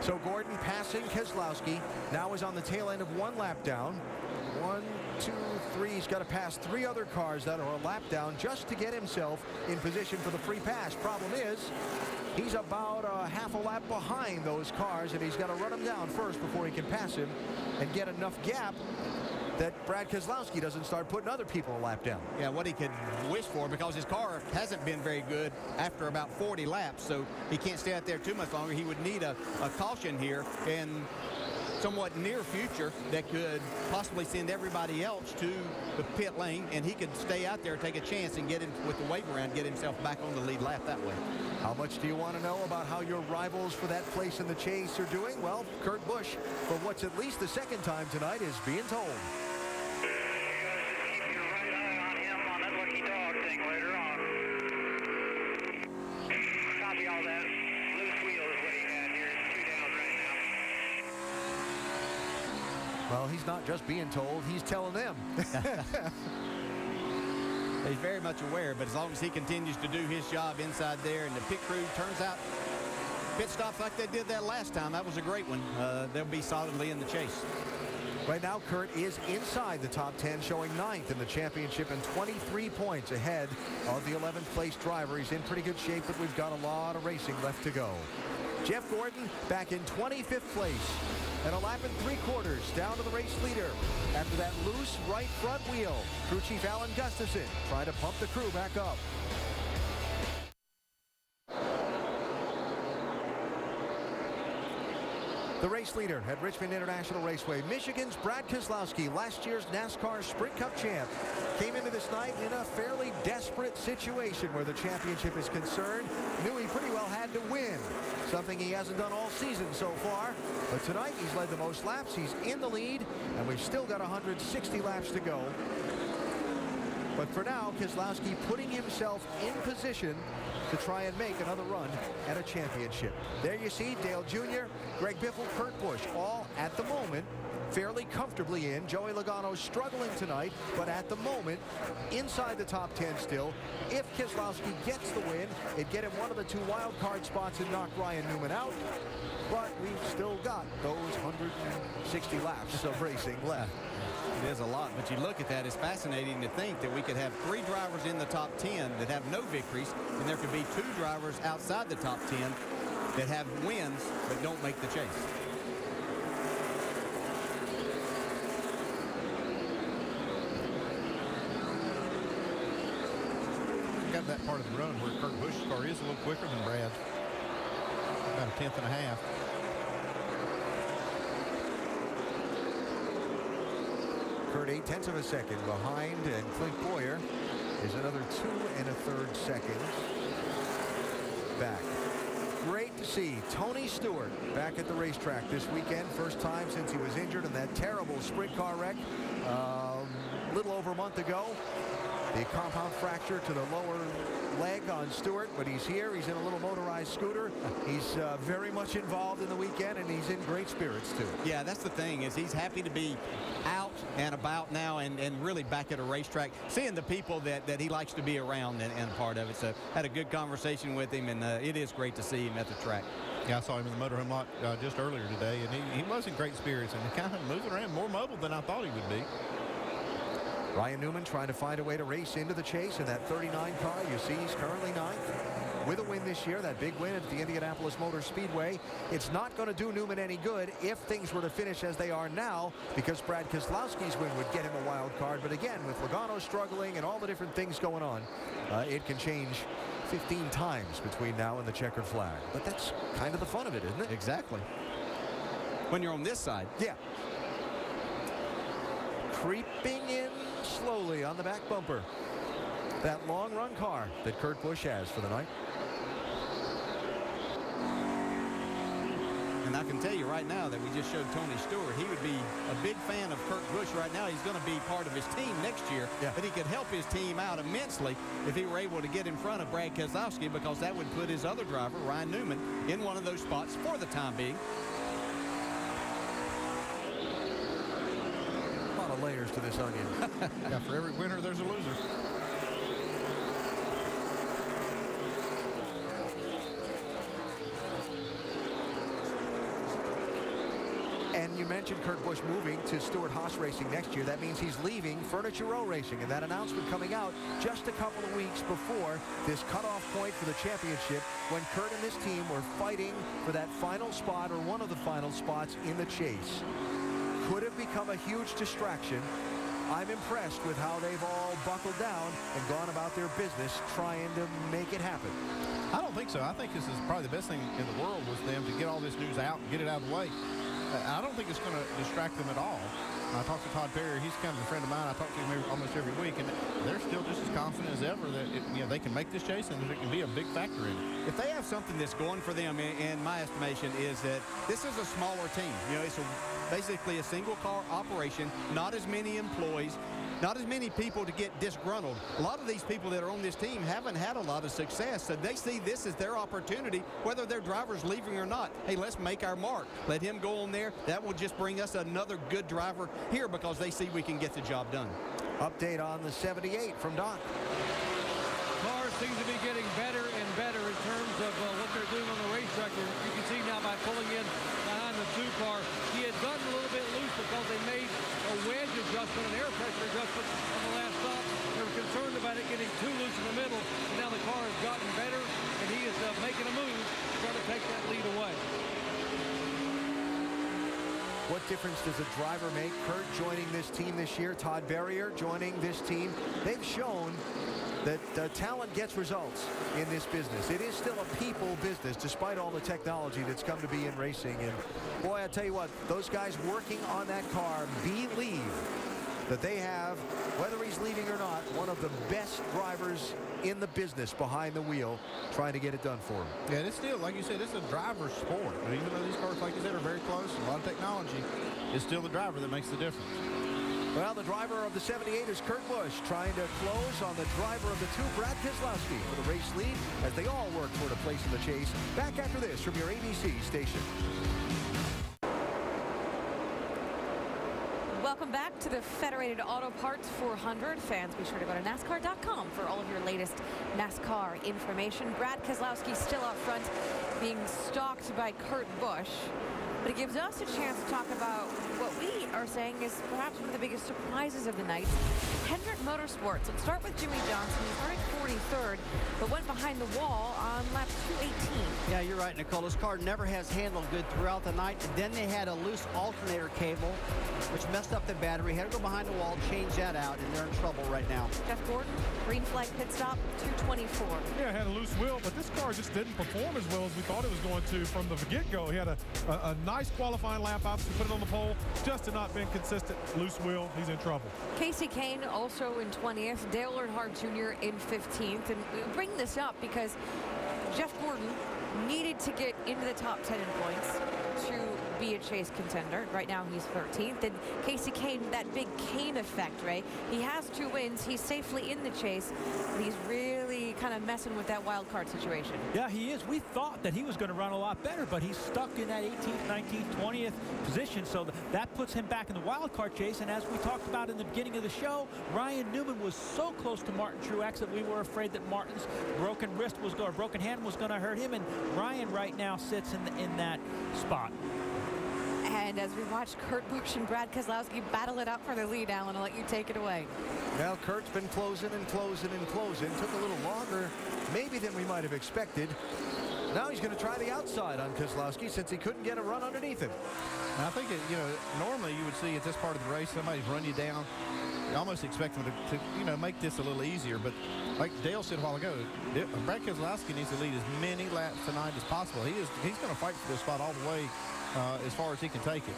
So Gordon passing Keselowski. Now is on the tail end of 1 lap down. 1, 2, 3. He's got to pass 3 other cars that are a lap down just to get himself in position for the free pass. Problem is, he's about a half a lap behind those cars, and he's got to run them down first before he can pass him and get enough gap that Brad Keselowski doesn't start putting other people a lap down. Yeah, what he could wish for, because his car hasn't been very good after about 40 laps, so he can't stay out there too much longer. He would need a caution here in somewhat near future that could possibly send everybody else to the pit lane, and he could stay out there, take a chance, and get him with the wave around, get himself back on the lead lap that way. How much do you want to know about how your rivals for that place in the chase are doing? Well, Kurt Busch, for what's at least the second time tonight, is being told. Keep your right eye on him on that lucky dog thing later on. Copy all that. Loose wheel is what he had here. It's 2 down right now. Well, he's not just being told, he's telling them. He's very much aware, but as long as he continues to do his job inside there and the pit crew turns out pit stops like they did that last time, that was a great one. They'll be solidly in the chase. Right now, Kurt is inside the top 10, showing 9th in the championship and 23 points ahead of the 11th place driver. He's in pretty good shape, but we've got a lot of racing left to go. Jeff Gordon back in 25th place and a lap and 3/4 down to the race leader. After that loose right front wheel, crew chief Alan Gustafson trying to pump the crew back up. The race leader at Richmond International Raceway, Michigan's Brad Keselowski, last year's NASCAR Sprint Cup champ, came into this night in a fairly desperate situation where the championship is concerned. Knew he pretty well had to win, something he hasn't done all season so far. But tonight he's led the most laps, he's in the lead, and we've still got 160 laps to go. But for now, Keselowski putting himself in position to try and make another run at a championship. There you see Dale Jr., Greg Biffle, Kurt Busch, all at the moment fairly comfortably in. Joey Logano struggling tonight, but at the moment inside the top 10 still. If Keselowski gets the win, it'd get him one of the 2 wild card spots and knock Ryan Newman out. But we've still got those 160 laps of racing left. It is a lot, but you look at that, it's fascinating to think that we could have 3 drivers in the top 10 that have no victories, and there could be 2 drivers outside the top 10 that have wins but don't make the chase. Got that part of the run where Kurt Busch's car is a little quicker than Brad's, about a 1/10 and a half. Kurt 0.8 of a second behind, and Clint Boyer is another 2 1/3 seconds back. Great to see Tony Stewart back at the racetrack this weekend. First time since he was injured in that terrible sprint car wreck a little over a month ago. The compound fracture to the lower leg on Stewart, but he's here. He's in a little motorized scooter. He's very much involved in the weekend, and he's in great spirits too. Yeah, that's the thing, is he's happy to be out and about now and really back at a racetrack, seeing the people that he likes to be around and a part of it. So had a good conversation with him, and it is great to see him at the track. Yeah, I saw him in the motorhome lot just earlier today, and he was in great spirits and kind of moving around, more mobile than I thought he would be. Ryan Newman trying to find a way to race into the chase in that 39 car. You see he's currently 9th with a win this year, that big win at the Indianapolis Motor Speedway. It's not going to do Newman any good if things were to finish as they are now, because Brad Keselowski's win would get him a wild card. But again, with Logano struggling and all the different things going on, it can change 15 times between now and the checkered flag. But that's kind of the fun of it, isn't it? Exactly. When you're on this side. Yeah. Creeping in slowly on the back bumper. That long run car that Kurt Busch has for the night. And I can tell you right now that we just showed Tony Stewart. He would be a big fan of Kurt Busch right now. He's going to be part of his team next year. Yeah. But he could help his team out immensely if he were able to get in front of Brad Keselowski, because that would put his other driver, Ryan Newman, in one of those spots for the time being. Layers to this onion. Yeah, for every winner there's a loser. And you mentioned Kurt Busch moving to Stewart-Haas Racing next year. That means he's leaving Furniture Row Racing, and that announcement coming out just a couple of weeks before this cutoff point for the championship, when Kurt and this team were fighting for that final spot, or one of the final spots in the chase. Could have become become a huge distraction. I'm impressed with how they've all buckled down and gone about their business trying to make it happen. I don't think so. I think this is probably the best thing in the world was them to get all this news out and get it out of the way. I don't think it's going to distract them at all. I talked to Todd Perry. He's kind of a friend of mine. I talk to him almost every week, and they're still just as confident as ever that they can make this chase and it can be a big factor in it. If they have something that's going for them, in my estimation, is that this is a smaller team. It's basically a single car operation, not as many employees, not as many people to get disgruntled. A lot of these people that are on this team haven't had a lot of success, so they see this as their opportunity, whether their driver's leaving or not. Hey, let's make our mark. Let him go on there. That will just bring us another good driver here because they see we can get the job done. Update on the 78 from Doc. Cars seem to be getting better and better in terms of what they're doing on the racetrack. You can see now by pulling in behind the 2 car, he had gotten a little bit loose because they made a wedge adjustment, an air pressure adjustment on the last stop. They were concerned about it getting too loose in the middle, and now the car has gotten better, and he is making a move to try to take that lead away. What difference does a driver make? Kurt joining this team this year, Todd Berrier joining this team. They've shown that talent gets results in this business. It is still a people business, despite all the technology that's come to be in racing. And boy, I tell you what, those guys working on that car believe that they have, whether he's leading or not, one of the best drivers in the business behind the wheel, trying to get it done for him. Yeah, it's still, like you said, it's a driver's sport. But even though these cars, like you said, are very close, a lot of technology, it's still the driver that makes the difference. Well, the driver of the 78 is Kurt Busch, trying to close on the driver of the 2, Brad Keselowski, for the race lead as they all work toward a place in the chase. Back after this from your ABC station. Welcome back to the Federated Auto Parts 400. Fans, be sure to go to NASCAR.com for all of your latest NASCAR information. Brad Keselowski still out front, being stalked by Kurt Busch. But it gives us a chance to talk about what we are saying is perhaps one of the biggest surprises of the night. Hendrick Motorsports. Let's start with Jimmy Johnson. He started 43rd, but went behind the wall on lap 218. Yeah, you're right, Nicole. This car never has handled good throughout the night. And then they had a loose alternator cable, which messed up the battery. Had to go behind the wall, change that out, and they're in trouble right now. Jeff Gordon, green flag pit stop, 224. Yeah, it had a loose wheel, but this car just didn't perform as well as we thought it was going to from the get-go. He had a nice qualifying lap, obviously put it on the pole, just had not been consistent. Loose wheel, he's in trouble. Casey Kane also in 20th, Dale Earnhardt Jr. in 15th. And we bring this up because Jeff Gordon needed to get into the top 10 in points to be a chase contender. Right now he's 13th. And Casey Kane, that big Kane effect, right? He has 2 wins. He's safely in the chase. But he's really kind of messing with that wild card situation. Yeah, he is. We thought that he was going to run a lot better, but he's stuck in that 18th, 19th, 20th position. So that puts him back in the wild card chase. And as we talked about in the beginning of the show, Ryan Newman was so close to Martin Truex that we were afraid that Martin's broken hand was going to hurt him. And Ryan right now sits in that spot. And as we watch Kurt Busch and Brad Keselowski battle it out for the lead, Alan, I'll let you take it away. Well, Kurt's been closing and closing and closing. Took a little longer maybe than we might have expected. Now he's going to try the outside on Keselowski since he couldn't get a run underneath him. And I think, normally you would see at this part of the race, somebody's run you down. You almost expect them to make this a little easier. But like Dale said a while ago, Brad Keselowski needs to lead as many laps tonight as possible. He's going to fight for this spot all the way as far as he can take it.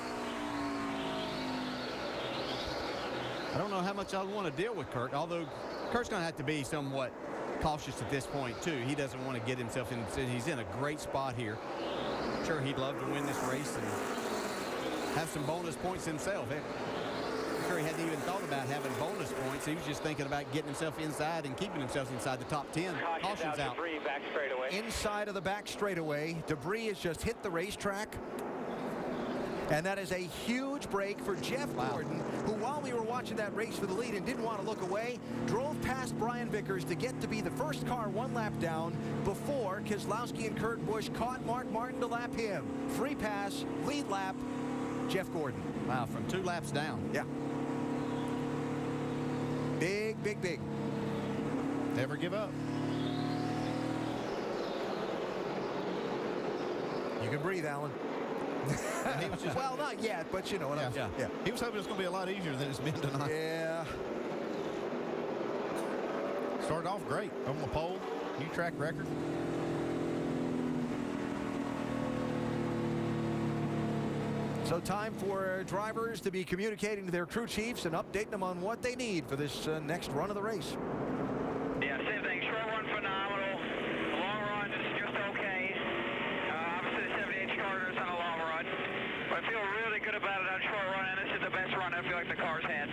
I don't know how much I want to deal with Kurt, although Kurt's going to have to be somewhat cautious at this point, too. He doesn't want to get himself in. He's in a great spot here. I'm sure he'd love to win this race and have some bonus points himself. I'm sure he hadn't even thought about having bonus points. He was just thinking about getting himself inside and keeping himself inside the top 10. Caution's out. Debris back straightaway. Inside of the back straightaway. Debris has just hit the racetrack. And that is a huge break for Jeff Gordon, who, while we were watching that race for the lead and didn't want to look away, drove past Brian Vickers to get to be the first car 1 lap down before Keselowski and Kurt Busch caught Mark Martin to lap him. Free pass, lead lap, Jeff Gordon. Wow, from 2 laps down. Yeah. Big, big, big. Never give up. You can breathe, Alan. He was just well, not yet, but you know what I'm saying. Yeah. He was hoping it's going to be a lot easier than it's been tonight. Yeah. Started off great on the pole, new track record. So time for drivers to be communicating to their crew chiefs and updating them on what they need for this next run of the race. Yeah, same thing. Short run, phenomenal. Long run is just okay. Obviously, the 78 starters on a long run. But I feel really good about it on short run, and this is the best run I feel like the car's had.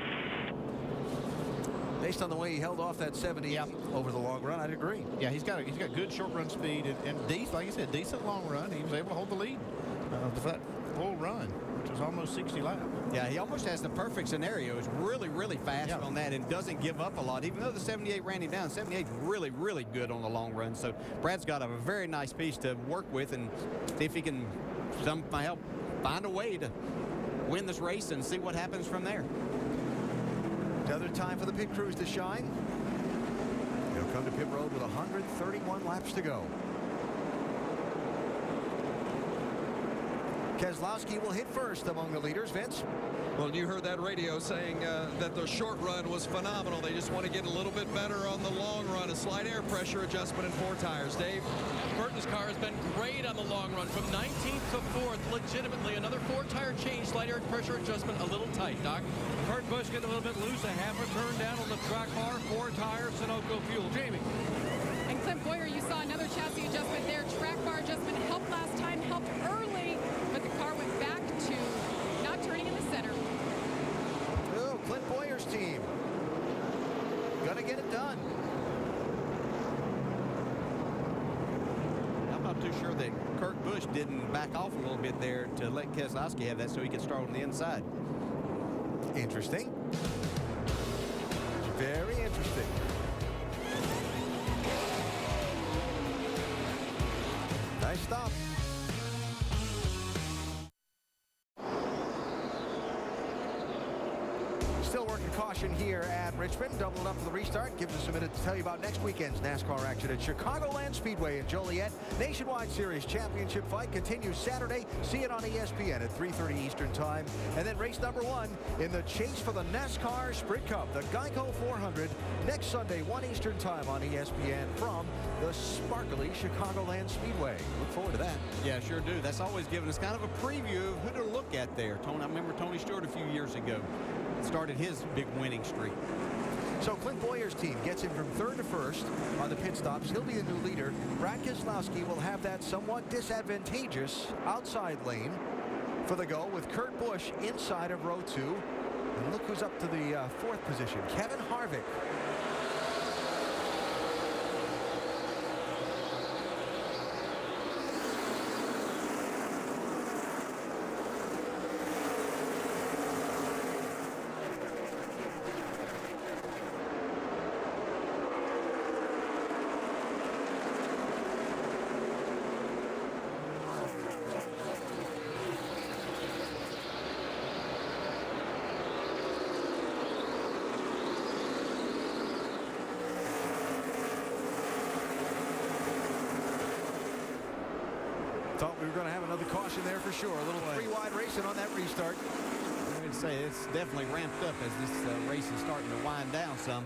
Based on the way he held off that 70 over the long run, I'd agree. Yeah, he's got good short run speed and decent, like you said, decent long run. He was able to hold the lead for that full run, which was almost 60 laps. Yeah, he almost has the perfect scenario. He's really, really fast on that and doesn't give up a lot. Even though the 78 ran him down, 78 is really, really good on the long run. So Brad's got a very nice piece to work with and see if he can help find a way to win this race and see what happens from there. Another time for the pit crews to shine. They'll come to pit road with 131 laps to go. Keselowski will hit first among the leaders. Vince? Well, you heard that radio saying that the short run was phenomenal. They just want to get a little bit better on the long run. A slight air pressure adjustment in 4 tires. Dave? Burton's car has been great on the long run from 19th to 4th. Legitimately, another 4-tire change, slight air pressure adjustment, a little tight, Doc. Kurt Busch getting a little bit loose, a half a turn down on the track bar, 4 tires, Sunoco fuel. Jamie? And Clint Boyer, you saw another chassis adjustment there. Track bar adjustment helped last time, helped early, but the car went back to not turning in the center. Oh, Clint Boyer's team. Gonna get it done. I'm not too sure that Kurt Busch didn't back off a little bit there to let Keselowski have that so he could start on the inside. Interesting. Very interesting. Nice stop. Still working caution here at Richmond. Doubling up for the restart. Gives us a minute to tell you about next weekend's NASCAR action at Chicagoland Speedway in Joliet. Nationwide Series Championship fight continues Saturday. See it on ESPN at 3:30 Eastern Time. And then race number 1 in the chase for the NASCAR Sprint Cup, the Geico 400, next Sunday, 1 Eastern Time on ESPN from the sparkly Chicagoland Speedway. Look forward to that. Yeah, sure do. That's always giving us kind of a preview of who to look at there. I remember Tony Stewart a few years ago started his big winning streak. So Clint Boyer's team gets him from 3rd to 1st on the pit stops. He'll be the new leader. Brad Keselowski will have that somewhat disadvantageous outside lane for the go with Kurt Busch inside of row 2. And look who's up to the 4th position, Kevin Harvick. Thought we were going to have another caution there for sure. A little three-wide racing on that restart. I would say it's definitely ramped up as this race is starting to wind down some.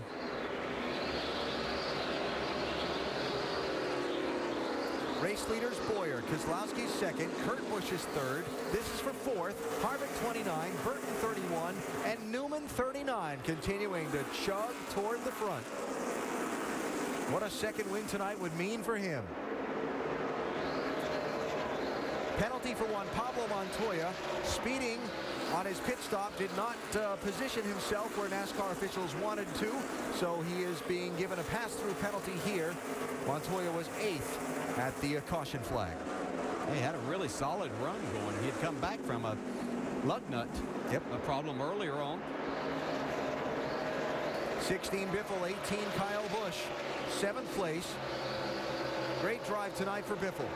Race leaders Boyer, Keselowski's 2nd, Kurt Busch is 3rd. This is for 4th. Harvick 29, Burton 31, and Newman 39, continuing to chug toward the front. What a second win tonight would mean for him. Penalty for Juan Pablo Montoya. Speeding on his pit stop, did not position himself where NASCAR officials wanted to, so he is being given a pass-through penalty here. Montoya was 8th at the caution flag. He had a really solid run going. He had come back from a lug nut a problem earlier on. 16 Biffle, 18 Kyle Busch, 7th place. Great drive tonight for Biffle.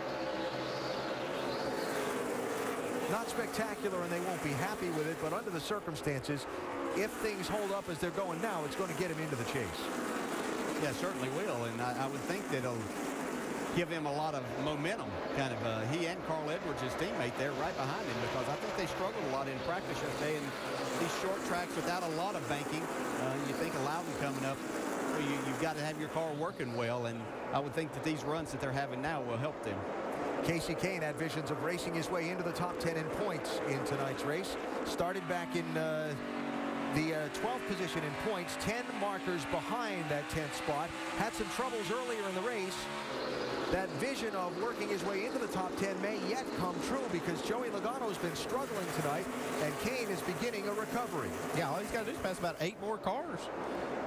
Not spectacular, and they won't be happy with it, but under the circumstances, if things hold up as they're going now, it's going to get him into the chase. Yeah, certainly will, and I would think that give him a lot of momentum, kind of. He and Carl Edwards, his teammate there, right behind him, because I think they struggled a lot in practice yesterday. And these short tracks without a lot of banking, you think of Loudon coming up, you've got to have your car working well, and I would think that these runs that they're having now will help them. Casey Kane had visions of racing his way into the top 10 in points in tonight's race. Started back in the 12th position in points, 10 markers behind that 10th spot. Had some troubles earlier in the race. That vision of working his way into the top 10 may yet come true, because Joey Logano's been struggling tonight, and Kane is beginning a recovery. Yeah, all he's got to do is pass about 8 more cars.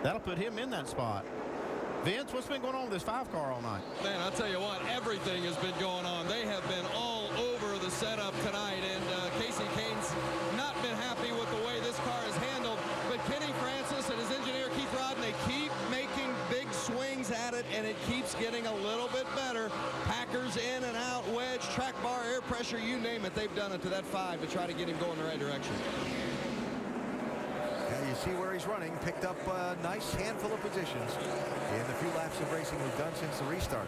That'll put him in that spot. Vince, what's been going on with this 5-car all night? Man, I'll tell you what, everything has been going on. They have been all over the setup tonight, and Casey Kane's not been happy with the way this car is handled. But Kenny Francis and his engineer Keith Rodden, they keep making big swings at it, and it keeps getting a little bit better. Packers in and out, wedge, track bar, air pressure, you name it. They've done it to that 5 to try to get him going the right direction. You see where he's running, picked up a nice handful of positions in the few laps of racing we've done since the restart.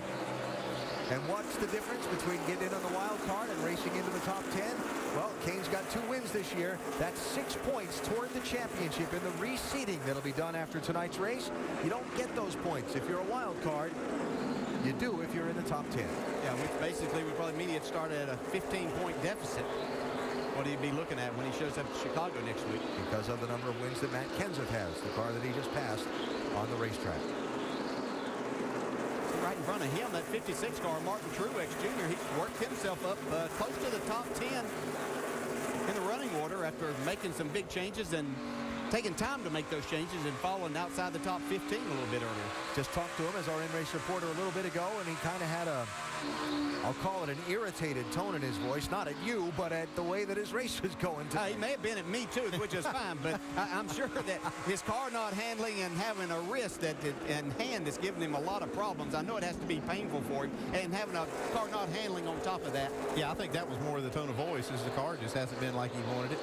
And what's the difference between getting in on the wild card and racing into the top 10? Well, Kane's got 2 wins this year. That's 6 points toward the championship in the reseeding that'll be done after tonight's race. You don't get those points if you're a wild card. You do if you're in the top 10. Yeah, which basically would probably mean he'd start at a 15-point deficit. What he'd be looking at when he shows up to Chicago next week. Because of the number of wins that Matt Kenseth has, the car that he just passed on the racetrack. Right in front of him, that 56 car, Martin Truex Jr., he's worked himself up close to the top 10 in the running order after making some big changes and taking time to make those changes and falling outside the top 15 a little bit earlier. Just talked to him as our in-race reporter a little bit ago, and he kind of had a, I'll call it an irritated tone in his voice, not at you, but at the way that his race was going. He may have been at me too, which is fine, but I'm sure that his car not handling and having a wrist and hand that's giving him a lot of problems. I know it has to be painful for him, and having a car not handling on top of that. Yeah, I think that was more of the tone of voice, as the car just hasn't been like he wanted it.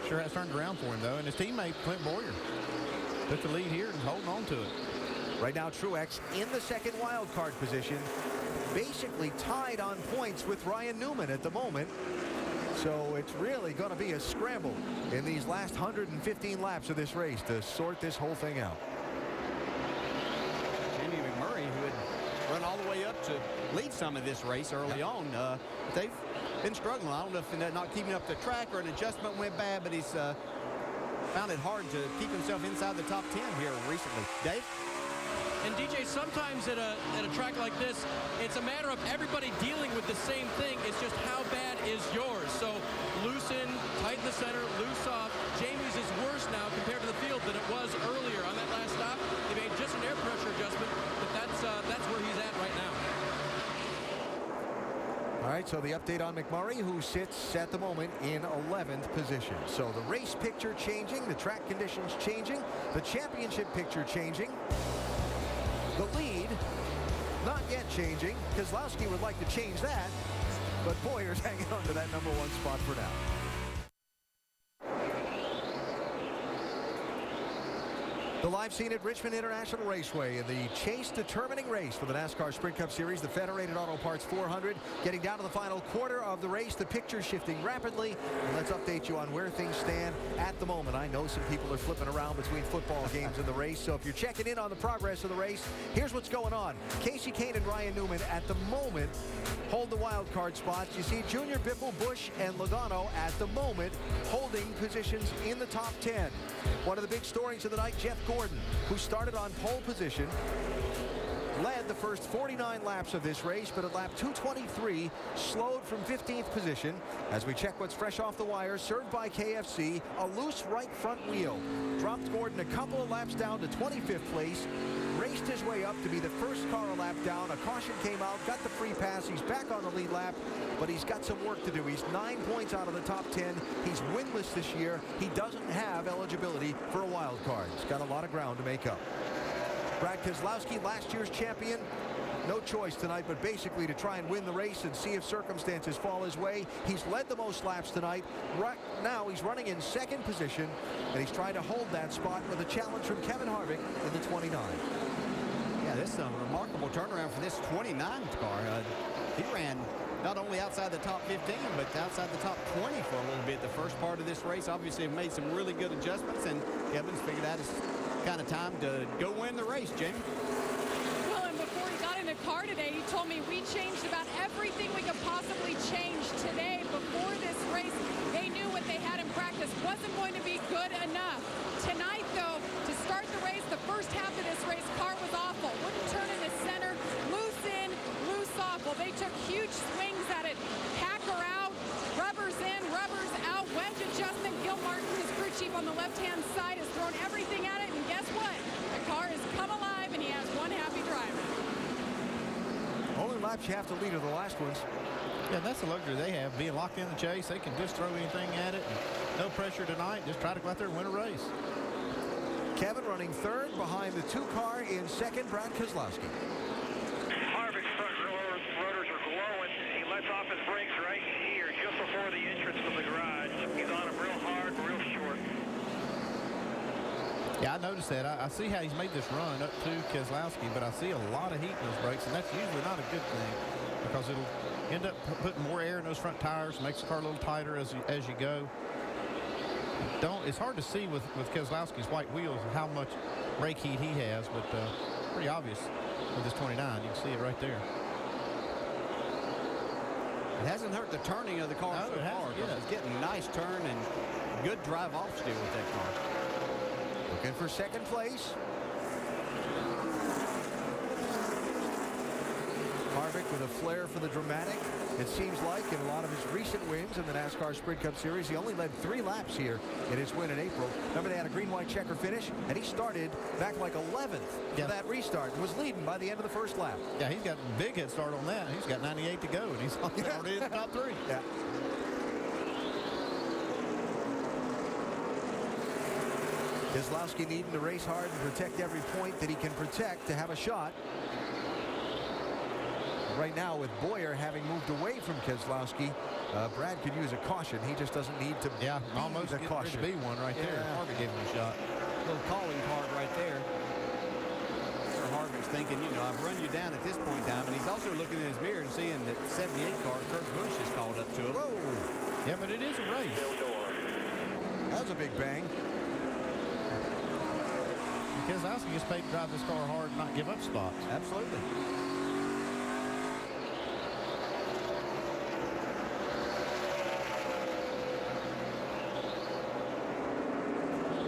Sure has turned around for him, though, and his teammate, Clint Boyer, took the lead here and holding on to it. Right now, Truex in the second wild card position, basically tied on points with Ryan Newman at the moment. So it's really going to be a scramble in these last 115 laps of this race to sort this whole thing out. Jamie McMurray, who had run all the way up to lead some of this race early on, they've been struggling. I don't know if they're not keeping up the track or an adjustment went bad, but he's found it hard to keep himself inside the top 10 here recently. Dave? And DJ, sometimes at a track like this, it's a matter of everybody dealing with the same thing. It's just how bad is yours. So loose in, tighten the center, loose off. Jamie's is worse now compared to the field than it was earlier. On that last stop, they made just an air pressure adjustment, but that's where he's at right now. All right, so the update on McMurray, who sits at the moment in 11th position. So the race picture changing, the track conditions changing, the championship picture changing. The lead not yet changing. Keselowski would like to change that, but Boyer's hanging on to that number 1 spot for now. The live scene at Richmond International Raceway in the chase determining race for the NASCAR Sprint Cup Series, the Federated Auto Parts 400. Getting down to the final quarter of the race, the picture shifting rapidly. And let's update you on where things stand at the moment. I know some people are flipping around between football games in the race, so if you're checking in on the progress of the race, here's what's going on. Casey Kane and Ryan Newman at the moment hold the wild card spots. You see Junior, Biffle, Busch, and Logano at the moment holding positions in the top 10. One of the big stories of the night, Jeff Gordon, who started on pole position, led the first 49 laps of this race, but at lap 223 slowed from 15th position. As we check what's fresh off the wire, served by KFC, a loose right front wheel dropped Gordon a couple of laps down to 25th place, raced his way up to be the first car a lap down. A caution came out, got the free pass. He's back on the lead lap, but he's got some work to do. He's 9 points out of the top 10. He's winless this year. He doesn't have eligibility for a wild card. He's got a lot of ground to make up. Brad Keselowski, last year's champion, no choice tonight but basically to try and win the race and see if circumstances fall his way. He's led the most laps tonight. Right now he's running in second position, and he's trying to hold that spot with a challenge from Kevin Harvick in the 29. Yeah, This is a remarkable turnaround for this 29th car. He ran not only outside the top 15, but outside the top 20 for a little bit the first part of this race. Obviously, have made some really good adjustments, and Kevin's figured out it's kind of time to go win the race, Jamie. Well, and before he got in the car today, he told me we changed about everything we could possibly change today before this race. They knew what they had in practice wasn't going to be good enough. Tonight, though, to start the race, the first half of this race, car was awful. Wouldn't turn in the center, loose in, loose off. Well, they took huge swings at it. Packer out, rubbers in, rubbers out, wedge adjustment. Gil Martin, his crew chief on the left-hand side, has thrown everything at it, and guess what? The car has come alive, and he has one happy driver. Only laps you have to lead are the last ones. Yeah, that's the luxury they have, being locked in the chase. They can just throw anything at it. No pressure tonight. Just try to go out there and win a race. Kevin running third behind the 2 car in second, Brad Keselowski. Harvick's front rotors are glowing. He lets off his brakes right here, just before the entrance of the garage. He's on him real hard, real short. Yeah, I noticed that. I see how he's made this run up to Keselowski, but I see a lot of heat in those brakes, and that's usually not a good thing because it'll end up putting more air in those front tires, makes the car a little tighter as you go. It's hard to see with Keselowski's white wheels how much brake heat he has, but pretty obvious with this 29. You can see it right there. It hasn't hurt the turning of the car so far. It's getting a nice turn and good drive off still with that car. Looking for second place. Harvick with a flair for the dramatic. It seems like in a lot of his recent wins in the NASCAR Sprint Cup Series, he only led 3 laps here in his win in April. Remember, they had a green-white checker finish, and he started back like 11th for that restart and was leading by the end of the first lap. Yeah, he's got a big head start on that. He's got 98 to go, and he's already in the top 3. Yeah. Keselowski needing to race hard and protect every point that he can protect to have a shot. Right now, with Boyer having moved away from Keselowski, Brad could use a caution. He just doesn't need to be almost the caution. Be one right there. Harvick gave him a shot. Little calling card right there. Harvick's thinking, you know, I've run you down at this point in time, and he's also looking in his mirror and seeing that 78 car, Kurt Busch, is called up to him. Whoa! Yeah, but it is a race. That was a big bang. Keselowski gets paid to drive this car hard and not give up spots. Absolutely.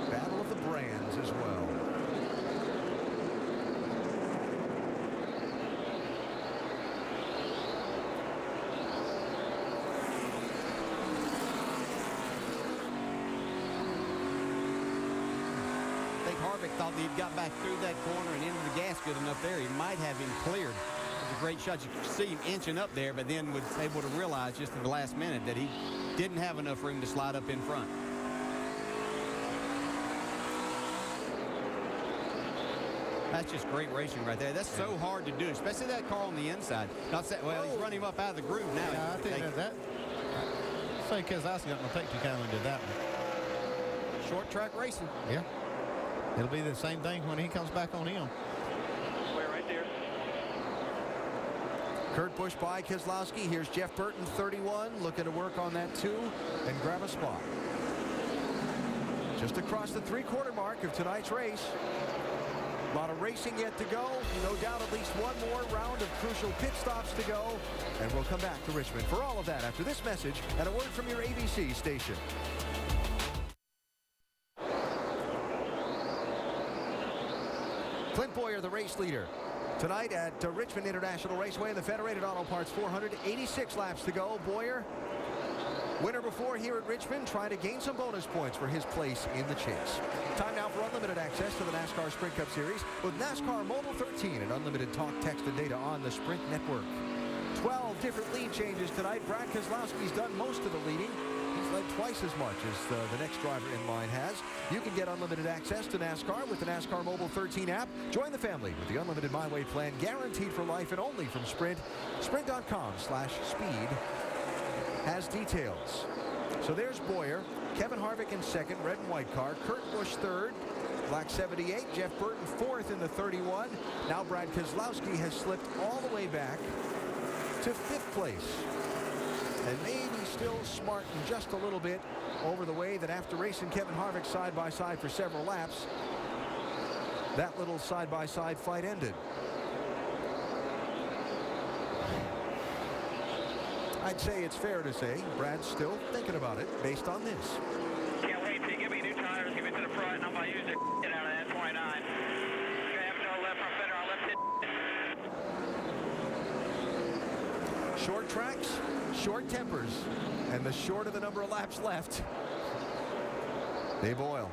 Battle of the brands as well. Harvick thought that he'd got back through that corner and into the gas good enough there. He might have him cleared. It was a great shot. You could see him inching up there, but then was able to realize just at the last minute that he didn't have enough room to slide up in front. That's just great racing right there. That's so hard to do, especially that car on the inside. Not say, well, he's running him up out of the groove now. Yeah, I think that. I say Keselowski not going to take too kindly to that one. Short track racing. Yeah. It'll be the same thing when he comes back on him. Right there. Kurt Busch by Keselowski. Here's Jeff Burton, 31, looking to work on that 2 and grab a spot. Just across the 3/4 mark of tonight's race. A lot of racing yet to go. No doubt at least one more round of crucial pit stops to go. And we'll come back to Richmond for all of that after this message and a word from your ABC station. Clint Boyer, the race leader. Tonight at Richmond International Raceway in the Federated Auto Parts 486 laps to go. Boyer, winner before here at Richmond, trying to gain some bonus points for his place in the chase. Time now for unlimited access to the NASCAR Sprint Cup Series with NASCAR Mobile 13 and unlimited talk, text, and data on the Sprint Network. 12 different lead changes tonight. Brad Keselowski's done most of the leading. He's led twice as much as the next driver in line has. You can get unlimited access to NASCAR with the NASCAR Mobile 13 app. Join the family with the unlimited My Way plan, guaranteed for life and only from Sprint. Sprint.com/speed has details. So there's Boyer, Kevin Harvick in second, red and white car, Kurt Busch third, Black 78, Jeff Burton 4th in the 31. Now Brad Keselowski has slipped all the way back to 5th place. And maybe still smarting just a little bit over the way that after racing Kevin Harvick side by side for several laps, that little side-by-side fight ended. I'd say it's fair to say Brad's still thinking about it based on this. Can't wait to give me new tires, give me to the front, and I'm going to use it out of that 29. Gonna have no left front fender, I'll left it. Short tracks, short tempers, and the shorter the number of laps left, they boil.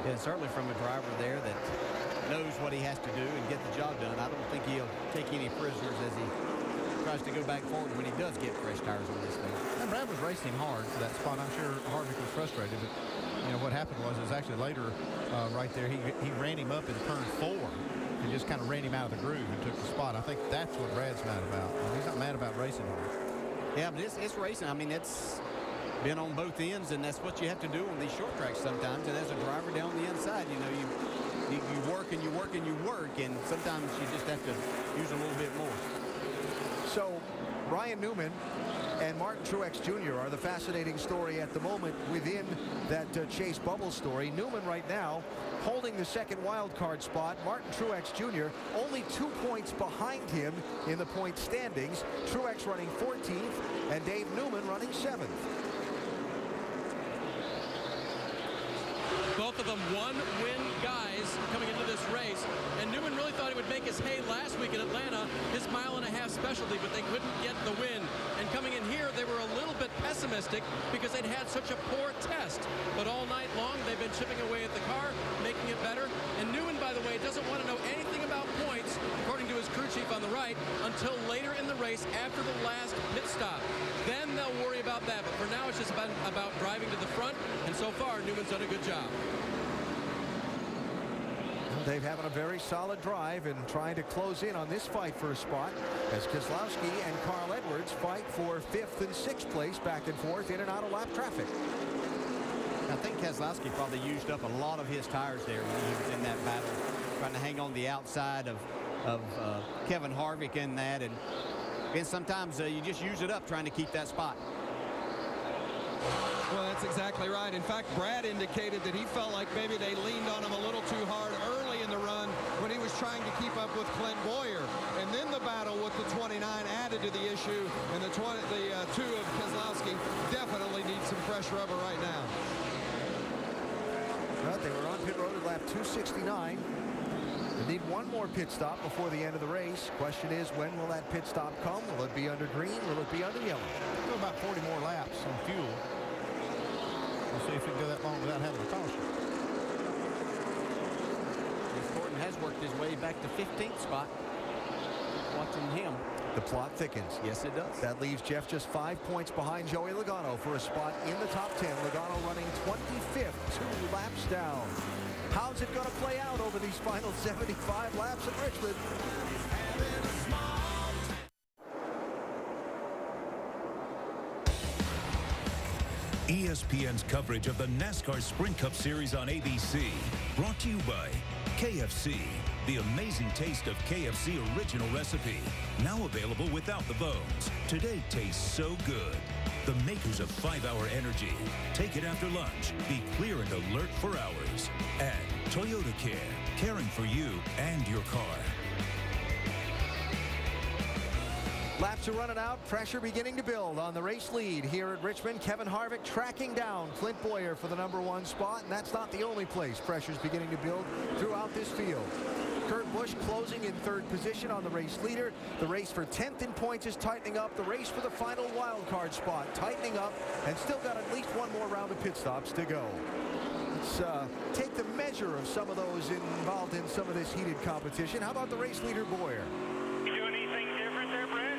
And certainly from a driver there that knows what he has to do and get the job done. I don't think he'll take any prisoners as he tries to go back forward when he does get fresh tires on this thing. And Brad was racing hard for that spot. I'm sure Harvick was frustrated, but you know what happened was it was actually later right there. He ran him up in turn 4 and just kind of ran him out of the groove and took the spot. I think that's what Brad's mad about. I mean, he's not mad about racing hard. Yeah, but it's racing. I mean, it's been on both ends, and that's what you have to do on these short tracks sometimes. And as a driver down the inside, you know, you work and you work and you work, and sometimes you just have to use a little bit more. So Ryan Newman and Martin Truex Jr. are the fascinating story at the moment within that Chase bubble story. Newman right now holding the second wild card spot. Martin Truex Jr. only 2 points behind him in the point standings. Truex running 14th and Dave Newman running 7th. Both of them one-win guys coming into this race. And Newman really thought he would make his hay last week in Atlanta, his mile-and-a-half specialty, but they couldn't get the win. And coming in here, they were a little bit pessimistic because they'd had such a poor test. But all night long, they've been chipping away at the car, making it better. And Newman, by the way, doesn't want to know anything about points, according to his crew chief on the right, until later in the race after the last pit stop. Then they'll worry about that. But for now, it's just about driving to the front. And so far, Newman's done a good job. Dave having a very solid drive and trying to close in on this fight for a spot as Keselowski and Carl Edwards fight for 5th and 6th place back and forth in and out of lap traffic. I think Keselowski probably used up a lot of his tires there when he was in that battle, trying to hang on the outside of Kevin Harvick in that, and sometimes you just use it up trying to keep that spot. Well, that's exactly right. In fact, Brad indicated that he felt like maybe they leaned on him a little too hard early in the run when he was trying to keep up with Clint Boyer. And then the battle with the 29 added to the issue, and the 2 of Keselowski definitely need some fresh rubber right now. But they were on pit road at lap 269. They need one more pit stop before the end of the race. Question is, when will that pit stop come? Will it be under green? Will it be under yellow? Go about 40 more laps on fuel. We'll see if it can go that long without having a caution. Gordon has worked his way back to 15th spot. Watching him. The plot thickens. Yes, it does. That leaves Jeff just 5 points behind Joey Logano for a spot in the top 10. Logano running 25th, 2 laps down. How's it going to play out over these final 75 laps at Richmond? ESPN's coverage of the NASCAR Sprint Cup Series on ABC. Brought to you by KFC. The amazing taste of KFC original recipe. Now available without the bones. Today tastes so good. The makers of 5-Hour Energy. Take it after lunch. Be clear and alert for hours. And Toyota Care. Caring for you and your car. Laps are running out. Pressure beginning to build on the race lead here at Richmond. Kevin Harvick tracking down Clint Boyer for the #1 spot, and that's not the only place pressure's beginning to build throughout this field. Kurt Busch closing in 3rd position on the race leader. The race for 10th in points is tightening up. The race for the final wild card spot tightening up, and still got at least one more round of pit stops to go. Let's take the measure of some of those involved in some of this heated competition. How about the race leader Boyer? You doing anything different there, Brett?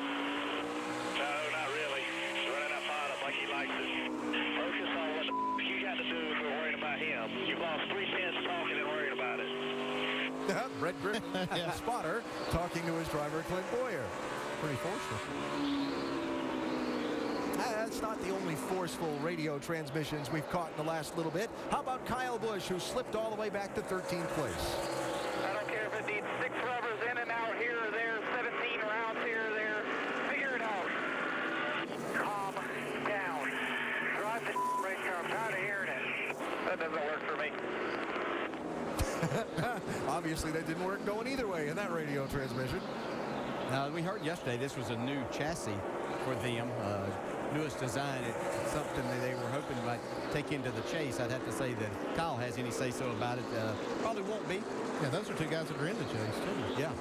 No, not really. He's running up on him like he likes it. Focus on what the you got to do if we're worried about him. You've lost 3 tenths talking and worried about it. Brett Griffin, yeah. Spotter, talking to his driver Clint Boyer. Pretty forceful. That's that's not the only forceful radio transmissions we've caught in the last little bit. How about Kyle Busch, who slipped all the way back to 13th place? I don't care if it needs 6 rubbers in and out here or there, 17 rounds here or there. Figure it out. Calm down. Drive the race car. I'm tired of hearing it. That doesn't work for me. Obviously, that didn't work going either way in that radio transmission. Now, we heard yesterday this was a new chassis for them, newest design. It's something that they were hoping might take into the chase. I'd have to say that Kyle has any say-so about it. Probably won't be. Yeah, those are two guys that are in the chase, too. Yeah.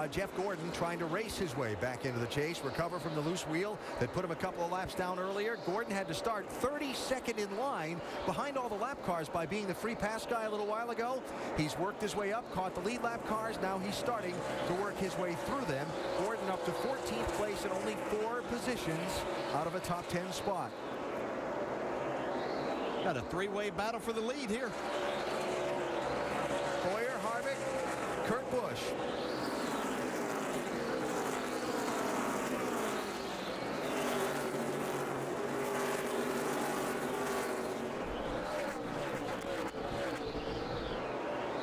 Jeff Gordon trying to race his way back into the chase, recover from the loose wheel that put him a couple of laps down earlier. Gordon had to start 32nd in line behind all the lap cars by being the free pass guy a little while ago. He's worked his way up, caught the lead lap cars. Now he's starting to work his way through them. Gordon up to 14th place and only 4 positions out of a top 10 spot. Got a 3-way battle for the lead here. Boyer, Harvick, Kurt Busch.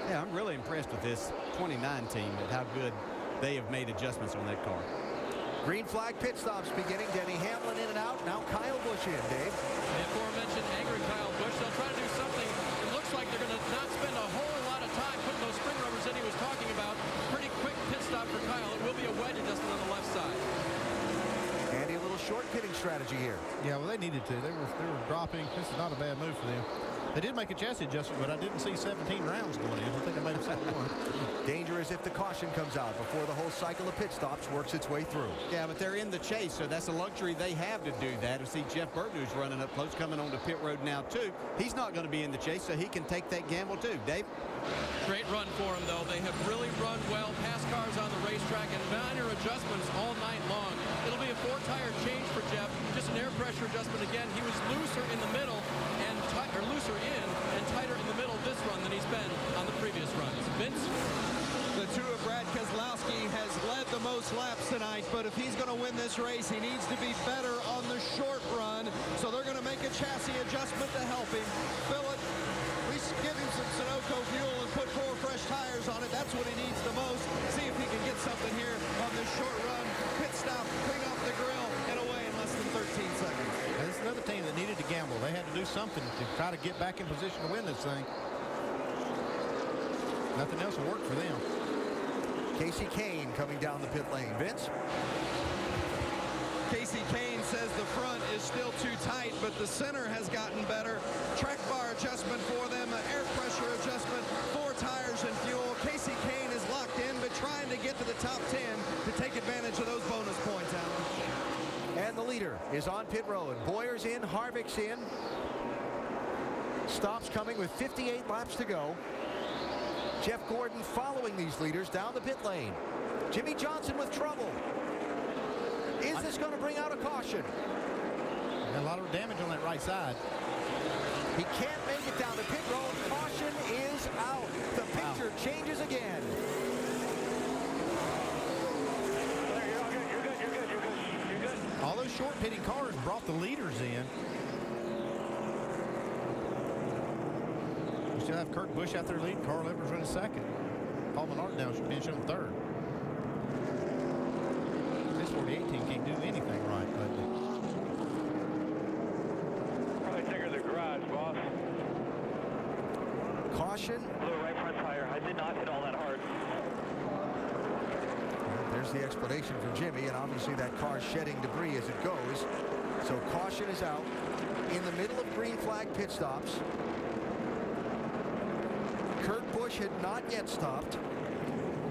Yeah, I'm really impressed with this 29 team and how good they have made adjustments on that car. Green flag pit stops beginning. Denny Hamlin in and out. Now Kyle Busch in, Dave. The aforementioned angry Kyle Busch. They'll try to do something. It looks like they're going to not spend a whole lot of time putting those spring rubbers in he was talking about. Pretty quick pit stop for Kyle. It will be a wedge adjustment on the left side. Andy, a little short pitting strategy here. Yeah, well, they needed to. They were dropping. This is not a bad move for them. They did make a chassis adjustment, but I didn't see 17 rounds going in. I think I might have said 1. Danger is if the caution comes out before the whole cycle of pit stops works its way through. Yeah, but they're in the chase, so that's a luxury they have to do that. To see Jeff Burton, who's running up close, coming on the pit road now, too. He's not going to be in the chase, so he can take that gamble, too. Dave? Great run for him, though. They have really run well, past cars on the racetrack, and minor adjustments all night long. It'll be a 4-tire change for Jeff. Just an air pressure adjustment again. He was looser in the middle and looser in and tighter in the middle this run than he's been on the previous runs. Vince? The 2 of Brad Keselowski has led the most laps tonight, but if he's going to win this race, he needs to be better on the short run. So they're going to make a chassis adjustment to help him. Fill it. Give him some Sunoco fuel and put 4 fresh tires on it. That's what he needs the most. See if he can get something here on this short run. Pit stop, clean off the grill, and away in less than 13 seconds. Now, this is another team that needed to gamble. They had to do something to try to get back in position to win this thing. Nothing else will work for them. Casey Kane coming down the pit lane. Vince? Casey Kane says the front is still too tight, but the center has gotten better. Track bar adjustment for them, an air pressure adjustment, 4 tires and fuel. Casey Kane is locked in, but trying to get to the top 10 to take advantage of those bonus points, Alan. And the leader is on pit road. Boyer's in, Harvick's in. Stops coming with 58 laps to go. Jeff Gordon following these leaders down the pit lane. Jimmy Johnson with trouble. Is this going to bring out a caution? A lot of damage on that right side. He can't make it down the pit road. Caution is out. The picture changes again. You're good. All those short pitting cars brought the leaders in. We still have Kurt Busch out there leading. Carl Edwards running second. Paul Menard down finishing on third. This 48 team can't do anything right, but Probably trigger the garage, boss. Caution. Blew right front tire. I did not hit all that hard. There's the explanation from Jimmy, and obviously that car shedding debris as it goes. So caution is out in the middle of green flag pit stops. Kurt Busch had not yet stopped,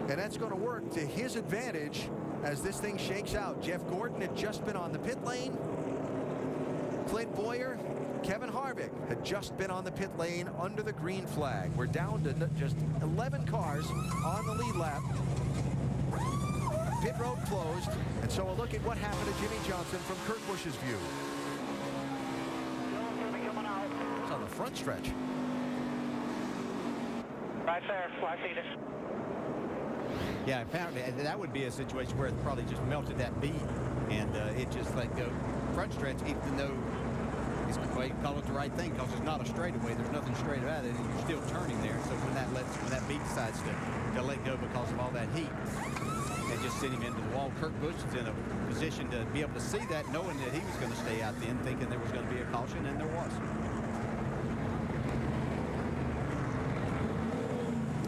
and that's going to work to his advantage as this thing shakes out. Jeff Gordon had just been on the pit lane. Clint Boyer, Kevin Harvick had just been on the pit lane under the green flag. We're down to just 11 cars on the lead lap. Pit road closed, and so a look at what happened to Jimmy Johnson from Kurt Busch's view. It's on the front stretch. Right there, I see it. Yeah, apparently that would be a situation where it probably just melted that bead. And it just let go front stretch, even though it's, well, you call it the right thing because it's not a straightaway. There's nothing straight about it, and you're still turning there. So when that beat decides to let go because of all that heat, and just sent him into the wall. Kurt Busch is in a position to be able to see that, knowing that he was going to stay out then, thinking there was going to be a caution, and there was.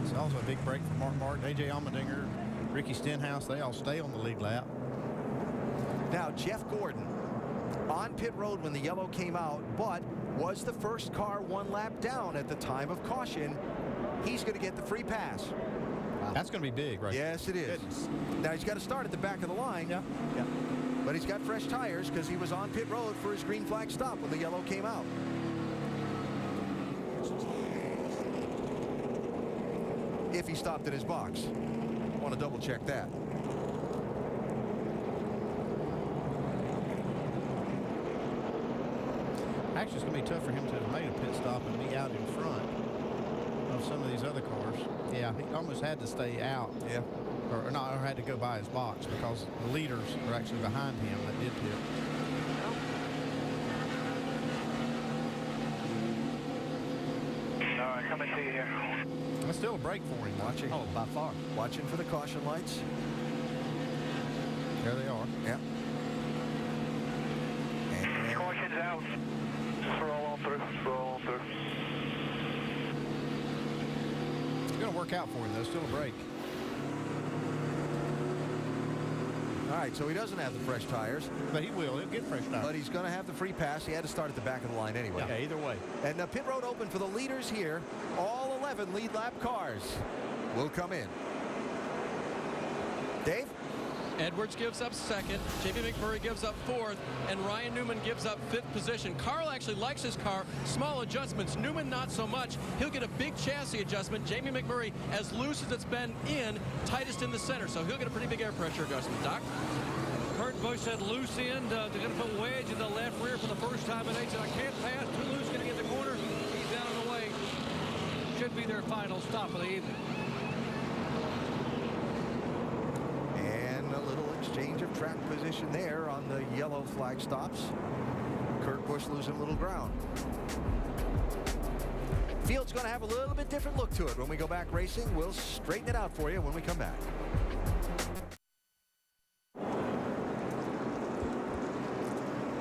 It's also a big break for Mark Martin, A.J. Allmendinger, Ricky Stenhouse. They all stay on the lead lap. Now, Jeff Gordon on pit road when the yellow came out, but was the first car one lap down at the time of caution. He's going to get the free pass. Wow. That's going to be big, right? Yes, it is. Goodness. Now, he's got to start at the back of the line. Yeah. But he's got fresh tires because he was on pit road for his green flag stop when the yellow came out. If he stopped in his box. I want to double check that. Actually, it's going to be tough for him to have made a pit stop and be out in front of some of these other cars. Yeah, he almost had to stay out. Yeah. Or not, or had to go by his box because the leaders are actually behind him that did pit. All right, coming to you here. It's still a break for him. Watching. Oh, by far. Watching for the caution lights. There they are. Yep. And Caution's out. Just roll on through. Roll on through. It's going to work out for him, though. Still a break. all right, so he doesn't have the fresh tires. But he will. He'll get fresh tires. But he's going to have the free pass. He had to start at the back of the line anyway. Yeah, either way. And pit road open for the leaders here. All 11 lead lap cars will come in. Dave? Edwards gives up second, Jamie McMurray gives up fourth, and Ryan Newman gives up fifth position. Carl actually likes his car. Small adjustments. Newman not so much. He'll get a big chassis adjustment. Jamie McMurray, as loose as it's been in, tightest in the center, so he'll get a pretty big air pressure adjustment. Doc? Kurt Busch said loose end. They're going to put wedge in the left rear for the first time in 8. Said, I can't pass. Too loose. Going to get the corner. He's down and away. Should be their final stop of the evening. And a little exchange of track position there on the yellow flag stops. Kurt Busch losing a little ground. Field's going to have a little bit different look to it when we go back racing. We'll straighten it out for you when we come back.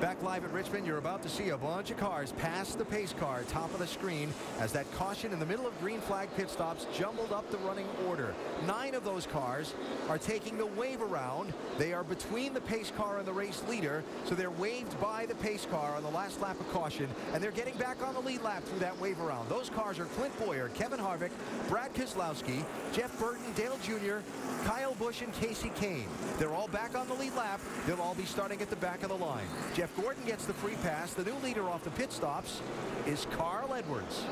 Back live at Richmond, you're about to see a bunch of cars pass the pace car top of the screen as that caution in the middle of green flag pit stops jumbled up the running order. 9 of those cars are taking the wave around. They are between the pace car and the race leader, so they're waved by the pace car on the last lap of caution, and they're getting back on the lead lap through that wave around. Those cars are Clint Boyer, Kevin Harvick, Brad Keselowski, Jeff Burton, Dale Jr., Kyle Busch, and Casey Kane. They're all back on the lead lap. They'll all be starting at the back of the line. Jeff Gordon gets the free pass. The new leader off the pit stops is Carl Edwards.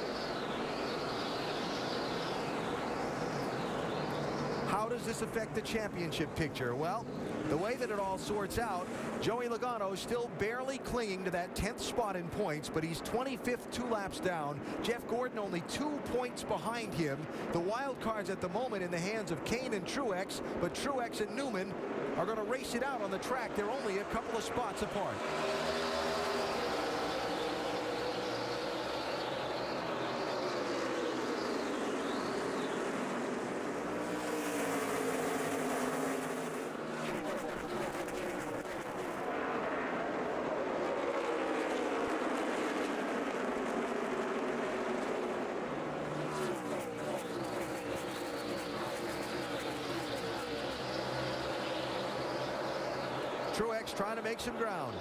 How does this affect the championship picture? Well, the way that it all sorts out, Joey Logano is still barely clinging to that 10th spot in points, but he's 25th 2 laps down. Jeff Gordon only 2 points behind him. The wild cards at the moment in the hands of Kane and Truex, but Truex and Newman are going to race it out on the track. They're only a couple of spots apart. Truex trying to make some ground.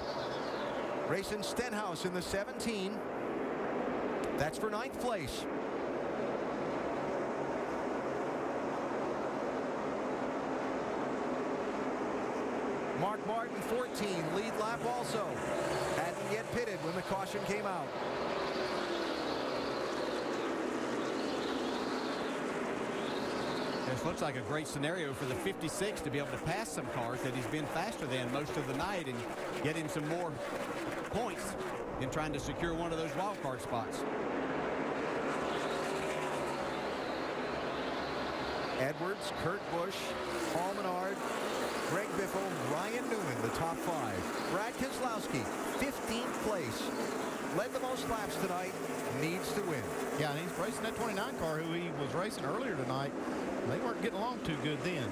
Racing Stenhouse in the 17. That's for 9th place. Mark Martin, 14, lead lap also. Hadn't yet pitted when the caution came out. This looks like a great scenario for the 56 to be able to pass some cars that he's been faster than most of the night and get him some more points in trying to secure one of those wild card spots. Edwards, Kurt Busch, Paul Menard, Greg Biffle, Ryan Newman, the top 5. Brad Keselowski, 15th place. Led the most laps tonight, needs to win. Yeah, and he's racing that 29 car who he was racing earlier tonight. They weren't getting along too good then.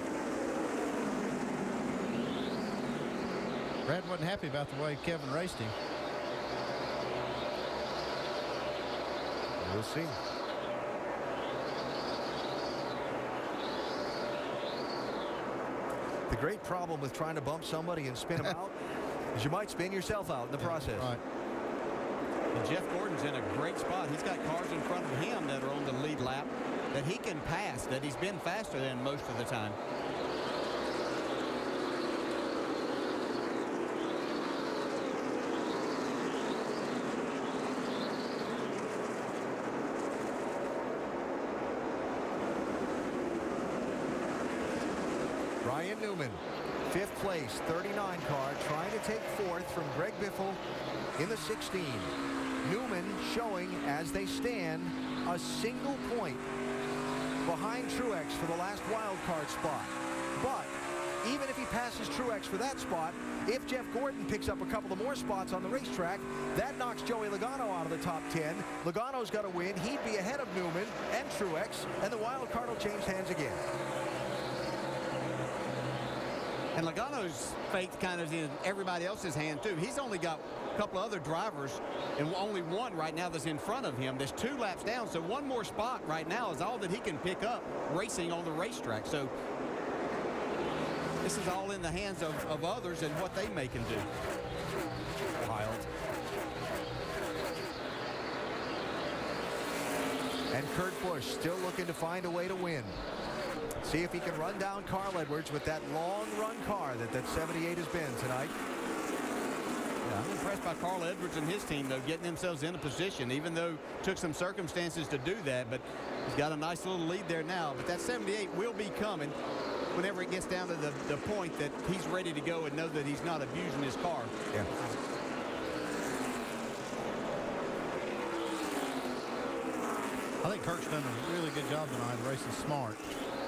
Brad wasn't happy about the way Kevin raced him. We'll see. The great problem with trying to bump somebody and spin them out is you might spin yourself out in the process. Right. And Jeff Gordon's in a great spot. He's got cars in front of him that are on the lead lap that he can pass, that he's been faster than most of the time. Ryan Newman, 5th place, 39 car, trying to take 4th from Greg Biffle in the 16. Newman showing, as they stand, a single point behind Truex for the last wild card spot. But even if he passes Truex for that spot, if Jeff Gordon picks up a couple of more spots on the racetrack, that knocks Joey Logano out of the top 10. Logano's got to win. He'd be ahead of Newman and Truex, and the wild card will change hands again. And Logano's fate kind of in everybody else's hand, too. He's only got a couple of other drivers, and only one right now that's in front of him. There's 2 laps down, so one more spot right now is all that he can pick up racing on the racetrack. So this is all in the hands of others and what they may can do. Wild. And Kurt Busch still looking to find a way to win. See if he can run down Carl Edwards with that long run car that 78 has been tonight. Yeah, I'm impressed by Carl Edwards and his team, though, getting themselves in a position, even though it took some circumstances to do that. But he's got a nice little lead there now. But that 78 will be coming whenever it gets down to the point that he's ready to go and know that he's not abusing his car. Yeah. I think Kirk's done a really good job tonight racing smart,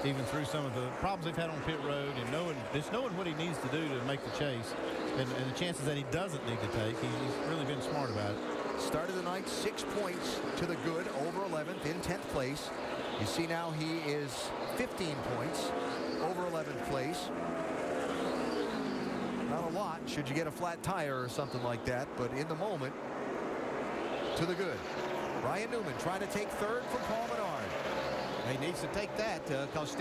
even through some of the problems they've had on pit road, and knowing what he needs to do to make the chase, and the chances that he doesn't need to take. He's really been smart about it. Started the night 6 points to the good, over 11th in 10th place. You see now he is 15 points over 11th place. Not a lot should you get a flat tire or something like that, but in the moment, to the good. Ryan Newman trying to take 3rd from Paul Menard. He needs to take that because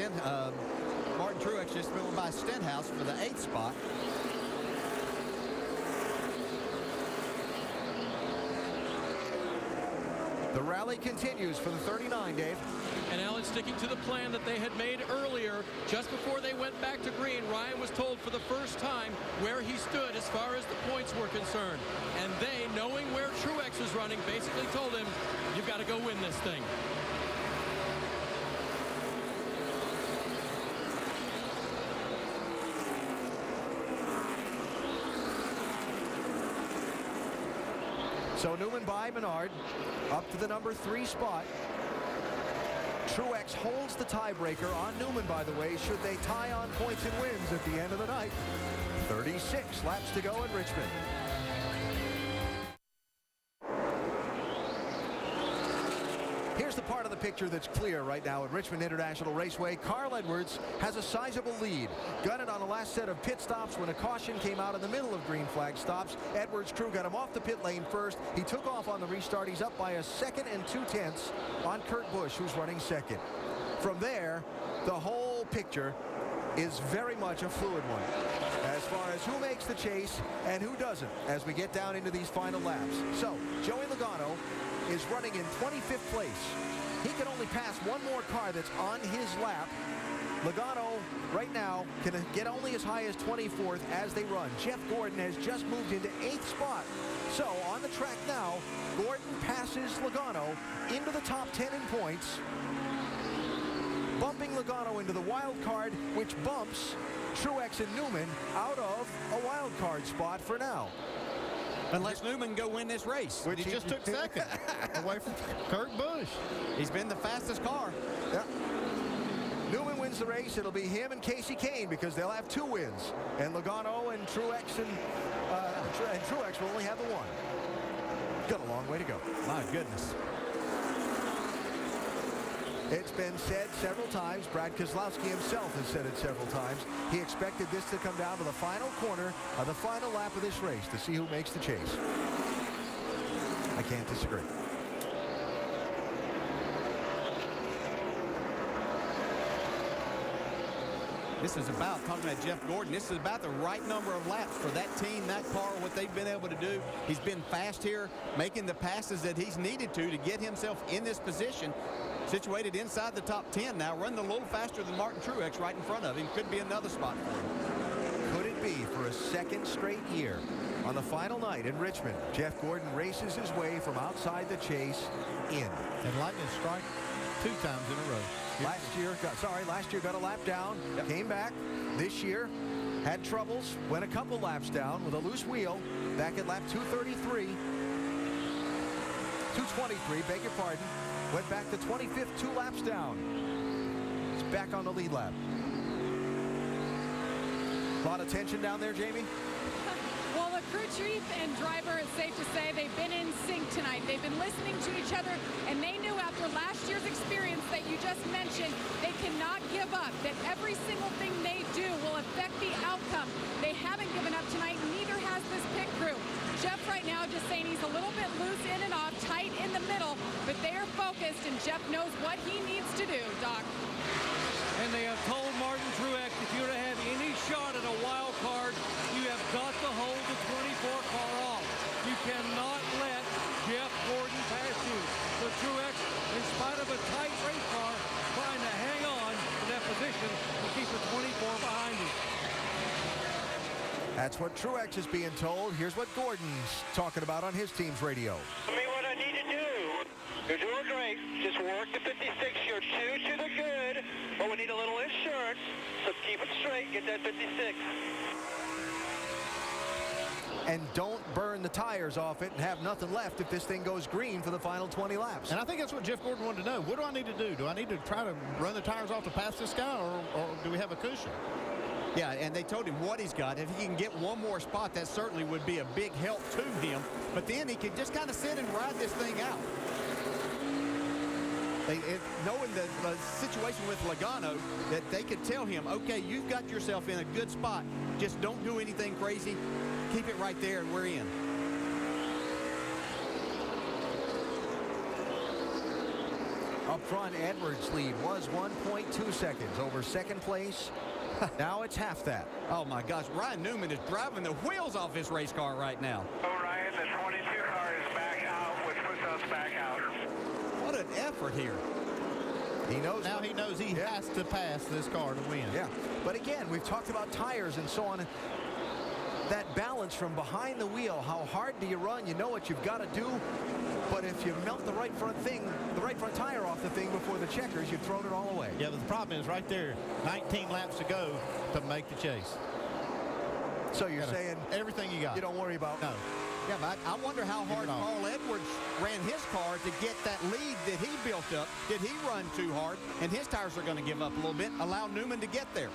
Martin Truex just went by Stenhouse for the 8th spot. The rally continues for the 39, Dave. And Alan, sticking to the plan that they had made earlier, just before they went back to green, Ryan was told for the first time where he stood as far as the points were concerned. And they, knowing where Truex was running, basically told him, you've got to go win this thing. So Newman by Menard up to the number 3 spot. Truex holds the tiebreaker on Newman, by the way, should they tie on points and wins at the end of the night. 36 laps to go in Richmond. Here's the part of the picture that's clear right now at Richmond International Raceway. Carl Edwards has a sizable lead. Got it on the last set of pit stops when a caution came out in the middle of green flag stops. Edwards' crew got him off the pit lane first. He took off on the restart. He's up by a 2nd and 2/10 on Kurt Busch, who's running 2nd. From there, the whole picture is very much a fluid one as far as who makes the chase and who doesn't as we get down into these final laps. So Joey Logano is running in 25th place. He can only pass one more car that's on his lap. Logano right now can get only as high as 24th as they run. Jeff Gordon has just moved into 8th spot. So on the track now, Gordon passes Logano into the top 10 in points, bumping Logano into the wild card, which bumps Truex and Newman out of a wild card spot for now. Unless Newman go win this race. Which he just took 2nd away from Kurt Busch. He's been the fastest car. Yeah. Newman wins wins the race, it'll be him and Casey Kane because they'll have 2 wins. And Logano and Truex and Truex will only have the 1. Got a long way to go. My goodness. It's been said several times. Brad Keselowski himself has said it several times. He expected this to come down to the final corner of the final lap of this race to see who makes the chase. I can't disagree. This is about, talking about Jeff Gordon, this is about the right number of laps for that team, that car, what they've been able to do. He's been fast here, making the passes that he's needed to get himself in this position. Situated inside the top 10 now, running a little faster than Martin Truex right in front of him. Could be another spot for him. Could it be for a second straight year? On the final night in Richmond, Jeff Gordon races his way from outside the chase in. And lightning strike 2 times in a row. Last year got a lap down, came back. This year had troubles, went a couple laps down with a loose wheel back at lap 223. 223, beg your pardon. Went back to 25th, 2 laps down. He's back on the lead lap. A lot of tension down there, Jamie? Well, the crew chief and driver, it's safe to say, they've been in sync tonight. They've been listening to each other, and they knew after last year's experience that you just mentioned, they cannot give up, that every single thing they do will affect the outcome. They haven't given up tonight, neither has this pit crew. Jeff right now just saying he's a little bit loose in and off, tight in the middle, but they are focused, and Jeff knows what he needs to do, Doc. And they have told Martin Truex, if you're to have any shot at a wild card, you have got to hold the 24 car off. You cannot let Jeff Gordon pass you. So Truex, in spite of a tight race car, trying to hang on to that position to keep the 24 behind him. That's what Truex is being told. Here's what Gordon's talking about on his team's radio. Tell me what I need to do. You're doing great. Just work the 56. You're 2 to the good, but we need a little insurance, so keep it straight. Get that 56. And don't burn the tires off it and have nothing left if this thing goes green for the final 20 laps. And I think that's what Jeff Gordon wanted to know. What do I need to do? Do I need to try to run the tires off to pass this guy, or do we have a cushion? Yeah, and they told him what he's got. If he can get one more spot, that certainly would be a big help to him. But then he could just kind of sit and ride this thing out. Knowing the situation with Logano, that they could tell him, okay, you've got yourself in a good spot. Just don't do anything crazy. Keep it right there, and we're in. Up front, Edwards' lead was 1.2 seconds over second place. Now it's half that. Oh, my gosh. Ryan Newman is driving the wheels off his race car right now. Oh, Ryan, the 22 car is back out, which puts us back out. What an effort here. He knows. Now he knows he has to pass this car to win. Yeah. But again, we've talked about tires and so on. That balance from behind the wheel, how hard do you run? You know what you've got to do. But if you melt the right front tire off the thing before the checkers, you've thrown it all away. Yeah, but the problem is right there, 19 laps to go to make the chase. So you're saying everything you got. You don't worry about. No. Yeah, but I wonder how hard Carl Edwards ran his car to get that lead that he built up. Did he run too hard? And his tires are going to give up a little bit. Allow Newman to get there.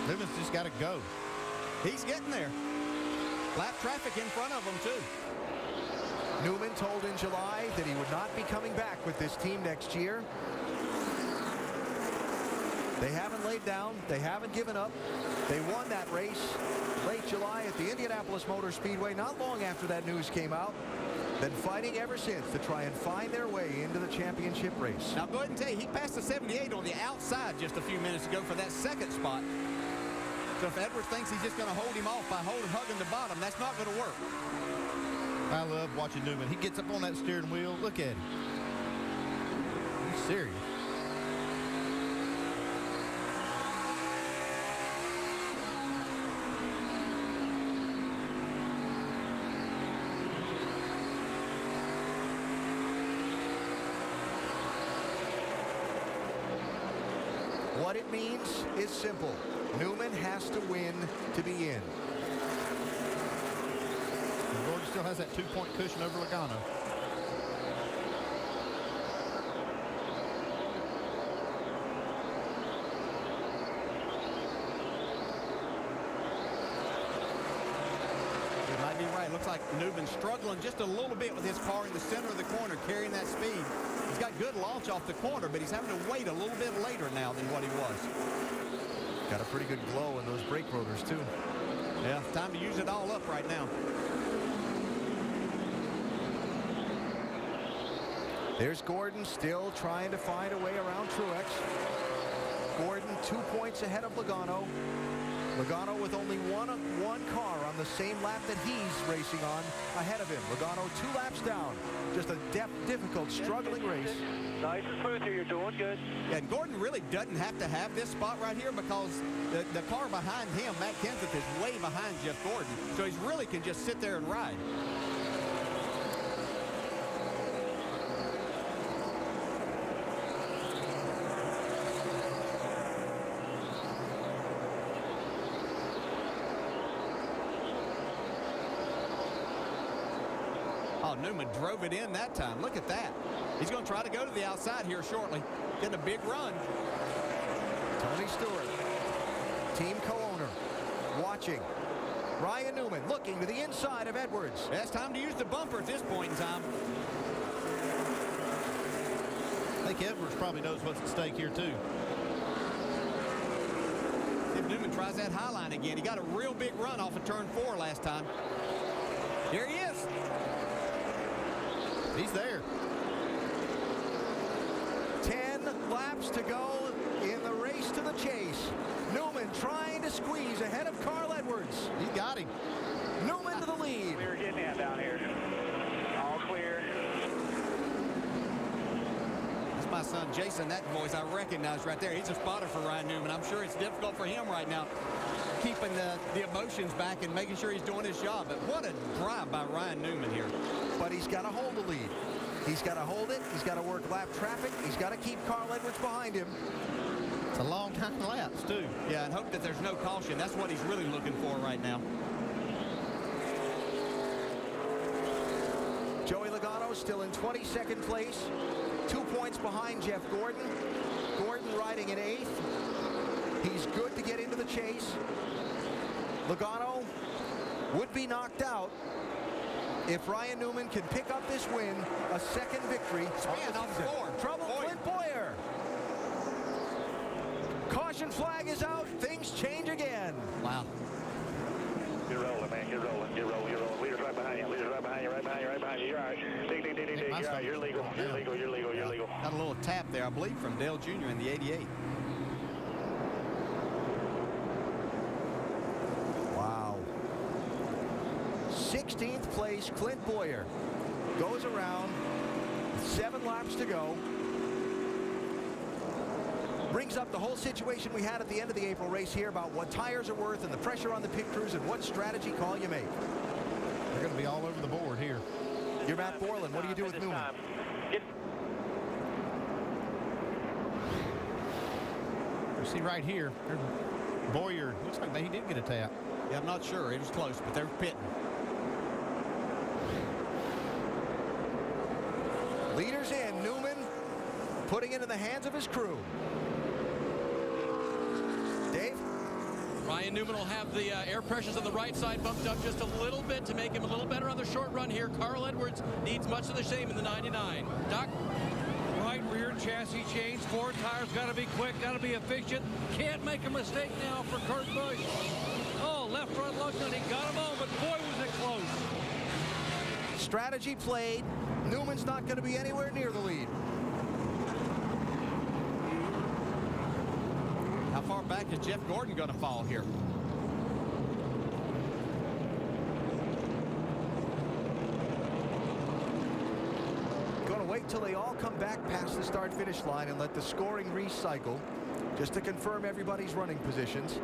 Newman's just got to go. He's getting there. Lap traffic in front of him, too. Newman told in July that he would not be coming back with this team next year. They haven't laid down. They haven't given up. They won that race late July at the Indianapolis Motor Speedway, not long after that news came out. Been fighting ever since to try and find their way into the championship race. Now, go ahead and tell you, he passed the 78 on the outside just a few minutes ago for that second spot. So if Edwards thinks he's just going to hold him off by hugging the bottom, that's not going to work. I love watching Newman. He gets up on that steering wheel. Look at him. He's serious. What it means is simple. Newman has to win to be in. Gordon still has that 2-point cushion over Logano. right. Looks like Newman's struggling just a little bit with his car in the center of the corner, carrying that speed. He's got good launch off the corner, but he's having to wait a little bit later now than what he was. Got a pretty good glow in those brake rotors, too. Yeah, time to use it all up right now. There's Gordon still trying to find a way around Truex. Gordon 2 points ahead of Logano. Logano with only one car on the same lap that he's racing on ahead of him. Logano 2 laps down. Just a difficult, struggling race. Nice and smooth here. You're doing good. Yeah, and Gordon really doesn't have to have this spot right here because the car behind him, Matt Kenseth, is way behind Jeff Gordon. So he really can just sit there and ride. Oh, Newman drove it in that time. Look at that. He's going to try to go to the outside here shortly. Getting a big run. Tony Stewart, team co-owner, watching. Ryan Newman looking to the inside of Edwards. It's time to use the bumper at this point in time. I think Edwards probably knows what's at stake here, too. If Newman tries that high line again, he got a real big run off of turn 4 last time. Here he is. He's there. 10 laps to go in the race to the chase. Newman trying to squeeze ahead of Carl Edwards. He got him. Newman to the lead. We're getting in down here. All clear. That's my son Jason. That voice I recognize right there. He's a spotter for Ryan Newman. I'm sure it's difficult for him right now, keeping the emotions back and making sure he's doing his job. But what a drive by Ryan Newman here. But he's got to hold the lead. He's got to hold it. He's got to work lap traffic. He's got to keep Carl Edwards behind him. It's a long time laps, too. Yeah, and hope that there's no caution. That's what he's really looking for right now. Joey Logano still in 22nd place. 2 points behind Jeff Gordon. Gordon riding in 8th. He's good to get into the chase. Logano would be knocked out if Ryan Newman can pick up this win, a second victory. Spin off the floor. Trouble, Clint Boyer. Caution flag is out. Things change again. Wow. Get rolling, man. Get rolling. Get rolling. Get rolling. Leader's right behind you. Leader's right behind you. Right behind you. Right behind you. You're all right. Dig, dig, dig, dig, dig. You're all right. You're legal. You're legal. You're legal. You're legal. Got a little tap there, I believe, from Dale Jr. in the 88. Wow. 16th place, Clint Boyer goes around. 7 laps to go. Brings up the whole situation we had at the end of the April race here about what tires are worth and the pressure on the pit crews and what strategy call you make. They're going to be all over the board here. You're Matt Borland. What do you do with Newman? You see right here, Boyer, looks like he did get a tap. Yeah, I'm not sure. It was close, but they're pitting. Leaders in. Newman putting it in the hands of his crew. Dave? Ryan Newman will have the air pressures on the right side bumped up just a little bit to make him a little better on the short run here. Carl Edwards needs much of the same in the 99. Doc? Right rear chassis change. 4 tires. Got to be quick. Got to be efficient. Can't make a mistake now for Kurt Busch. Oh, left front lug nut. He got him on, but boy, was it close. Strategy played. Newman's not going to be anywhere near the lead. How far back is Jeff Gordon going to fall here? Going to wait till they all come back past the start-finish line and let the scoring recycle just to confirm everybody's running positions.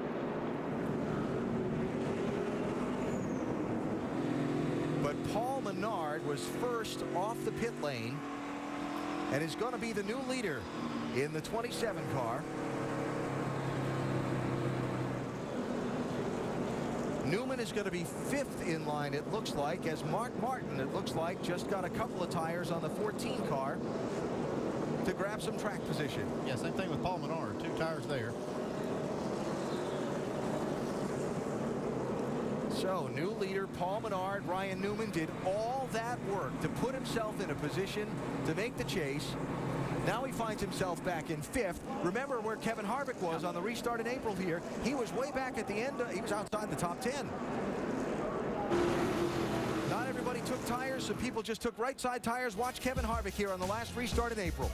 But Paul Menard was first off the pit lane and is going to be the new leader in the 27 car. Newman is going to be 5th in line, it looks like, as Mark Martin, it looks like, just got a couple of tires on the 14 car to grab some track position. Yeah, same thing with Paul Menard. 2 tires there. So, new leader Paul Menard, Ryan Newman did all that work to put himself in a position to make the chase. Now he finds himself back in 5th. Remember where Kevin Harvick was on the restart in April here. He was way back at the end. He was outside the top 10. Not everybody took tires. Some people just took right side tires. Watch Kevin Harvick here on the last restart in April.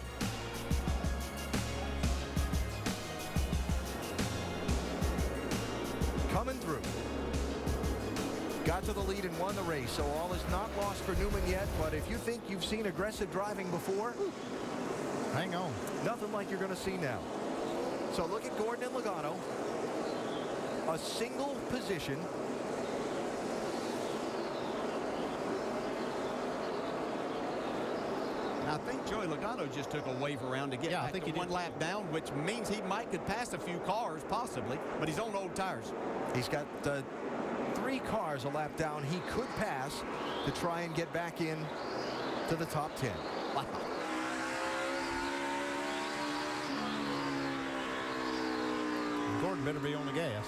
Coming through. Got to the lead and won the race, so all is not lost for Newman yet. But if you think you've seen aggressive driving before, hang on. Nothing like you're going to see now. So look at Gordon and Logano. A single position. I think Joey Logano just took a wave around to get back to one lap down, which means he could pass a few cars, possibly, but he's on old tires. He's got 3 cars a lap down he could pass to try and get back in to the top 10. Wow. Gordon better be on the gas.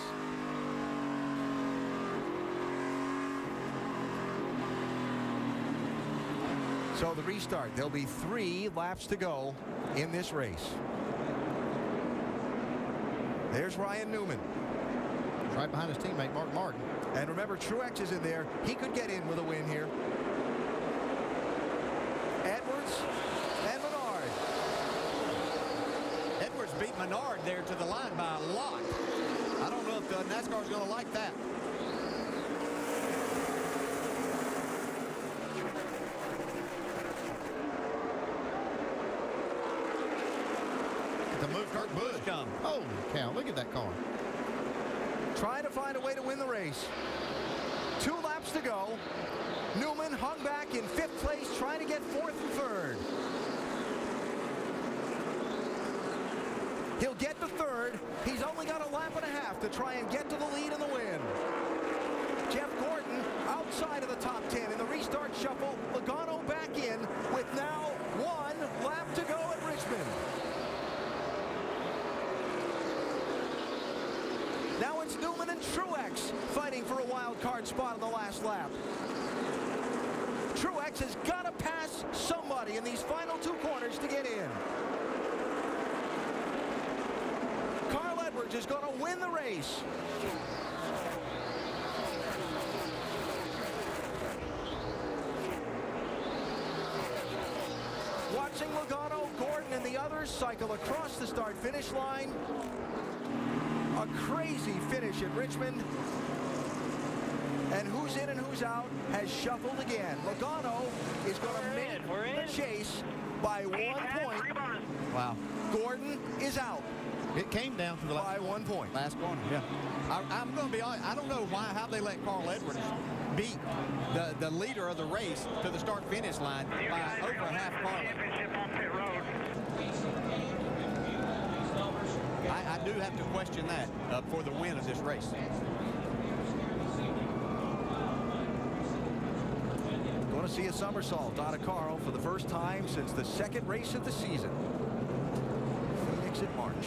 So the restart, there'll be 3 laps to go in this race. There's Ryan Newman. He's right behind his teammate, Mark Martin. And remember, Truex is in there. He could get in with a win here. Edwards and Menard. Edwards beat Menard there to the line by a lot. I don't know if NASCAR's going to like that. The move Kurt Busch. Holy cow, look at that car. Trying to find a way to win the race. 2 laps to go. Newman hung back in 5th place, trying to get 4th and 3rd. He'll get to 3rd. He's only got a lap and a half to try and get to the lead and the win. Jeff Gordon outside of the top 10 in the restart shuffle. Logano back in with now 1 lap to go at Richmond. Now it's Newman and Truex fighting for a wild card spot in the last lap. Truex has got to pass somebody in these final 2 corners to get in. Carl Edwards is going to win the race. Watching Logano, Gordon, and the others cycle across the start-finish line. A crazy finish at Richmond. And who's in and who's out has shuffled again. Logano is going to make the chase by 1 point. Wow. Gordon is out. It came down to the by 1 point. Last corner, yeah. I'm going to be honest. I don't know how they let Carl Edwards beat the leader of the race to the start-finish line by over a half car. I do have to question that for the win of this race. Going to see a somersault out of Carl for the first time since the 2nd race of the season. Phoenix in March.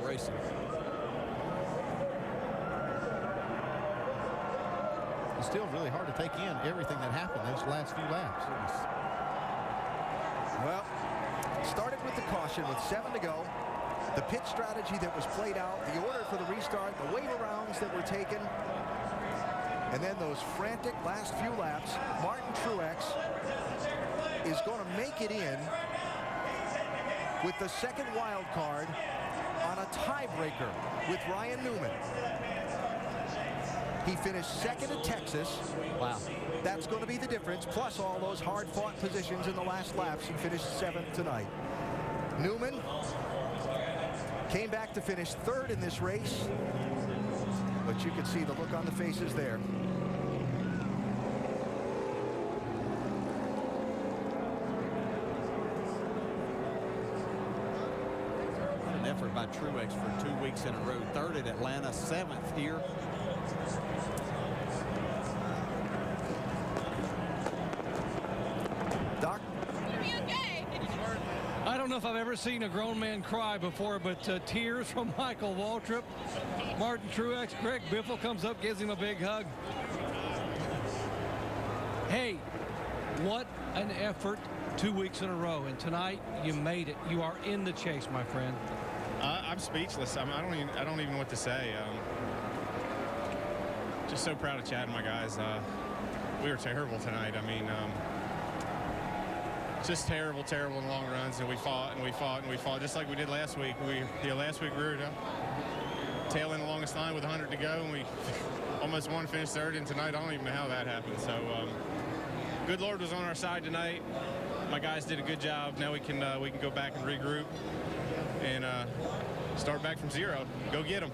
Racing. It's still really hard to take in everything that happened those last few laps. Well, started with the caution with 7 to go. The pit strategy that was played out, the order for the restart, the wave arounds that were taken, and then those frantic last few laps. Martin Truex is going to make it in with the 2nd wild card on a tiebreaker with Ryan Newman. He finished 2nd at Texas. Wow. That's going to be the difference, plus all those hard-fought positions in the last laps. He finished 7th tonight. Newman Came back to finish third in this race, but you can see the look on the faces there. An effort by Truex for 2 weeks in a row. Third at Atlanta, 7th here. Doc? I don't know if I've ever seen a grown man cry before, but tears from Michael Waltrip, Martin Truex, Greg Biffle comes up, gives him a big hug. Hey, what an effort 2 weeks in a row, and tonight you made it. You are in the chase, my friend. I'm speechless. I don't even know what to say. Just so proud of Chad and my guys. We were terrible tonight. I mean, just terrible in long runs, and we fought and we fought and we fought just like we did last week. Last week we were tail in the longest line with 100 to go, and we almost won, finished third. And tonight I don't even know how that happened. So good Lord was on our side tonight. My guys did a good job. Now we can go back and regroup and start back from zero. Go get them.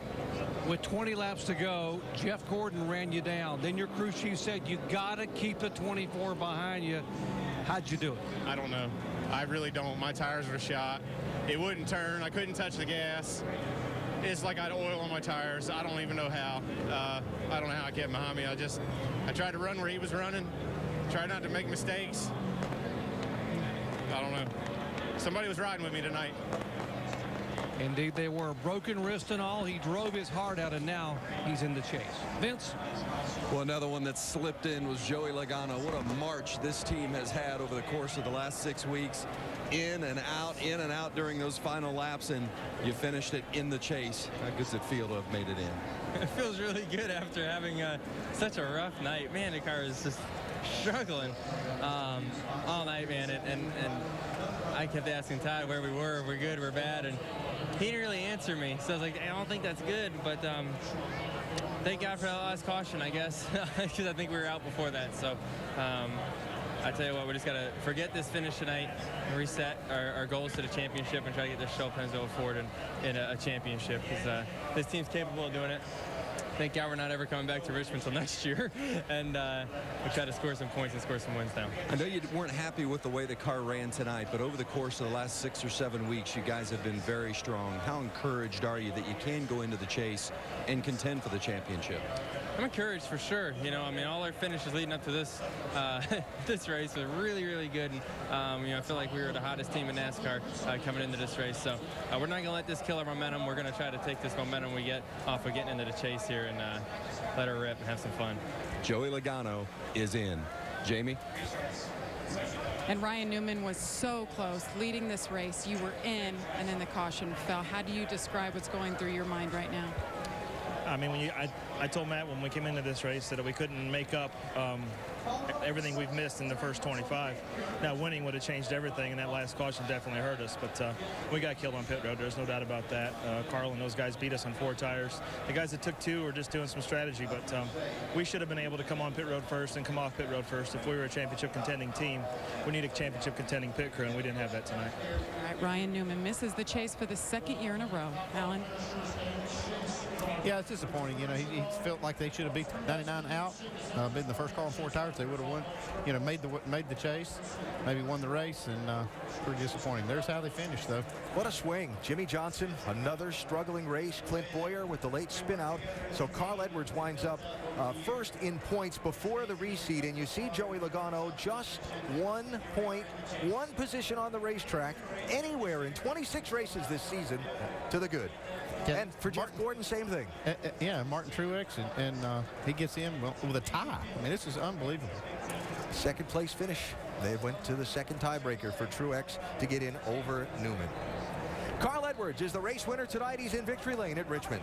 With 20 laps to go, Jeff Gordon ran you down. Then your crew chief said you got to keep the 24 behind you. How'd you do it? I don't know. I really don't. My tires were shot. It wouldn't turn. I couldn't touch the gas. It's like I had oil on my tires. I don't even know how. I don't know how I kept behind me. I tried to run where he was running. Tried not to make mistakes. I don't know. Somebody was riding with me tonight. Indeed, they were. Broken wrist and all. He drove his heart out, and now he's in the chase. Vince? Well, another one that slipped in was Joey Logano. What a march this team has had over the course of the last 6 weeks. In and out during those final laps, and you finished it in the chase. How good does it feel to have made it in? It feels really good after having such a rough night. Man, the car is just struggling all night, man. And I kept asking Todd where we were. We're good, we're bad. And he didn't really answer me. So I was like, I don't think that's good. But thank God for that last caution, I guess, because I think we were out before that. So I tell you what, we just got to forget this finish tonight and reset our goals to the championship and try to get this show plans going forward in a championship, because this team's capable of doing it. Thank God we're not ever coming back to Richmond until next year, and we try to score some points and score some wins now. I know you weren't happy with the way the car ran tonight, but over the course of the last 6 or 7 weeks, you guys have been very strong. How encouraged are you that you can go into the chase and contend for the championship? I'm encouraged for sure. You know, I mean, all our finishes leading up to this this race were really, really good. And, you know, I feel like we were the hottest team in NASCAR coming into this race. So we're not going to let this kill our momentum. We're going to try to take this momentum we get off of getting into the chase here and let her rip and have some fun. Joey Logano is in. Jamie? And Ryan Newman was so close leading this race. You were in, and then the caution fell. How do you describe what's going through your mind right now? I mean, I told Matt when we came into this race that we couldn't make up everything we've missed in the first 25. Now, winning would have changed everything, and that last caution definitely hurt us. But we got killed on pit road. There's no doubt about that. Carl and those guys beat us on 4 tires. The guys that took 2 were just doing some strategy, but we should have been able to come on pit road first and come off pit road first. If we were a championship contending team, we need a championship contending pit crew, and we didn't have that tonight. All right, Ryan Newman misses the chase for the 2nd year in a row. Alan? Yeah, it's disappointing. You know, he felt like they should have beat 99 out, been the first car on 4 tires. They would have won, you know, made the chase, maybe won the race, and pretty disappointing. There's how they finished, though. What a swing. Jimmy Johnson, another struggling race. Clint Boyer with the late spin out. So Carl Edwards winds up first in points before the reseed, and you see Joey Logano just 1 point, 1 position on the racetrack anywhere in 26 races this season to the good. And for Jeff Gordon, same thing. Yeah, Martin Truex, and he gets in with a tie. I mean, this is unbelievable. 2nd place finish. They went to the 2nd tiebreaker for Truex to get in over Newman. Carl Edwards is the race winner tonight. He's in victory lane at Richmond.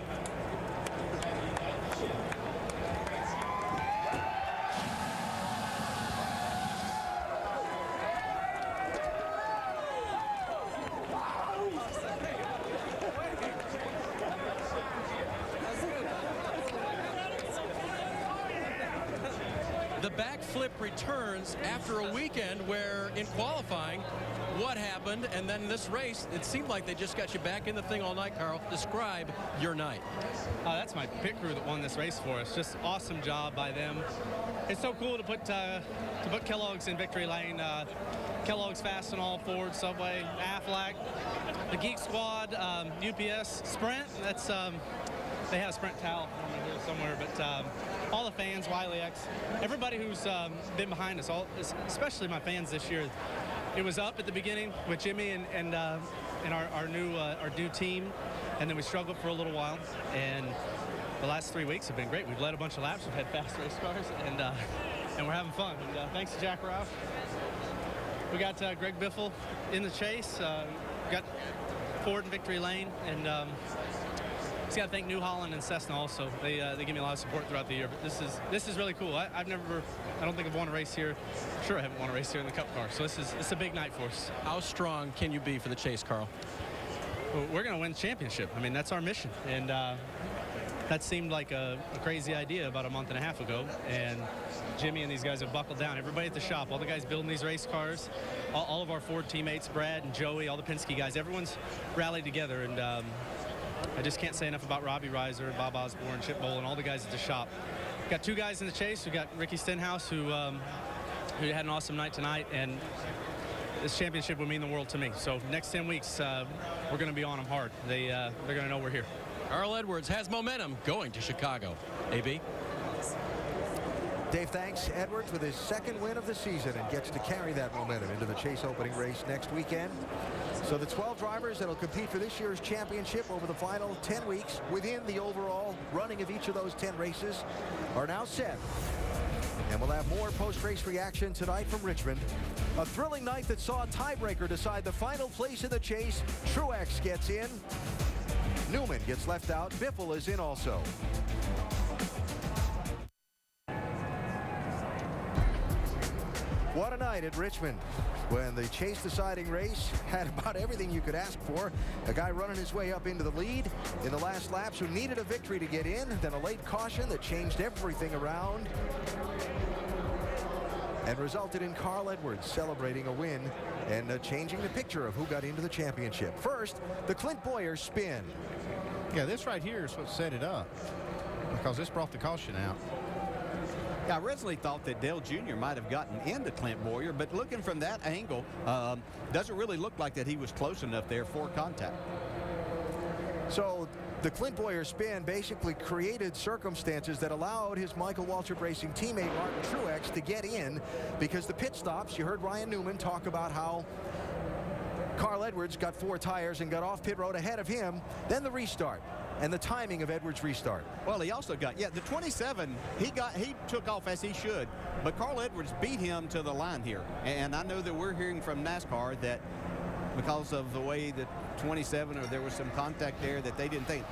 The backflip returns after a weekend where in qualifying what happened, and then this race, it seemed like they just got you back in the thing all night, Carl. Describe your night. That's my pit crew that won this race for us. Just awesome job by them. It's so cool to put Kellogg's in victory lane. Kellogg's, Fastenal, Ford, Subway, Aflac, the Geek Squad, UPS, Sprint. That's they have a Sprint towel over here somewhere, but all the fans, Wiley X, everybody who's been behind us, especially my fans this year. It was up at the beginning with Jimmy and our new team, and then we struggled for a little while. And the last 3 weeks have been great. We've led a bunch of laps. We've had fast race cars, and we're having fun. And thanks to Jack Roush. We got Greg Biffle in the chase. We got Ford in victory lane, and just got to thank New Holland and Cessna also. They give me a lot of support throughout the year. But this is really cool. I don't think I've won a race here. Sure, I haven't won a race here in the Cup car. So it's a big night for us. How strong can you be for the chase, Carl? Well, we're going to win the championship. I mean, that's our mission. And that seemed like a crazy idea about a month and a half ago. And Jimmy and these guys have buckled down. Everybody at the shop, all the guys building these race cars, all of our Ford teammates, Brad and Joey, all the Penske guys, everyone's rallied together. And I just can't say enough about Robbie Reiser, Bob Osborne, Chip Bowl, and all the guys at the shop. Got two guys in the chase. We got Ricky Stenhouse, who had an awesome night tonight, and this championship would mean the world to me. So next 10 weeks, we're going to be on them hard. They're going to know we're here. Carl Edwards has momentum going to Chicago. AB? Dave thanks Edwards with his second win of the season and gets to carry that momentum into the Chase opening race next weekend. So the 12 drivers that will compete for this year's championship over the final 10 weeks within the overall running of each of those 10 races are now set. And we'll have more post-race reaction tonight from Richmond. A thrilling night that saw a tiebreaker decide the final place in the chase. Truex gets in. Newman gets left out. Biffle is in also. What a night at Richmond when the chase deciding race had about everything you could ask for. A guy running his way up into the lead in the last laps who needed a victory to get in, then a late caution that changed everything around and resulted in Carl Edwards celebrating a win and changing the picture of who got into the championship. First, the Clint Boyer spin. Yeah, this right here is what set it up because this brought the caution out. Yeah, I originally thought that Dale Jr. might have gotten into Clint Boyer, but looking from that angle, doesn't really look like that he was close enough there for contact. So the Clint Boyer spin basically created circumstances that allowed his Michael Waltrip Racing teammate Martin Truex to get in, because the pit stops, you heard Ryan Newman talk about how Carl Edwards got 4 tires and got off pit road ahead of him, then the restart. And the timing of Edwards' restart. Well, he also got, the 27, he took off as he should, but Carl Edwards beat him to the line here. And I know that we're hearing from NASCAR that because of the way that 27, or there was some contact there, that they didn't think.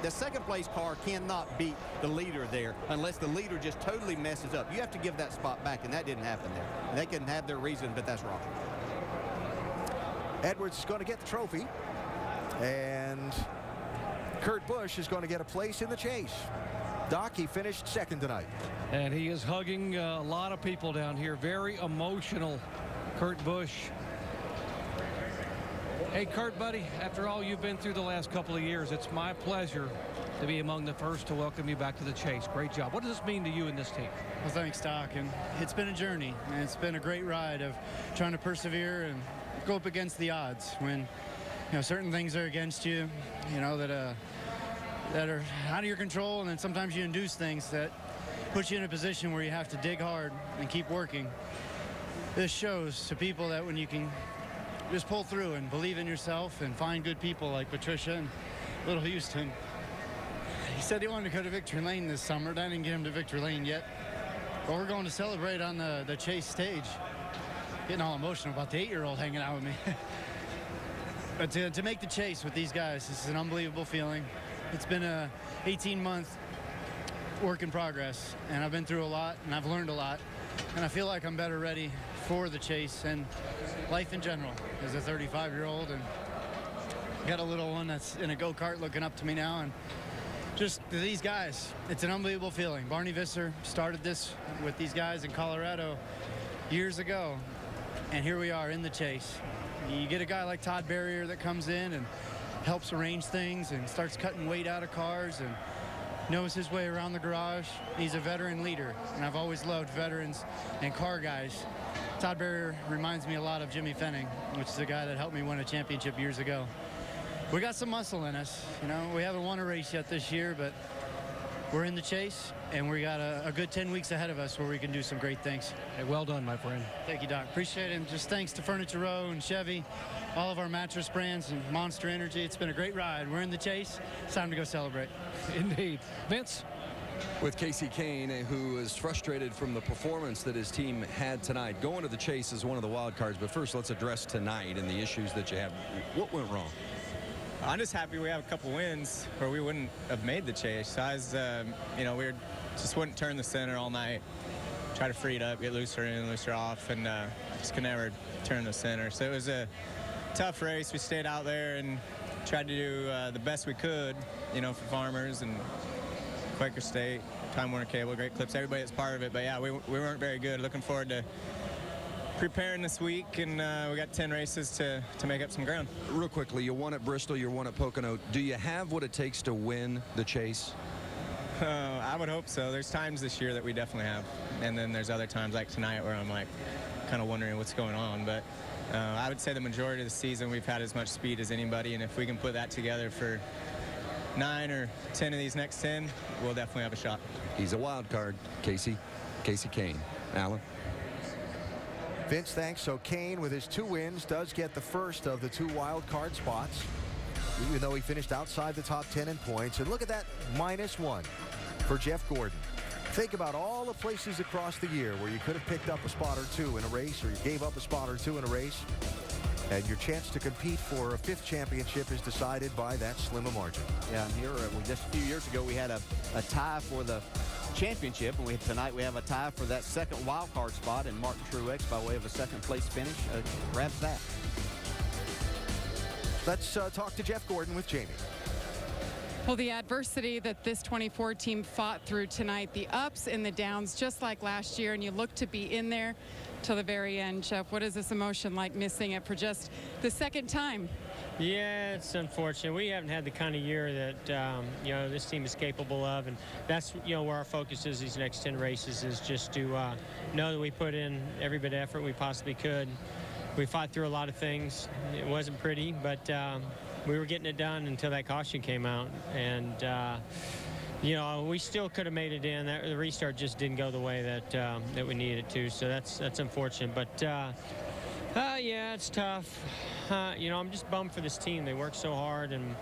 The second place car cannot beat the leader there unless the leader just totally messes up. You have to give that spot back, and that didn't happen there. They can have their reason, but that's wrong. Edwards is going to get the trophy, and Kurt Busch is going to get a place in the chase. Doc, he finished second tonight. And he is hugging a lot of people down here. Very emotional, Kurt Busch. Hey, Kurt, buddy, after all you've been through the last couple of years, it's my pleasure to be among the first to welcome you back to the chase. Great job. What does this mean to you and this team? Well, thanks, Doc. And it's been a journey, and it's been a great ride of trying to persevere and go up against the odds when certain things are against you, that are out of your control, and then sometimes you induce things that put you in a position where you have to dig hard and keep working. This shows to people that when you can just pull through and believe in yourself and find good people like Patricia and Little Houston. He said he wanted to go to Victory Lane this summer. I didn't get him to Victory Lane yet, but we're going to celebrate on the chase stage. Getting all emotional about the 8-year-old hanging out with me. But to make the chase with these guys, this is an unbelievable feeling. It's been a 18-month work in progress, and I've been through a lot, and I've learned a lot, and I feel like I'm better ready for the chase and life in general as a 35-year-old, and got a little one that's in a go-kart looking up to me now, and just these guys, it's an unbelievable feeling. Barney Visser started this with these guys in Colorado years ago, and here we are in the chase. You get a guy like Todd Barrier that comes in and helps arrange things and starts cutting weight out of cars and knows his way around the garage. He's a veteran leader, and I've always loved veterans and car guys. Todd Barrier reminds me a lot of Jimmy Fenning, which is a guy that helped me win a championship years ago. We got some muscle in us. You know, we haven't won a race yet this year, but we're in the chase, and we got a good 10 weeks ahead of us where we can do some great things. Hey, well done, my friend. Thank you, Doc. Appreciate it. And just thanks to Furniture Row and Chevy, all of our mattress brands and Monster Energy. It's been a great ride. We're in the chase. It's time to go celebrate. Indeed. Vince? With Casey Kane, who is frustrated from the performance that his team had tonight. Going to the chase is one of the wild cards, but first let's address tonight and the issues that you have. What went wrong? I'm just happy we have a couple wins where we wouldn't have made the chase. I was, you know, we just wouldn't turn the center all night. Try to free it up, get looser in, looser off, and just could never turn the center. So it was a tough race. We stayed out there and tried to do the best we could, you know, for farmers and Quaker State, Time Warner Cable, Great Clips, everybody that's part of it. But yeah, we weren't very good. Looking forward to preparing this week, and we got 10 races to make up some ground. Real quickly, you won at Bristol, you won at Pocono. Do you have what it takes to win the chase? I would hope so. There's times this year that we definitely have, and then there's other times like tonight where I'm like kind of wondering what's going on. But I would say the majority of the season we've had as much speed as anybody, and if we can put that together for 9 or 10 of these next 10, we'll definitely have a shot. He's a wild card, Casey Kane. Alan? Vince, thanks. So Kane, with his 2 wins, does get the first of the 2 wild card spots, even though he finished outside the top 10 in points. And look at that, -1 for Jeff Gordon. Think about all the places across the year where you could have picked up a spot or 2 in a race, or you gave up a spot or 2 in a race, and your chance to compete for a 5th championship is decided by that slim a margin. Yeah, and here, just a few years ago, we had a tie for the championship, and tonight we have a tie for that 2nd wild card spot, and Martin Truex, by way of a 2nd place finish, grabs that. Let's talk to Jeff Gordon with Jamie. Well, the adversity that this 24 team fought through tonight, the ups and the downs, just like last year, and you look to be in there till the very end. Jeff, what is this emotion like, missing it for just the 2nd time? Yeah, it's unfortunate. We haven't had the kind of year that, you know, this team is capable of, and that's, you know, where our focus is these next 10 races, is just to know that we put in every bit of effort we possibly could. We fought through a lot of things. It wasn't pretty, but we were getting it done until that caution came out, and you know, we still could have made it in. The restart just didn't go the way that we needed it to, so that's unfortunate. But yeah, it's tough. You know, I'm just bummed for this team. They work so hard, and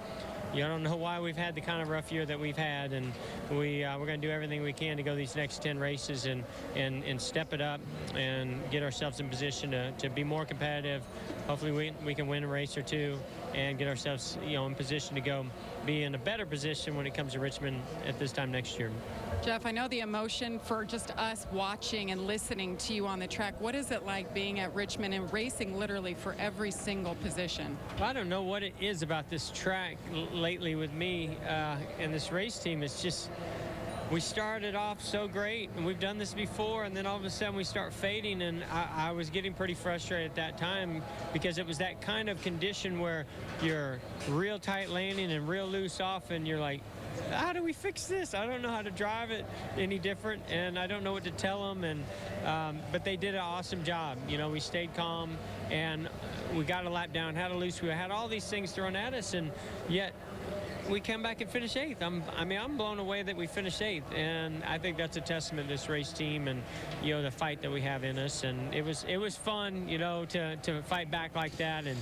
you know, I don't know why we've had the kind of rough year that we've had, and we're going to do everything we can to go these next 10 races and step it up and get ourselves in position to be more competitive. Hopefully we can win a race or 2 and get ourselves, you know, in position to go be in a better position when it comes to Richmond at this time next year. Jeff, I know the emotion for just us watching and listening to you on the track. What is it like being at Richmond and racing literally for every single position? Well, I don't know what it is about this track lately with me and this race team. It's just, we started off so great, and we've done this before, and then all of a sudden we start fading, and I was getting pretty frustrated at that time because it was that kind of condition where you're real tight landing and real loose off, and you're like, how do we fix this? I don't know how to drive it any different, and I don't know what to tell them. And but they did an awesome job. You know, we stayed calm, and we got a lap down, had a loose wheel, had all these things thrown at us, and yet we came back and finished 8th. I'm blown away that we finished 8th, and I think that's a testament to this race team and, you know, the fight that we have in us. And it was fun, you know, to fight back like that, and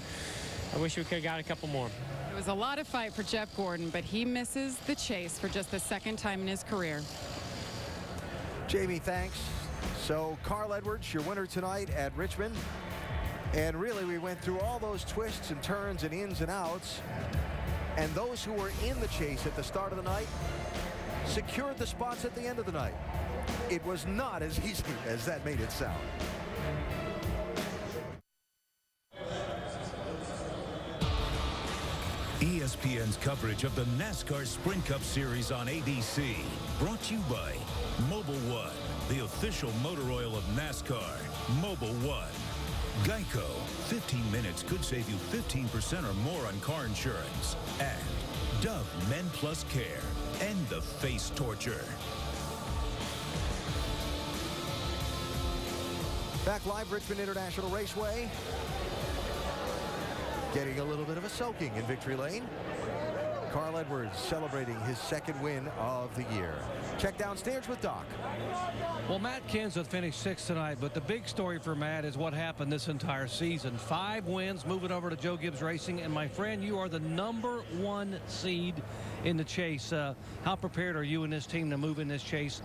I wish we could have got a couple more. It was a lot of fight for Jeff Gordon, but he misses the chase for just the 2nd time in his career. Jamie, thanks. So Carl Edwards, your winner tonight at Richmond. And really, we went through all those twists and turns and ins and outs. And those who were in the chase at the start of the night secured the spots at the end of the night. It was not as easy as that made it sound. ESPN's coverage of the NASCAR Sprint Cup Series on ABC. Brought to you by Mobile One, the official motor oil of NASCAR. Mobile One. Geico. 15 minutes could save you 15% or more on car insurance. And Dove Men Plus Care. End the face torture. Back live, Richmond International Raceway. Getting a little bit of a soaking in victory lane. Carl Edwards celebrating his second win of the year. Check downstairs with Doc. Well, Matt Kenseth finished 6th tonight, but the big story for Matt is what happened this entire season. 5 wins, moving over to Joe Gibbs Racing. And my friend, you are the #1 seed in the chase. How prepared are you and this team to move in this chase?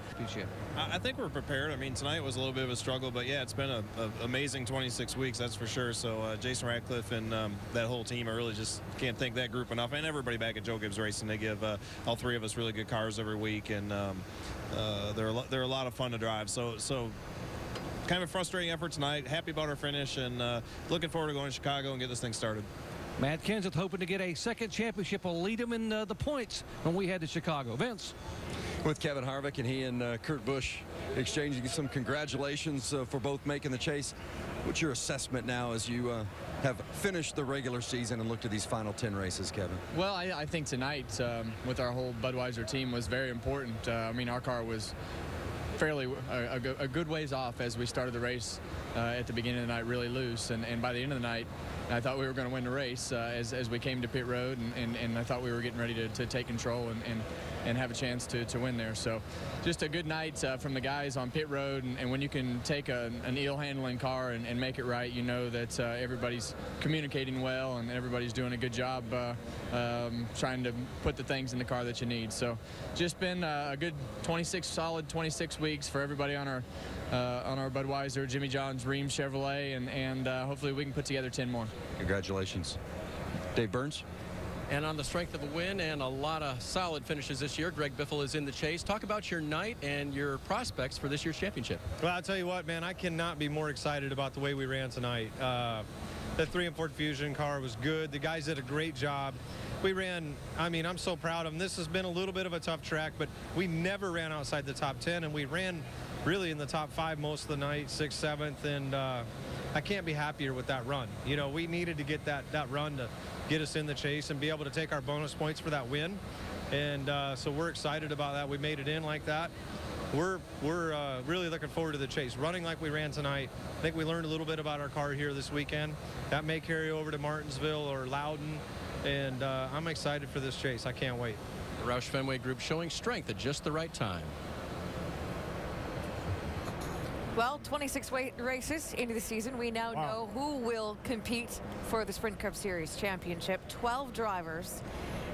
I think we're prepared. I mean, tonight was a little bit of a struggle, but yeah, it's been an amazing 26 weeks, that's for sure. So Jason Ratcliffe and that whole team, I really just can't thank that group enough, and everybody back at Joe Gibbs Racing. They give all 3 of us really good cars every week, and they're a lot of fun to drive. So kind of a frustrating effort tonight. Happy about our finish, and looking forward to going to Chicago and get this thing started. Matt Kenseth hoping to get a second championship will lead him in the points when we head to Chicago. Vince. With Kevin Harvick and he and Kurt Busch exchanging some congratulations for both making the chase. What's your assessment now as you have finished the regular season and looked at these final 10 races, Kevin? Well, I think tonight with our whole Budweiser team was very important. I mean, our car was fairly a good ways off as we started the race at the beginning of the night, really loose, and by the end of the night I thought we were going to win the race as we came to pit road, and I thought we were getting ready to take control and have a chance to win there. So just a good night from the guys on pit road, and when you can take an eel handling car and make it right, you know that everybody's communicating well and everybody's doing a good job trying to put the things in the car that you need. So just been a good solid 26 weeks for everybody on our Budweiser, Jimmy John's, Ream Chevrolet, and hopefully we can put together 10 more. Congratulations. Dave Burns. And on the strength of a win and a lot of solid finishes this year, Greg Biffle is in the chase. Talk about your night and your prospects for this year's championship. Well, I'll tell you what, man, I cannot be more excited about the way we ran tonight. The 3 and Ford Fusion car was good. The guys did a great job. We ran, I mean, I'm so proud of them. This has been a little bit of a tough track, but we never ran outside the top 10, and we ran really in the top 5 most of the night, 6th, 7th, and I can't be happier with that run. You know, we needed to get that run to get us in the chase and be able to take our bonus points for that win. And so we're excited about that. We made it in like that. We're really looking forward to the chase. Running like we ran tonight, I think we learned a little bit about our car here this weekend. That may carry over to Martinsville or Loudon, and I'm excited for this chase. I can't wait. The Roush Fenway Group showing strength at just the right time. Well, 26 races into the season. We now know who will compete for the Sprint Cup Series Championship. 12 drivers.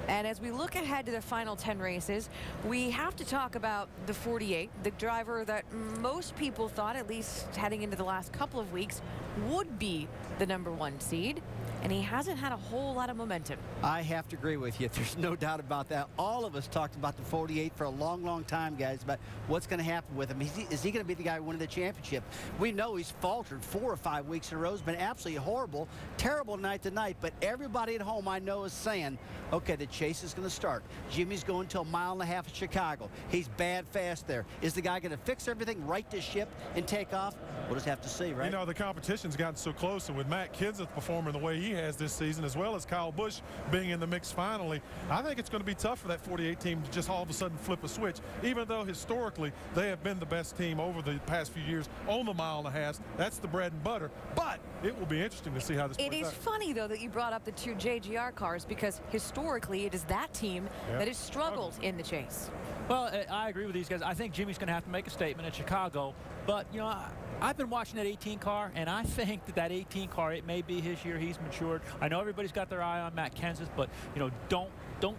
And as we look ahead to the final 10 races, we have to talk about the 48, the driver that most people thought, at least heading into the last couple of weeks, would be the #1 seed. And he hasn't had a whole lot of momentum. I have to agree with you. There's no doubt about that. All of us talked about the 48 for a long, long time, guys, about what's going to happen with him. Is he going to be the guy winning the championship? We know he's faltered 4 or 5 weeks in a row. It's been absolutely horrible, terrible night to night. But everybody at home I know is saying, okay, the chase is going to start. Jimmy's going to 1.5 miles of Chicago. He's bad fast there. Is the guy going to fix everything, right the ship, and take off? We'll just have to see, right? You know, the competition's gotten so close, and with Matt Kenseth performing the way he has this season, as well as Kyle Busch being in the mix finally, I think it's going to be tough for that 48 team to just all of a sudden flip a switch, even though historically they have been the best team over the past few years on the 1.5 miles. That's the bread and butter. But it will be interesting to see how this plays out. It is funny, though, that you brought up the 2 JGR cars, because historically it is that team that has struggled in the chase. Well, I agree with these guys. I think Jimmy's going to have to make a statement at Chicago. But, you know, I've been watching that 18 car, and I think that 18 car, it may be his year. He's matured. I know everybody's got their eye on Matt Kenseth, but, you know, don't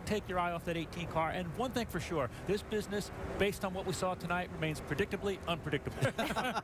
take your eye off that 18 car. And one thing for sure, this business, based on what we saw tonight, remains predictably unpredictable.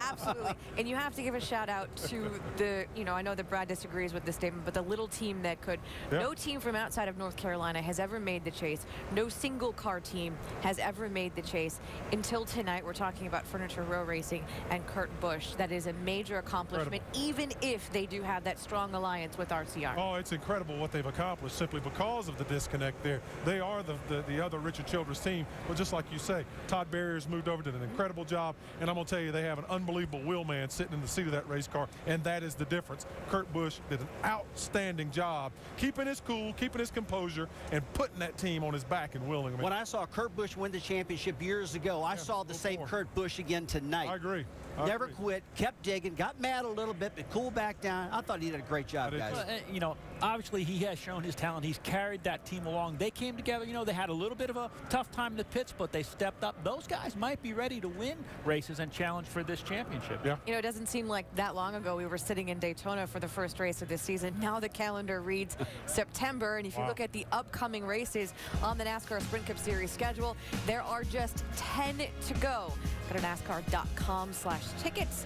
Absolutely. And you have to give a shout out to the, you know, I know that Brad disagrees with this statement, but the little team that could. Yep. No team from outside of North Carolina has ever made the chase. No single car team has ever made the chase. Until tonight, we're talking about Furniture Row Racing and Kurt Busch. that is a major accomplishment, even if they do have that strong alliance with RCR. Oh, it's incredible what they've accomplished simply because of the disconnect there. They are the other Richard Childress team, but just like you say, Todd Barrier's moved over, did an incredible job, and I'm going to tell you, they have an unbelievable wheelman sitting in the seat of that race car, and that is the difference. Kurt Busch did an outstanding job keeping his cool, keeping his composure, and putting that team on his back and willing. When I saw Kurt Busch win the championship years ago, I saw the same Kurt Busch again tonight. I agree. Never quit, kept digging, got mad a little bit, but cooled back down. I thought he did a great job, guys. You know, obviously he has shown his talent. He's carried that team along. They came together. You know, they had a little bit of a tough time in the pits, but they stepped up. Those guys might be ready to win races and challenge for this championship. Yeah. You know, it doesn't seem like that long ago we were sitting in Daytona for the first race of this season. Now the calendar reads September, and if you look at the upcoming races on the NASCAR Sprint Cup Series schedule, there are just 10 to go. Go to NASCAR.com/tickets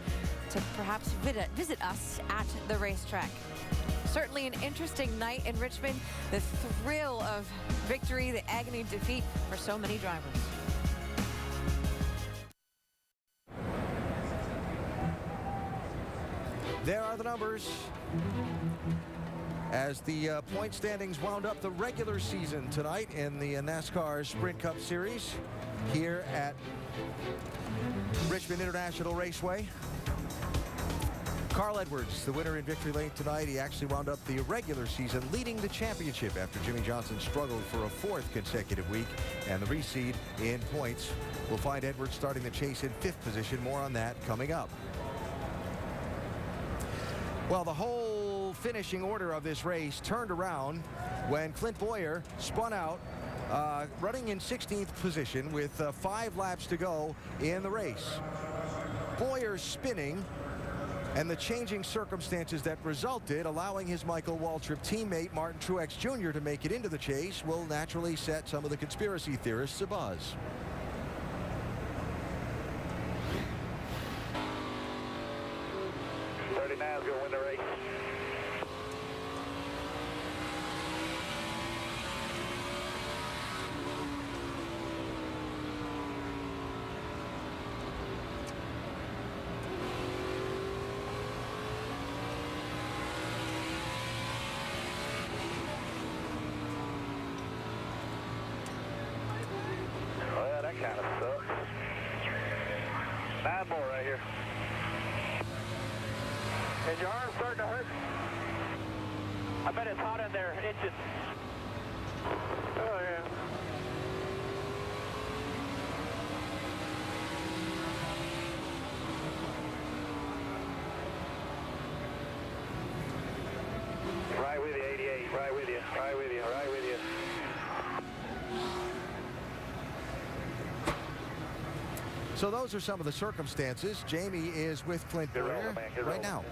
to perhaps visit us at the racetrack. Certainly an interesting night in Richmond. The thrill of victory, the agony of defeat for so many drivers. There are the numbers as the point standings wound up the regular season tonight in the NASCAR Sprint Cup Series here at Richmond International Raceway. Carl Edwards, the winner in victory lane tonight. He actually wound up the regular season leading the championship after Jimmy Johnson struggled for a fourth consecutive week. And the reseed in points will find Edwards starting the chase in 5th position. More on that coming up. Well, the whole finishing order of this race turned around when Clint Bowyer spun out, running in 16th position with 5 laps to go in the race. Bowyer spinning and the changing circumstances that resulted, allowing his Michael Waltrip teammate Martin Truex Jr. to make it into the chase, will naturally set some of the conspiracy theorists abuzz. Now is going to win the race. Well, that kind of sucks. 9 more right here. Is your arm starting to hurt? I bet it's hot in there. Itches. Oh, yeah. Right with you, 88. Right with you. Right with you. Right with you. So those are some of the circumstances. Jamie is with Clint Bowyer right now.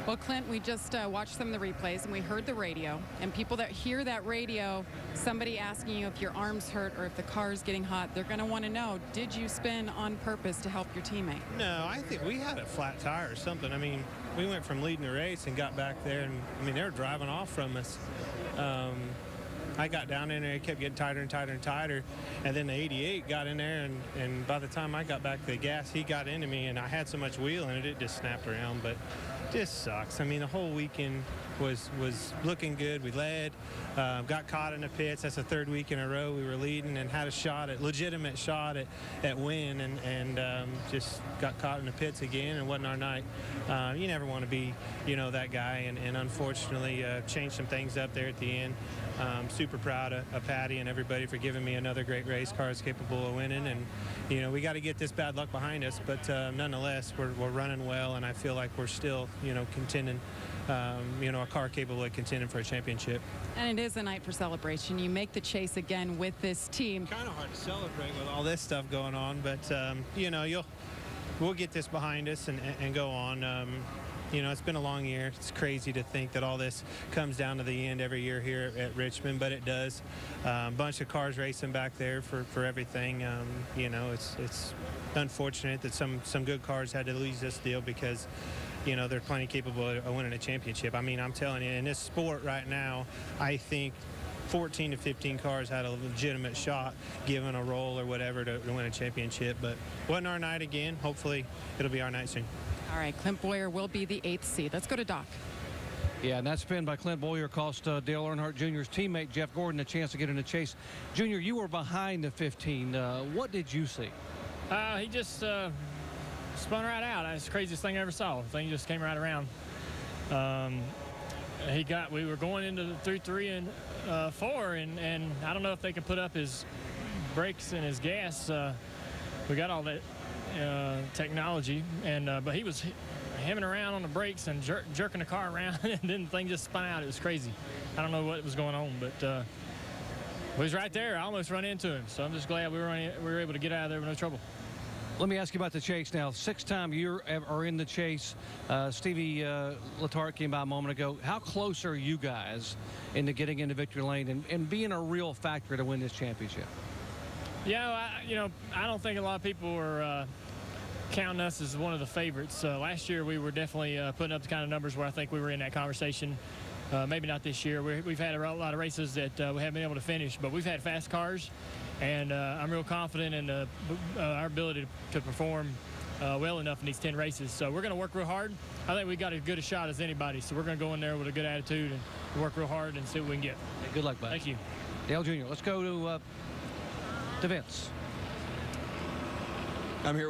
Well, Clint, we just watched some of the replays, and we heard the radio. And people that hear that radio, somebody asking you if your arm's hurt or if the car's getting hot, they're going to want to know, did you spin on purpose to help your teammate? No, I think we had a flat tire or something. I mean, we went from leading the race and got back there, and, I mean, they were driving off from us. I got down in there, it kept getting tighter and tighter and tighter, and then the 88 got in there, and by the time I got back to the gas, he got into me, and I had so much wheel in it, it just snapped around, but just sucks. I mean, the whole weekend was looking good. We led, got caught in the pits. That's the 3rd week in a row we were leading and had a legitimate shot at win, and just got caught in the pits again, and wasn't our night. You never want to be, that guy, and unfortunately changed some things up there at the end. Super proud of Patty and everybody for giving me another great race car that's capable of winning, and we got to get this bad luck behind us, but nonetheless we're running well, and I feel like we're still contending, a car capable of contending for a championship. And it is a night for celebration. You make the chase again with this team. Kind of hard to celebrate with all this stuff going on, but we'll get this behind us and go on. It's been a long year. It's crazy to think that all this comes down to the end every year here at Richmond, but it does. A bunch of cars racing back there for everything. It's unfortunate that some good cars had to lose this deal because, they're plenty capable of winning a championship. I mean, I'm telling you, in this sport right now, I think 14 to 15 cars had a legitimate shot given a roll or whatever to win a championship. But wasn't our night again. Hopefully it'll be our night soon. All right, Clint Boyer will be the 8th seed. Let's go to Doc. Yeah, and that spin by Clint Boyer cost Dale Earnhardt Jr.'s teammate Jeff Gordon a chance to get in the chase. Junior, you were behind the 15. What did you see? He just spun right out. That's the craziest thing I ever saw. The thing just came right around. We were going into through 3 and 4, and I don't know if they could put up his brakes and his gas. We got all that technology, and but he was hemming around on the brakes and jerking the car around, and then the thing just spun out. It was crazy. I don't know what was going on, but he was right there. I almost run into him, so I'm just glad we were able to get out of there with no trouble. Let me ask you about the chase now. 6th time you are in the chase. Stevie Letarte came by a moment ago. How close are you guys into getting into victory lane and being a real factor to win this championship? Yeah, I don't think a lot of people were counting us as one of the favorites. Last year we were definitely putting up the kind of numbers where I think we were in that conversation. Maybe not this year. We've had a lot of races that we haven't been able to finish, but we've had fast cars, and I'm real confident in our ability to perform well enough in these 10 races. So we're going to work real hard. I think we got as good a shot as anybody, so we're going to go in there with a good attitude and work real hard and see what we can get. Hey, good luck, bud. Thank you. Dale Jr., let's go to Vince. I'm here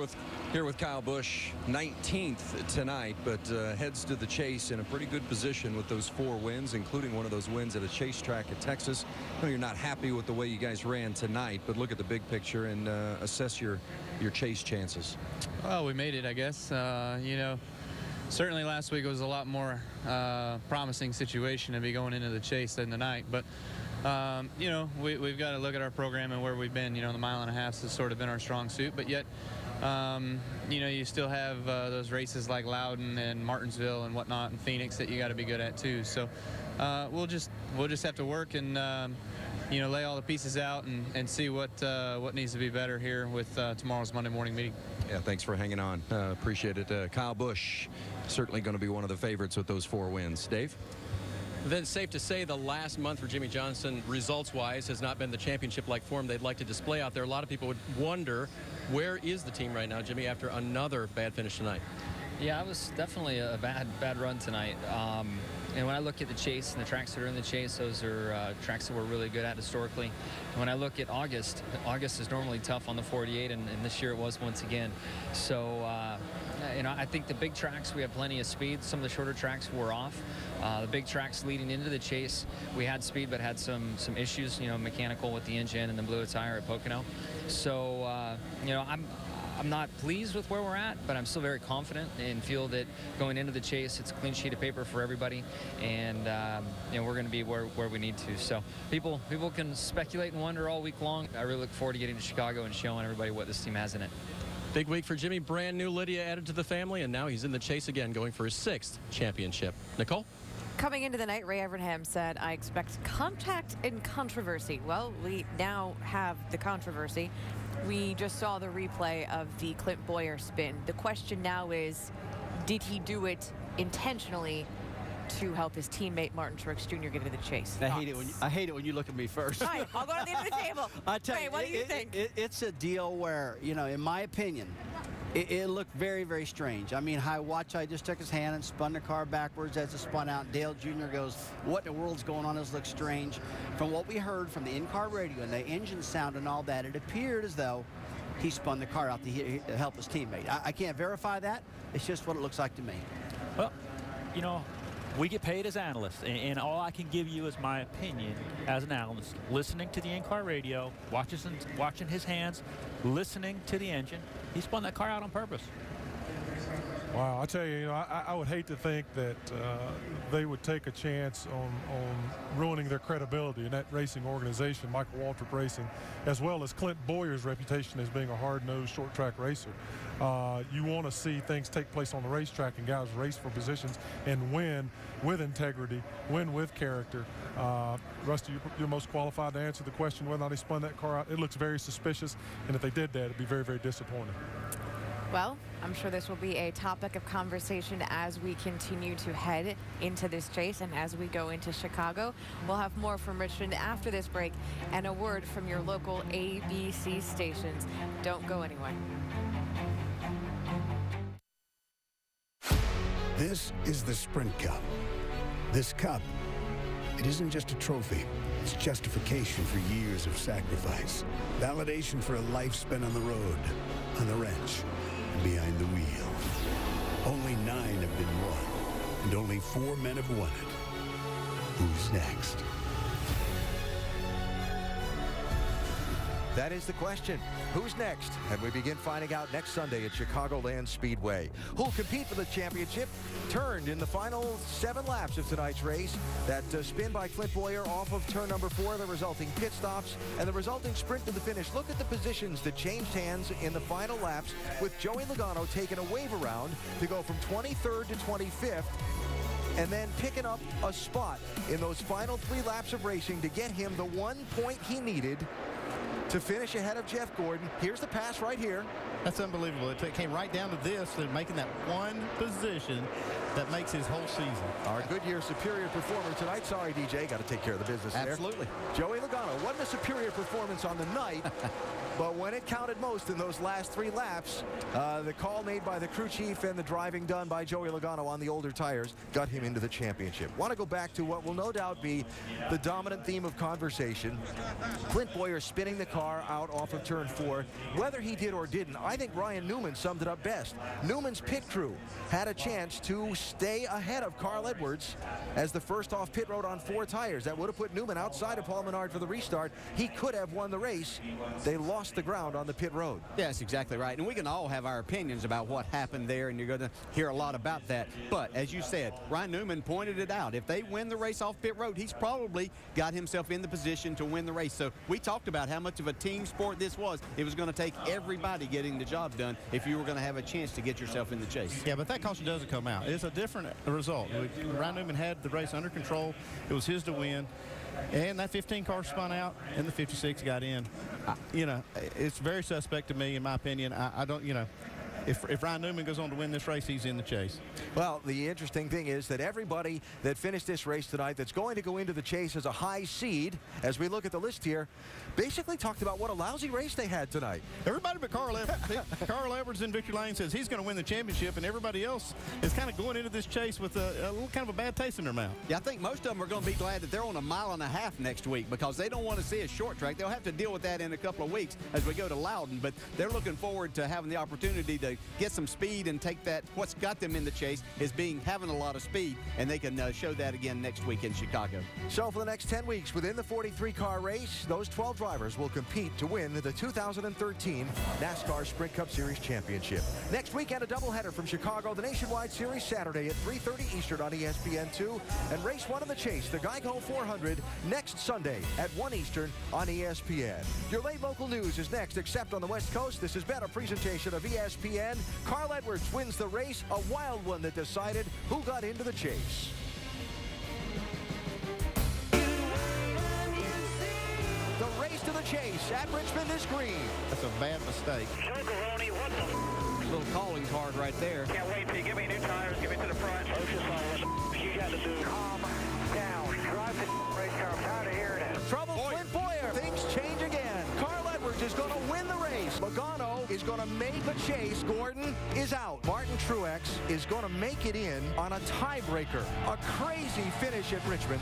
with Kyle Busch, 19th tonight, but heads to the chase in a pretty good position with those 4 wins, including one of those wins at a chase track at Texas. I know you're not happy with the way you guys ran tonight, but look at the big picture and assess your chase chances. Well, we made it, I guess. Certainly last week was a lot more promising situation to be going into the chase than tonight, but we've got to look at our program and where we've been. The 1.5 miles has sort of been our strong suit, but yet you still have those races like Loudon and Martinsville and whatnot and Phoenix that you got to be good at too. So we'll just have to work and lay all the pieces out and see what needs to be better here with tomorrow's Monday morning meeting. Yeah, thanks for hanging on. Appreciate it. Kyle Busch, certainly going to be one of the favorites with those 4 wins. Dave? Then safe to say the last month for Jimmie Johnson, results-wise, has not been the championship-like form they'd like to display out there. A lot of people would wonder, where is the team right now, Jimmy, after another bad finish tonight? Yeah, it was definitely a bad run tonight. And when I look at the chase and the tracks that are in the chase, those are tracks that we're really good at historically. And when I look at August is normally tough on the 48, and this year it was once again. So, I think the big tracks, we have plenty of speed. Some of the shorter tracks were off. The big tracks leading into the chase, we had speed but had some issues, mechanical with the engine, and then blew a tire at Pocono. So, I'm not pleased with where we're at, but I'm still very confident and feel that going into the chase, it's a clean sheet of paper for everybody, and we're going to be where we need to. So people can speculate and wonder all week long. I really look forward to getting to Chicago and showing everybody what this team has in it. Big week for Jimmy. Brand new Lydia added to the family, and now he's in the chase again, going for his 6th championship. Nicole? Coming into the night, Ray Evernham said, I expect contact and controversy. Well, we now have the controversy. We just saw the replay of the Clint Boyer spin. The question now is, did he do it intentionally to help his teammate Martin Truex Jr. get into the chase? I hate it when you look at me first. All right, I'll go to the end of the table. I tell you, what do you think? It's a deal where, in my opinion, it looked very, very strange. I mean, I just took his hand and spun the car backwards as it spun out. Dale Jr. goes, what in the world's going on? This looks strange. From what we heard from the in-car radio and the engine sound and all that, it appeared as though he spun the car out to help his teammate. I can't verify that. It's just what it looks like to me. Well, we get paid as analysts, and all I can give you is my opinion as an analyst. Listening to the in-car radio, watching his hands, listening to the engine. He spun that car out on purpose. Wow, I tell you, I would hate to think that they would take a chance on ruining their credibility in that racing organization, Michael Waltrip Racing, as well as Clint Boyer's reputation as being a hard-nosed short-track racer. You want to see things take place on the racetrack and guys race for positions and win with integrity, win with character. Rusty, you're most qualified to answer the question whether or not he spun that car out. It looks very suspicious, and if they did that, it'd be very, very disappointing. Well, I'm sure this will be a topic of conversation as we continue to head into this chase and as we go into Chicago. We'll have more from Richmond after this break and a word from your local ABC stations. Don't go anywhere. This is the Sprint Cup. This cup, it isn't just a trophy. It's justification for years of sacrifice. Validation for a life spent on the road, on the wrench, and behind the wheel. Only 9 have been won, and only 4 men have won it. Who's next? That is the question. Who's next? And we begin finding out next Sunday at Chicagoland Speedway. Who'll compete for the championship? Turned in the final 7 laps of tonight's race. That spin by Clint Boyer off of turn number 4, the resulting pit stops, and the resulting sprint to the finish. Look at the positions that changed hands in the final laps, with Joey Logano taking a wave around to go from 23rd to 25th. And then picking up a spot in those final 3 laps of racing to get him the 1 point he needed to finish ahead of Jeff Gordon. Here's the pass right here. That's unbelievable. It came right down to this, and making that one position that makes his whole season. Our Goodyear superior performer tonight. Sorry, DJ, got to take care of the business there. Absolutely. Joey Logano wasn't a superior performance on the night, but when it counted most in those last 3 laps, the call made by the crew chief and the driving done by Joey Logano on the older tires got him into the championship. Want to go back to what will no doubt be the dominant theme of conversation. Clint Boyer spinning the car out off of turn 4. Whether he did or didn't, I think Ryan Newman summed it up best. Newman's pit crew had a chance to stay ahead of Carl Edwards as the first off pit road on 4 tires. That would have put Newman outside of Paul Menard for the restart. He could have won the race. They lost the ground on the pit road. Yeah, that's exactly right. And we can all have our opinions about what happened there, and you're going to hear a lot about that. But as you said, Ryan Newman pointed it out. If they win the race off pit road, he's probably got himself in the position to win the race. So we talked about how much of a team sport this was. It was going to take everybody getting the job done if you were going to have a chance to get yourself in the chase. Yeah, but that caution doesn't come out. It's a different result. Ryan Newman had the race under control. It was his to win. And that 15 car spun out, and the 56 got in. You know, it's very suspect to me, in my opinion. I don't, you know, if Ryan Newman goes on to win this race, he's in the chase. Well, the interesting thing is that everybody that finished this race tonight that's going to go into the chase as a high seed, as we look at the list here, basically talked about what a lousy race they had tonight. Everybody but Carl Edwards. Carl Edwards in victory lane says he's going to win the championship, and everybody else is kind of going into this chase with a little kind of a bad taste in their mouth. Yeah, I think most of them are going to be glad that they're on 1.5 miles next week, because they don't want to see a short track. They'll have to deal with that in a couple of weeks as we go to Loudon, but they're looking forward to having the opportunity to get some speed and take that. What's got them in the chase is having a lot of speed, and they can show that again next week in Chicago. So for the next 10 weeks within the 43-car race, those 12 drivers will compete to win the 2013 NASCAR Sprint Cup Series Championship. Next weekend, a doubleheader from Chicago, the Nationwide Series Saturday at 3:30 Eastern on ESPN2, and race 1 of the chase, the Geico 400, next Sunday at 1 Eastern on ESPN. Your late local news is next, except on the West Coast. This has been a presentation of ESPN. Carl Edwards wins the race, a wild one that decided who got into the chase. The race to the chase at Richmond is green. That's a bad mistake. Little calling card right there. Can't wait till you give me new tires, give me to the front. You got to do calm down. Drive the race car. I'm tired of hearing it. Trouble, Clint Boyer. Things change again. Carl Edwards is going to win the race. Logano is going to make the chase. Gordon is out. Martin Truex is going to make it in on a tiebreaker. A crazy finish at Richmond.